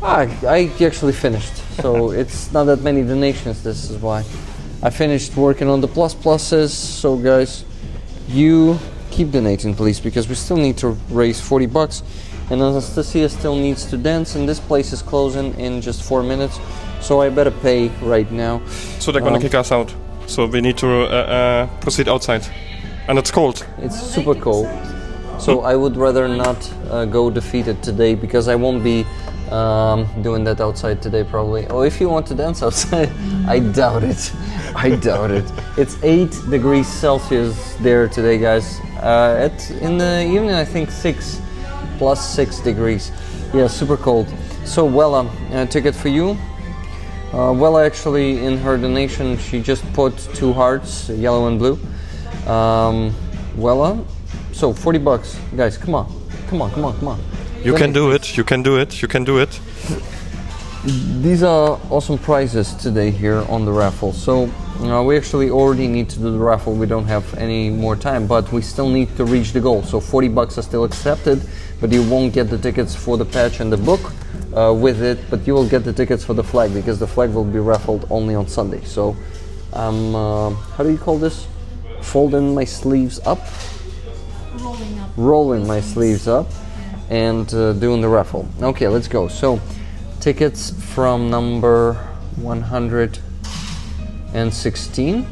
I actually finished, so it's not that many donations, this is why. I finished working on the pluses, so guys, you keep donating please, because we still need to raise 40 bucks, and Anastasia still needs to dance, and this place is closing in just 4 minutes, so I better pay right now. So they're gonna kick us out. So we need to proceed outside. And it's cold. It's super cold, so I would rather not go defeated today, because I won't be doing that outside today probably. Oh, if you want to dance outside, I doubt it. I doubt it. It's 8 degrees Celsius there today, guys. In the evening, I think +6 degrees. Yeah, super cold. So Wella, ticket for you. Wella actually, in her donation, she just put 2 hearts, yellow and blue. Wella, so 40 bucks, guys. Come on. You can do it, you can do it, you can do it. These are awesome prizes today here on the raffle. So we actually already need to do the raffle. We don't have any more time, but we still need to reach the goal. So 40 bucks are still accepted, but you won't get the tickets for the patch and the book with it, but you will get the tickets for the flag, because the flag will be raffled only on Sunday. So how do you call this? Folding my sleeves up? Rolling my sleeves up. And doing the raffle. Okay, let's go. So, tickets from number 116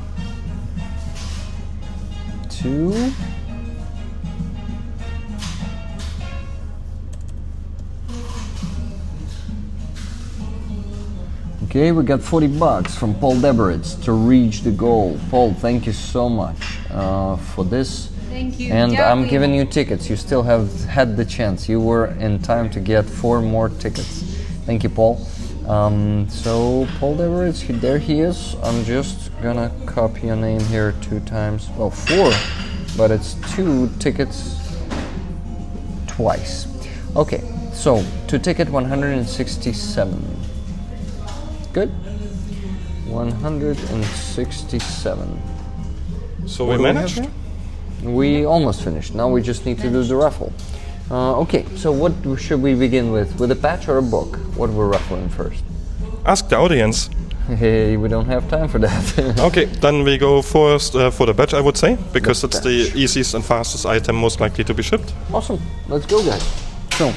to okay, we got 40 bucks from Paul Deberitz to reach the goal. Paul, thank you so much for this. Thank you. And Yeah, I'm giving you tickets. You still have had the chance. You were in time to get 4 more tickets. Thank you, Paul. So Paul Deveritz, there he is. I'm just gonna copy your name here 2 times. Well, 4, but it's 2 tickets twice. Okay, so to ticket 167. Good. 167. So What we do have managed? here? We almost finished. Now we just need to do the raffle. Okay, so what should we begin with? With a patch or a book? What we're raffling first? Ask the audience. Hey, we don't have time for that. Okay, then we go first for the badge, I would say, because The it's the badge. easiest and fastest item most likely to be shipped. Awesome. Let's go, guys. So,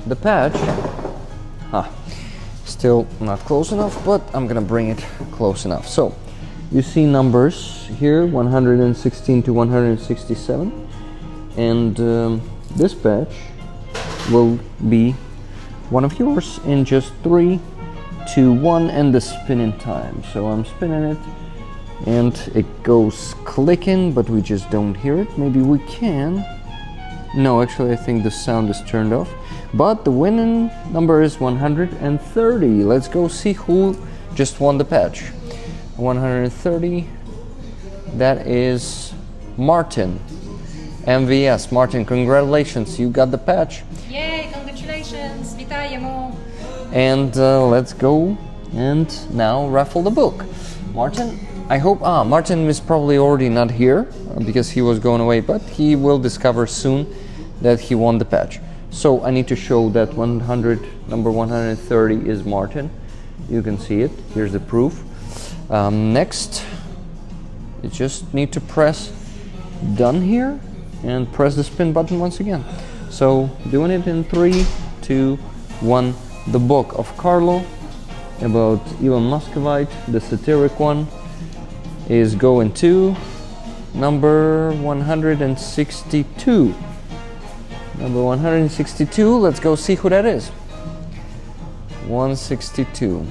the patch. Still not close enough, but I'm gonna bring it close enough. So you see numbers here, 116 to 167, and this patch will be one of yours in just 3, 2, 1, and the spinning time. So I'm spinning it, and it goes clicking, but we just don't hear it. Maybe we can. No, actually I think the sound is turned off. But the winning number is 130. Let's go see who just won the patch. 130. That is Martin. MVS. Martin, congratulations. You got the patch. Yay, congratulations. Вітаємо. And let's go and now raffle the book. Martin, I hope... Martin is probably already not here because he was going away, but he will discover soon that he won the patch. So I need to show that number 130 is Martin. You can see it. Here's the proof. Next, you just need to press done here and press the spin button once again. So doing it in 3, 2, 1. The book of Carlo about Elon Muscovite, the satiric one, is going to number 162. Number 162, let's go see who that is. 162.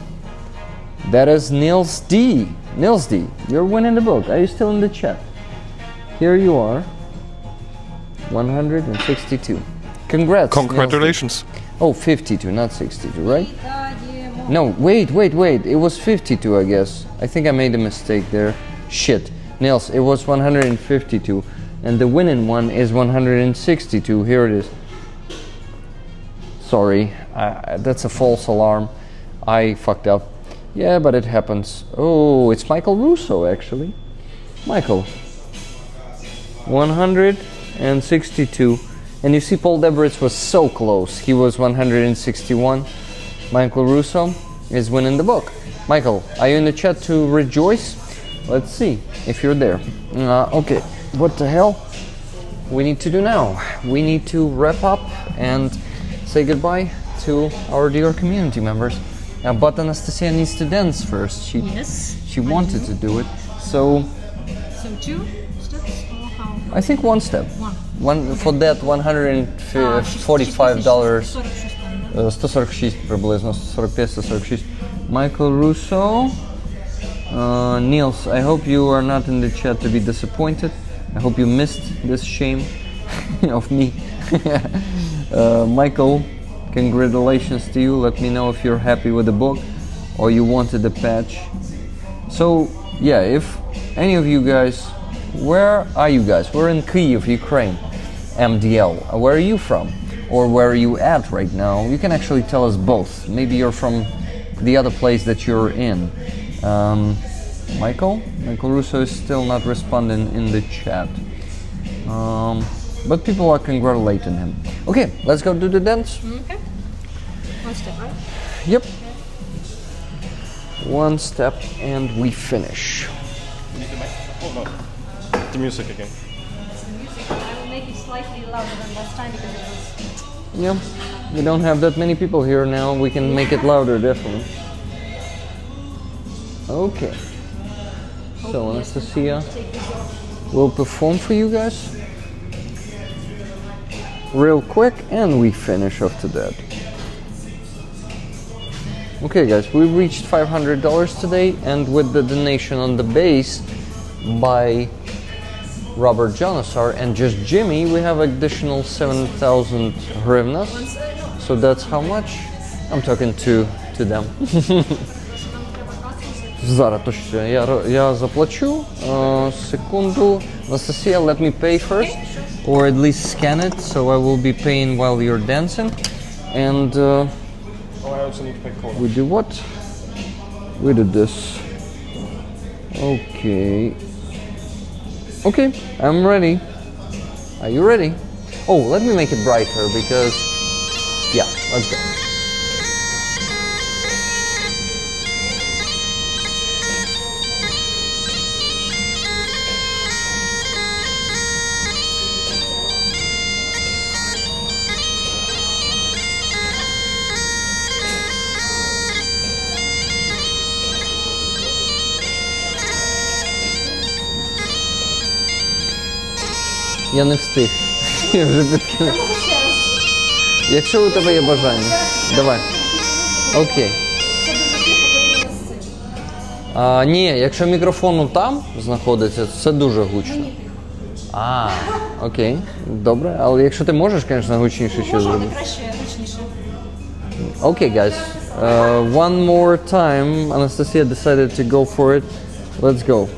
That is Niels D. Niels D, you're winning the book. Are you still in the chat? Here you are. 162. Congrats. Congratulations. Oh, 52, not 62, right? No, wait. It was 52, I guess. I think I made a mistake there. Shit. Niels, it was 152. And the winning one is 162. Here it is. Sorry, that's a false alarm. I fucked up. Yeah, but it happens. Oh, it's Michael Russo, actually. Michael. 162. And you see Paul Debritz was so close. He was 161. Michael Russo is winning the book. Michael, are you in the chat to rejoice? Let's see if you're there. Okay, what the hell we need to do now? We need to wrap up and say goodbye to our dear community members. But Anastasia needs to dance first. She wanted to do it. So 2 steps or how? I think one step. One for that $145. 146 приблизно, 145-146. Michael Russo. Niels, I hope you are not in the chat to be disappointed. I hope you missed this shame of me. Michael, congratulations to you. Let me know if you're happy with the book or you wanted the patch. So, yeah, if any of you guys, where are you guys? We're in Kyiv, Ukraine. MDL. Where are you from? Or where are you at right now? You can actually tell us both. Maybe you're from the other place that you're in. Michael Russo is still not responding in the chat. But people are congratulating him. Okay, let's go do the dance. Okay. One step, right? Yep. One step and we finish. The music again. I will make it slightly louder than last time because it was... Yeah, we don't have that many people here now. We can make it louder, definitely. Okay. So Anastasia will perform for you guys real quick and we finish after that. Okay guys, we reached $500 today, and with the donation on the base by Robert Janasar and just Jimmy, we have additional 7,000 hryvnias. So that's how much? I'm talking to them. Зараз точно. Я заплачу. Секунду. Anastasia, let me pay first, or at least scan it, so I will be paying while you're dancing. And I also need to pay Carlo. we do what? We did this. Okay. Okay, I'm ready. Are you ready? Oh, let me make it brighter because... Yeah, let's go. Я не встиг. Я вже підкинув. Якщо у тебе є бажання. Давай. Окей. Ні, якщо мікрофон там знаходиться, то це дуже гучно. Окей, добре. Але якщо ти можеш, звісно, гучніше ще зробити. Okay, guys. One more time. Anastasia decided to go for it. Let's go.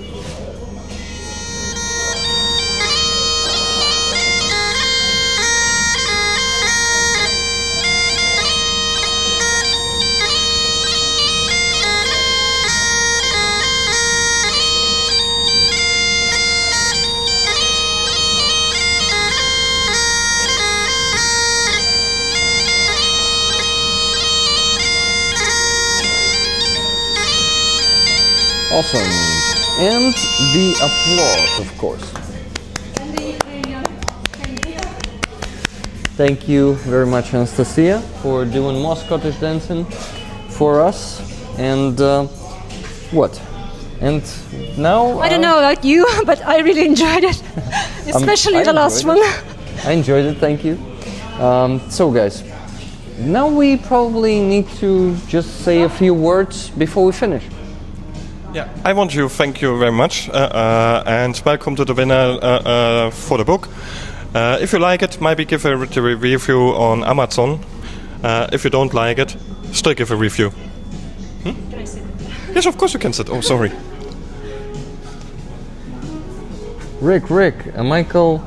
Awesome. And the applause, of course. Thank you very much, Anastasia, for doing more Scottish dancing for us. And what? And now... I don't know about you, but I really enjoyed it. Especially the last one. I enjoyed it, thank you. So guys, now we probably need to just say a few words before we finish. Yeah, I want to thank you very much and welcome to the winner for the book. If you like it, maybe give a review on Amazon. If you don't like it, still give a review. Can I sit? Yes, of course you can sit. Oh, sorry. Rick, Michael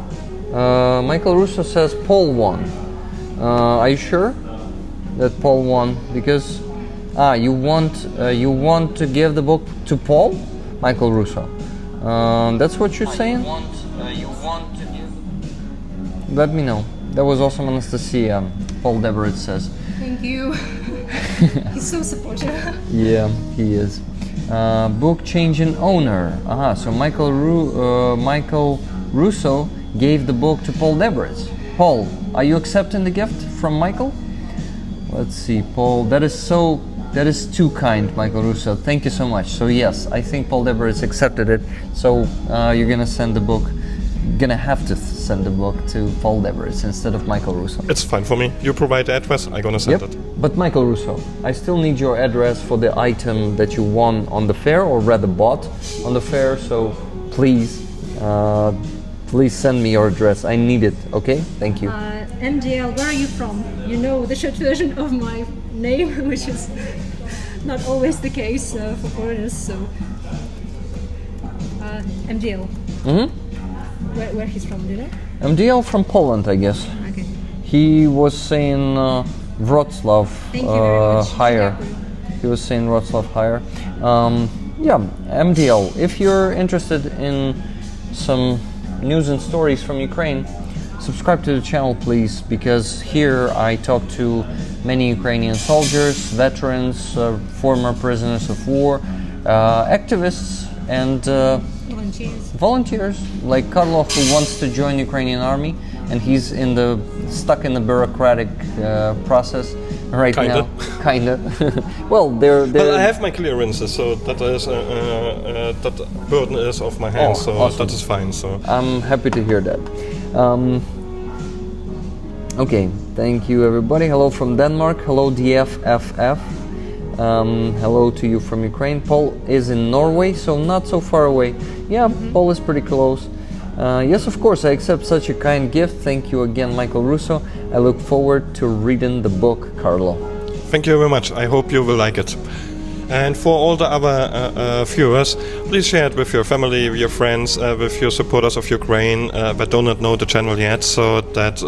Russo says Paul won. Are you sure that Paul won? Because you want to give the book to Paul, Michael Russo. That's what you're saying. You want to give. Let me know. That was awesome, Anastasia. Paul Deverit says. Thank you. He's so supportive. Yeah, he is. Book changing owner. So Michael Russo gave the book to Paul Deverit. Paul, are you accepting the gift from Michael? Let's see, Paul. That is too kind, Michael Russo. Thank you so much. So yes, I think Paul Deverit accepted it. So you're gonna send the book. Gonna have to send the book to Paul Deverit instead of Michael Russo. It's fine for me. You provide the address, I'm gonna send it. But Michael Russo, I still need your address for the item that you won on the fair, or rather bought on the fair. So please send me your address. I need it. Okay? Thank you. MDL, where are you from? You know the short version of my name, which is not always the case for foreigners. So MDL. Where he's from, do you know? MDL from Poland, I guess. Okay. He was saying Wrocław higher. He was saying Wrocław higher. Yeah, MDL. If you're interested in some news and stories from Ukraine, subscribe to the channel, please, because here I talk to many Ukrainian soldiers, veterans, former prisoners of war, activists, and volunteers like Carlo, who wants to join Ukrainian army, and he's stuck in the bureaucratic process right now. Kinda. Well, I have my clearances, so that is that burden is off my hands. So awesome. That is fine. So I'm happy to hear that. Okay, thank you everybody. Hello from Denmark. Hello DFFF. Hello to you from Ukraine. Paul is in Norway, so not so far away. Yeah, Paul is pretty close. Yes, of course, I accept such a kind gift. Thank you again, Michael Russo. I look forward to reading the book, Carlo. Thank you very much. I hope you will like it. And for all the other viewers, please share it with your family, with your friends, with your supporters of Ukraine but do not know the channel yet, so that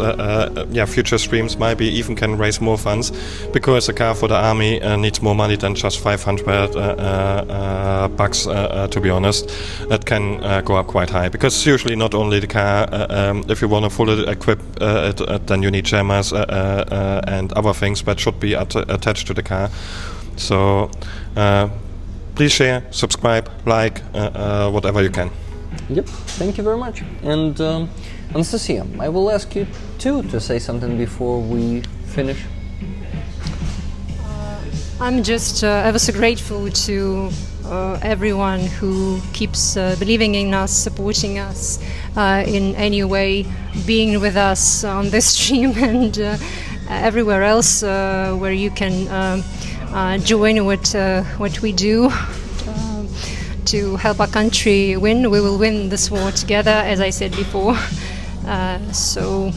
future streams maybe even can raise more funds, because the car for the army needs more money than just 500 bucks, to be honest. That can go up quite high, because it's usually not only the car. If you want to fully equip it, then you need jammers and other things that should be attached to the car. So please share, subscribe, like, whatever you can. Yep, thank you very much. And Anastasia, I will ask you too to say something before we finish. I'm just ever so grateful to everyone who keeps believing in us, supporting us in any way, being with us on this stream and everywhere else where you can join what we do to help our country win. We will win this war together, as I said before. So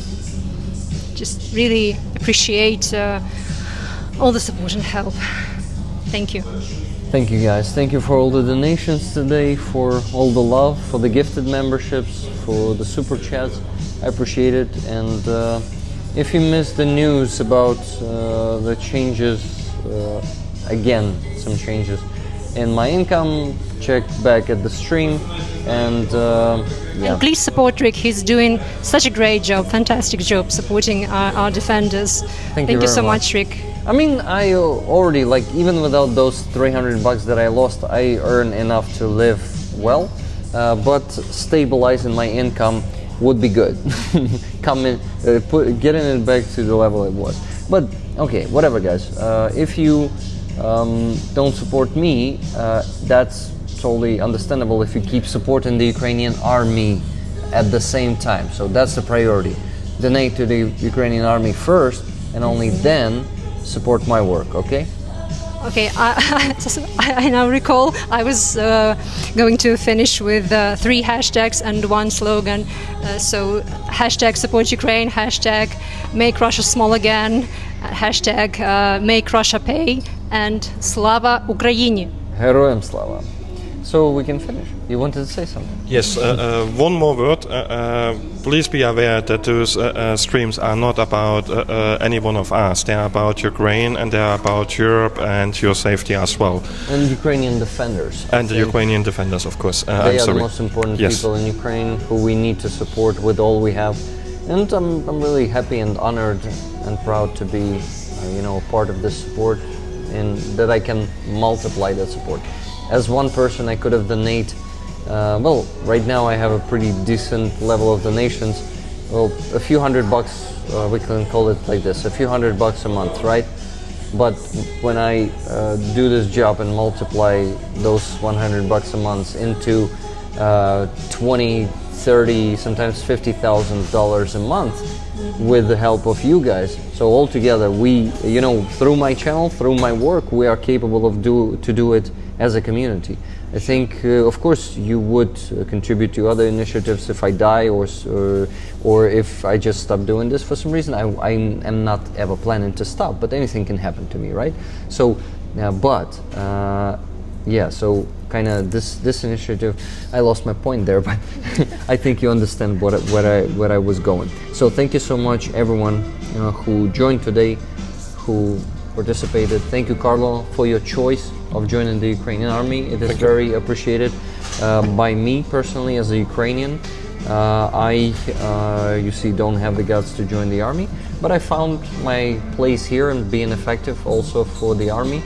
just really appreciate all the support and help. Thank you. Thank you, guys. Thank you for all the donations today, for all the love, for the gifted memberships, for the super chats. I appreciate it. And if you missed the news about the changes, again, some changes in my income, check back at the stream. And yeah. And please support Rick. He's doing such a great job, fantastic job supporting our defenders. Thank you so much, Rick. I mean, I already, like, even without those $300 that I lost, I earn enough to live well, but stabilizing my income would be good. Getting it back to the level it was. But, okay, whatever, guys. If you don't support me, that's totally understandable if you keep supporting the Ukrainian army at the same time. So that's the priority. Donate to the Ukrainian army first, and only then support my work, okay? Okay, I now recall I was going to finish with 3 hashtags and 1 slogan. So hashtag support Ukraine, hashtag make Russia small again, hashtag make Russia pay, and Slava Ukraini. Героям слава. So we can finish. You wanted to say something? Yes, one more word. Please be aware that those streams are not about any one of us. They are about Ukraine, and they are about Europe and your safety as well. And Ukrainian defenders. And the Ukrainian defenders, of course. They are the most important people in Ukraine who we need to support with all we have. And I'm really happy and honored and proud to be, part of this support, and that I can multiply that support. As one person, I could have donated. Well, right now I have a pretty decent level of donations. Well, a few $100, we can call it like this, a few $100 a month, right? But when I do this job and multiply those $100 a month into 20, 30, sometimes $50,000 a month with the help of you guys. So altogether, we, through my channel, through my work, we are capable of to do it as a community. I think, of course, you would contribute to other initiatives if I die or if I just stop doing this for some reason. I am not ever planning to stop, but anything can happen to me, right? So, so kind of this initiative, I lost my point there, but I think you understand where I was going. So thank you so much, everyone who joined today, who participated. Thank you, Carlo, for your choice of joining the Ukrainian army. It is very appreciated by me personally as a Ukrainian. I, you see, don't have the guts to join the army, but I found my place here and being effective also for the army.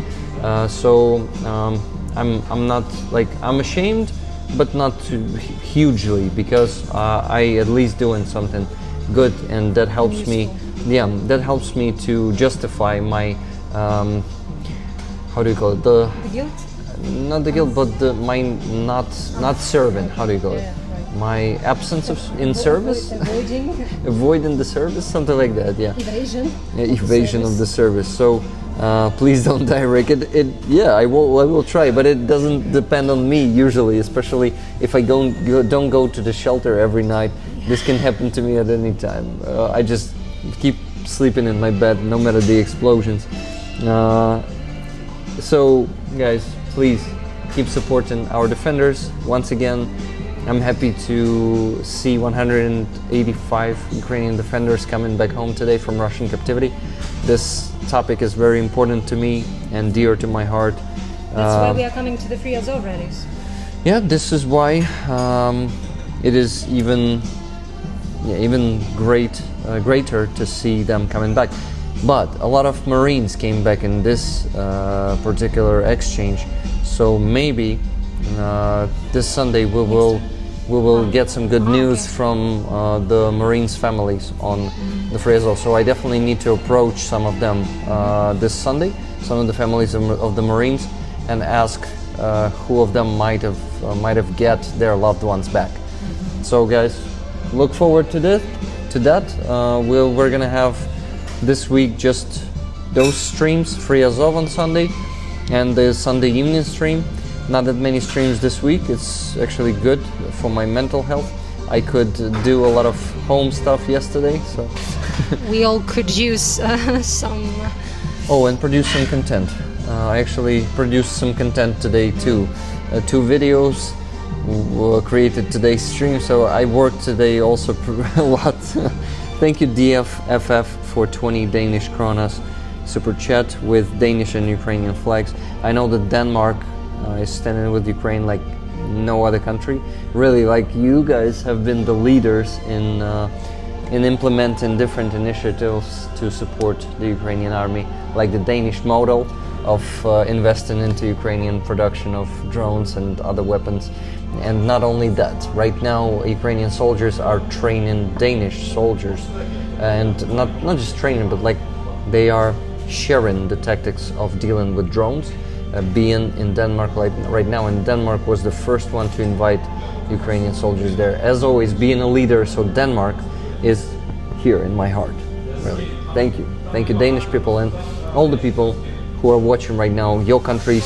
I'm not, like, I'm ashamed, but not too hugely, because I at least doing something good, and that helps me. Yeah, that helps me to justify my how do you call it? The guilt? Not the guilt, but my not serving. How do you call it? Right. My absence in service. Avoiding the service, something like that. Yeah. Evasion of the service. So. Please don't direct it. Yeah, I will try, but it doesn't depend on me usually, especially if I don't go to the shelter every night. This can happen to me at any time. I just keep sleeping in my bed, no matter the explosions. So, guys, please keep supporting our defenders. Once again, I'm happy to see 185 Ukrainian defenders coming back home today from Russian captivity. This topic is very important to me and dear to my heart. That's why we are coming to the Free Azov rallies. Yeah, this is why it is even greater to see them coming back. But a lot of Marines came back in this particular exchange, so maybe this Sunday we will get some good news from the Marines' families on the Free Azov. So I definitely need to approach some of them this Sunday, some of the families of the Marines, and ask who of them might have get their loved ones back. So guys, look forward to that. We're gonna have this week just those streams, Free Azov on Sunday and the Sunday evening stream. Not that many streams this week. It's actually good for my mental health. I could do a lot of home stuff yesterday, so We all could use some. oh, and produce some content. I actually produced some content today too. 2 videos were created today's stream, so I worked today also a lot. Thank you DFFF for 20 Danish kronas super chat with Danish and Ukrainian flags. I know that Denmark is standing with Ukraine like no other country. Really, like you guys have been the leaders in implementing different initiatives to support the Ukrainian army, like the Danish model of investing into Ukrainian production of drones and other weapons. And not only that, right now Ukrainian soldiers are training Danish soldiers, and not just training, but like they are sharing the tactics of dealing with drones. Being in Denmark right now, and Denmark was the first one to invite Ukrainian soldiers there. As always, being a leader, so Denmark is here in my heart. Really, thank you Danish people and all the people who are watching right now. Your countries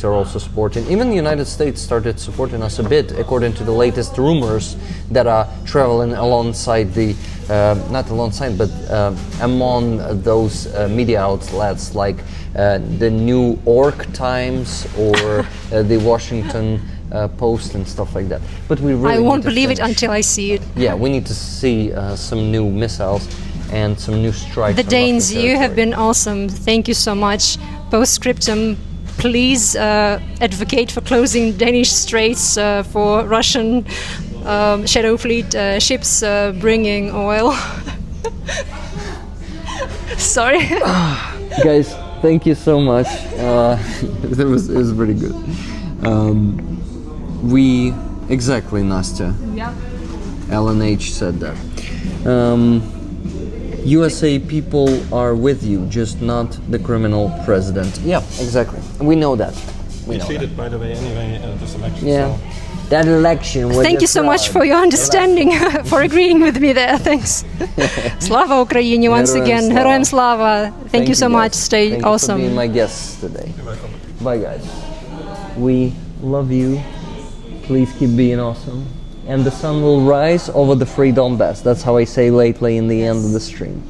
are also supporting. Even the United States started supporting us a bit, according to the latest rumors that are traveling alongside the not alongside, but among those media outlets like the New York Times or the Washington Post and stuff like that. But we really I won't need to believe it finish. until I see it. Yeah, we need to see some new missiles and some new strikes. The on Danes, Russian you have territory. been awesome. Thank you so much. Postscriptum, please advocate for closing Danish straits for Russian Shadow Fleet ships bringing oil. Sorry. Guys, thank you so much. It was pretty good. Exactly, Nastya. Yeah. Alan H said that. USA people are with you, just not the criminal president. Yeah, exactly. We know that. We cheated, by the way, anyway, this election. Yeah. So. That election was Thank you so much for your understanding, for agreeing with me there. Thanks. Slava Ukraini once Героям again. слава. Heroям slava. Thank you so guys. much. Stay Thank you awesome. for being my guests today. You're welcome. Bye, guys. We love you. Please keep being awesome. And the sun will rise over the free Donbass. That's how I say lately in the end of the stream.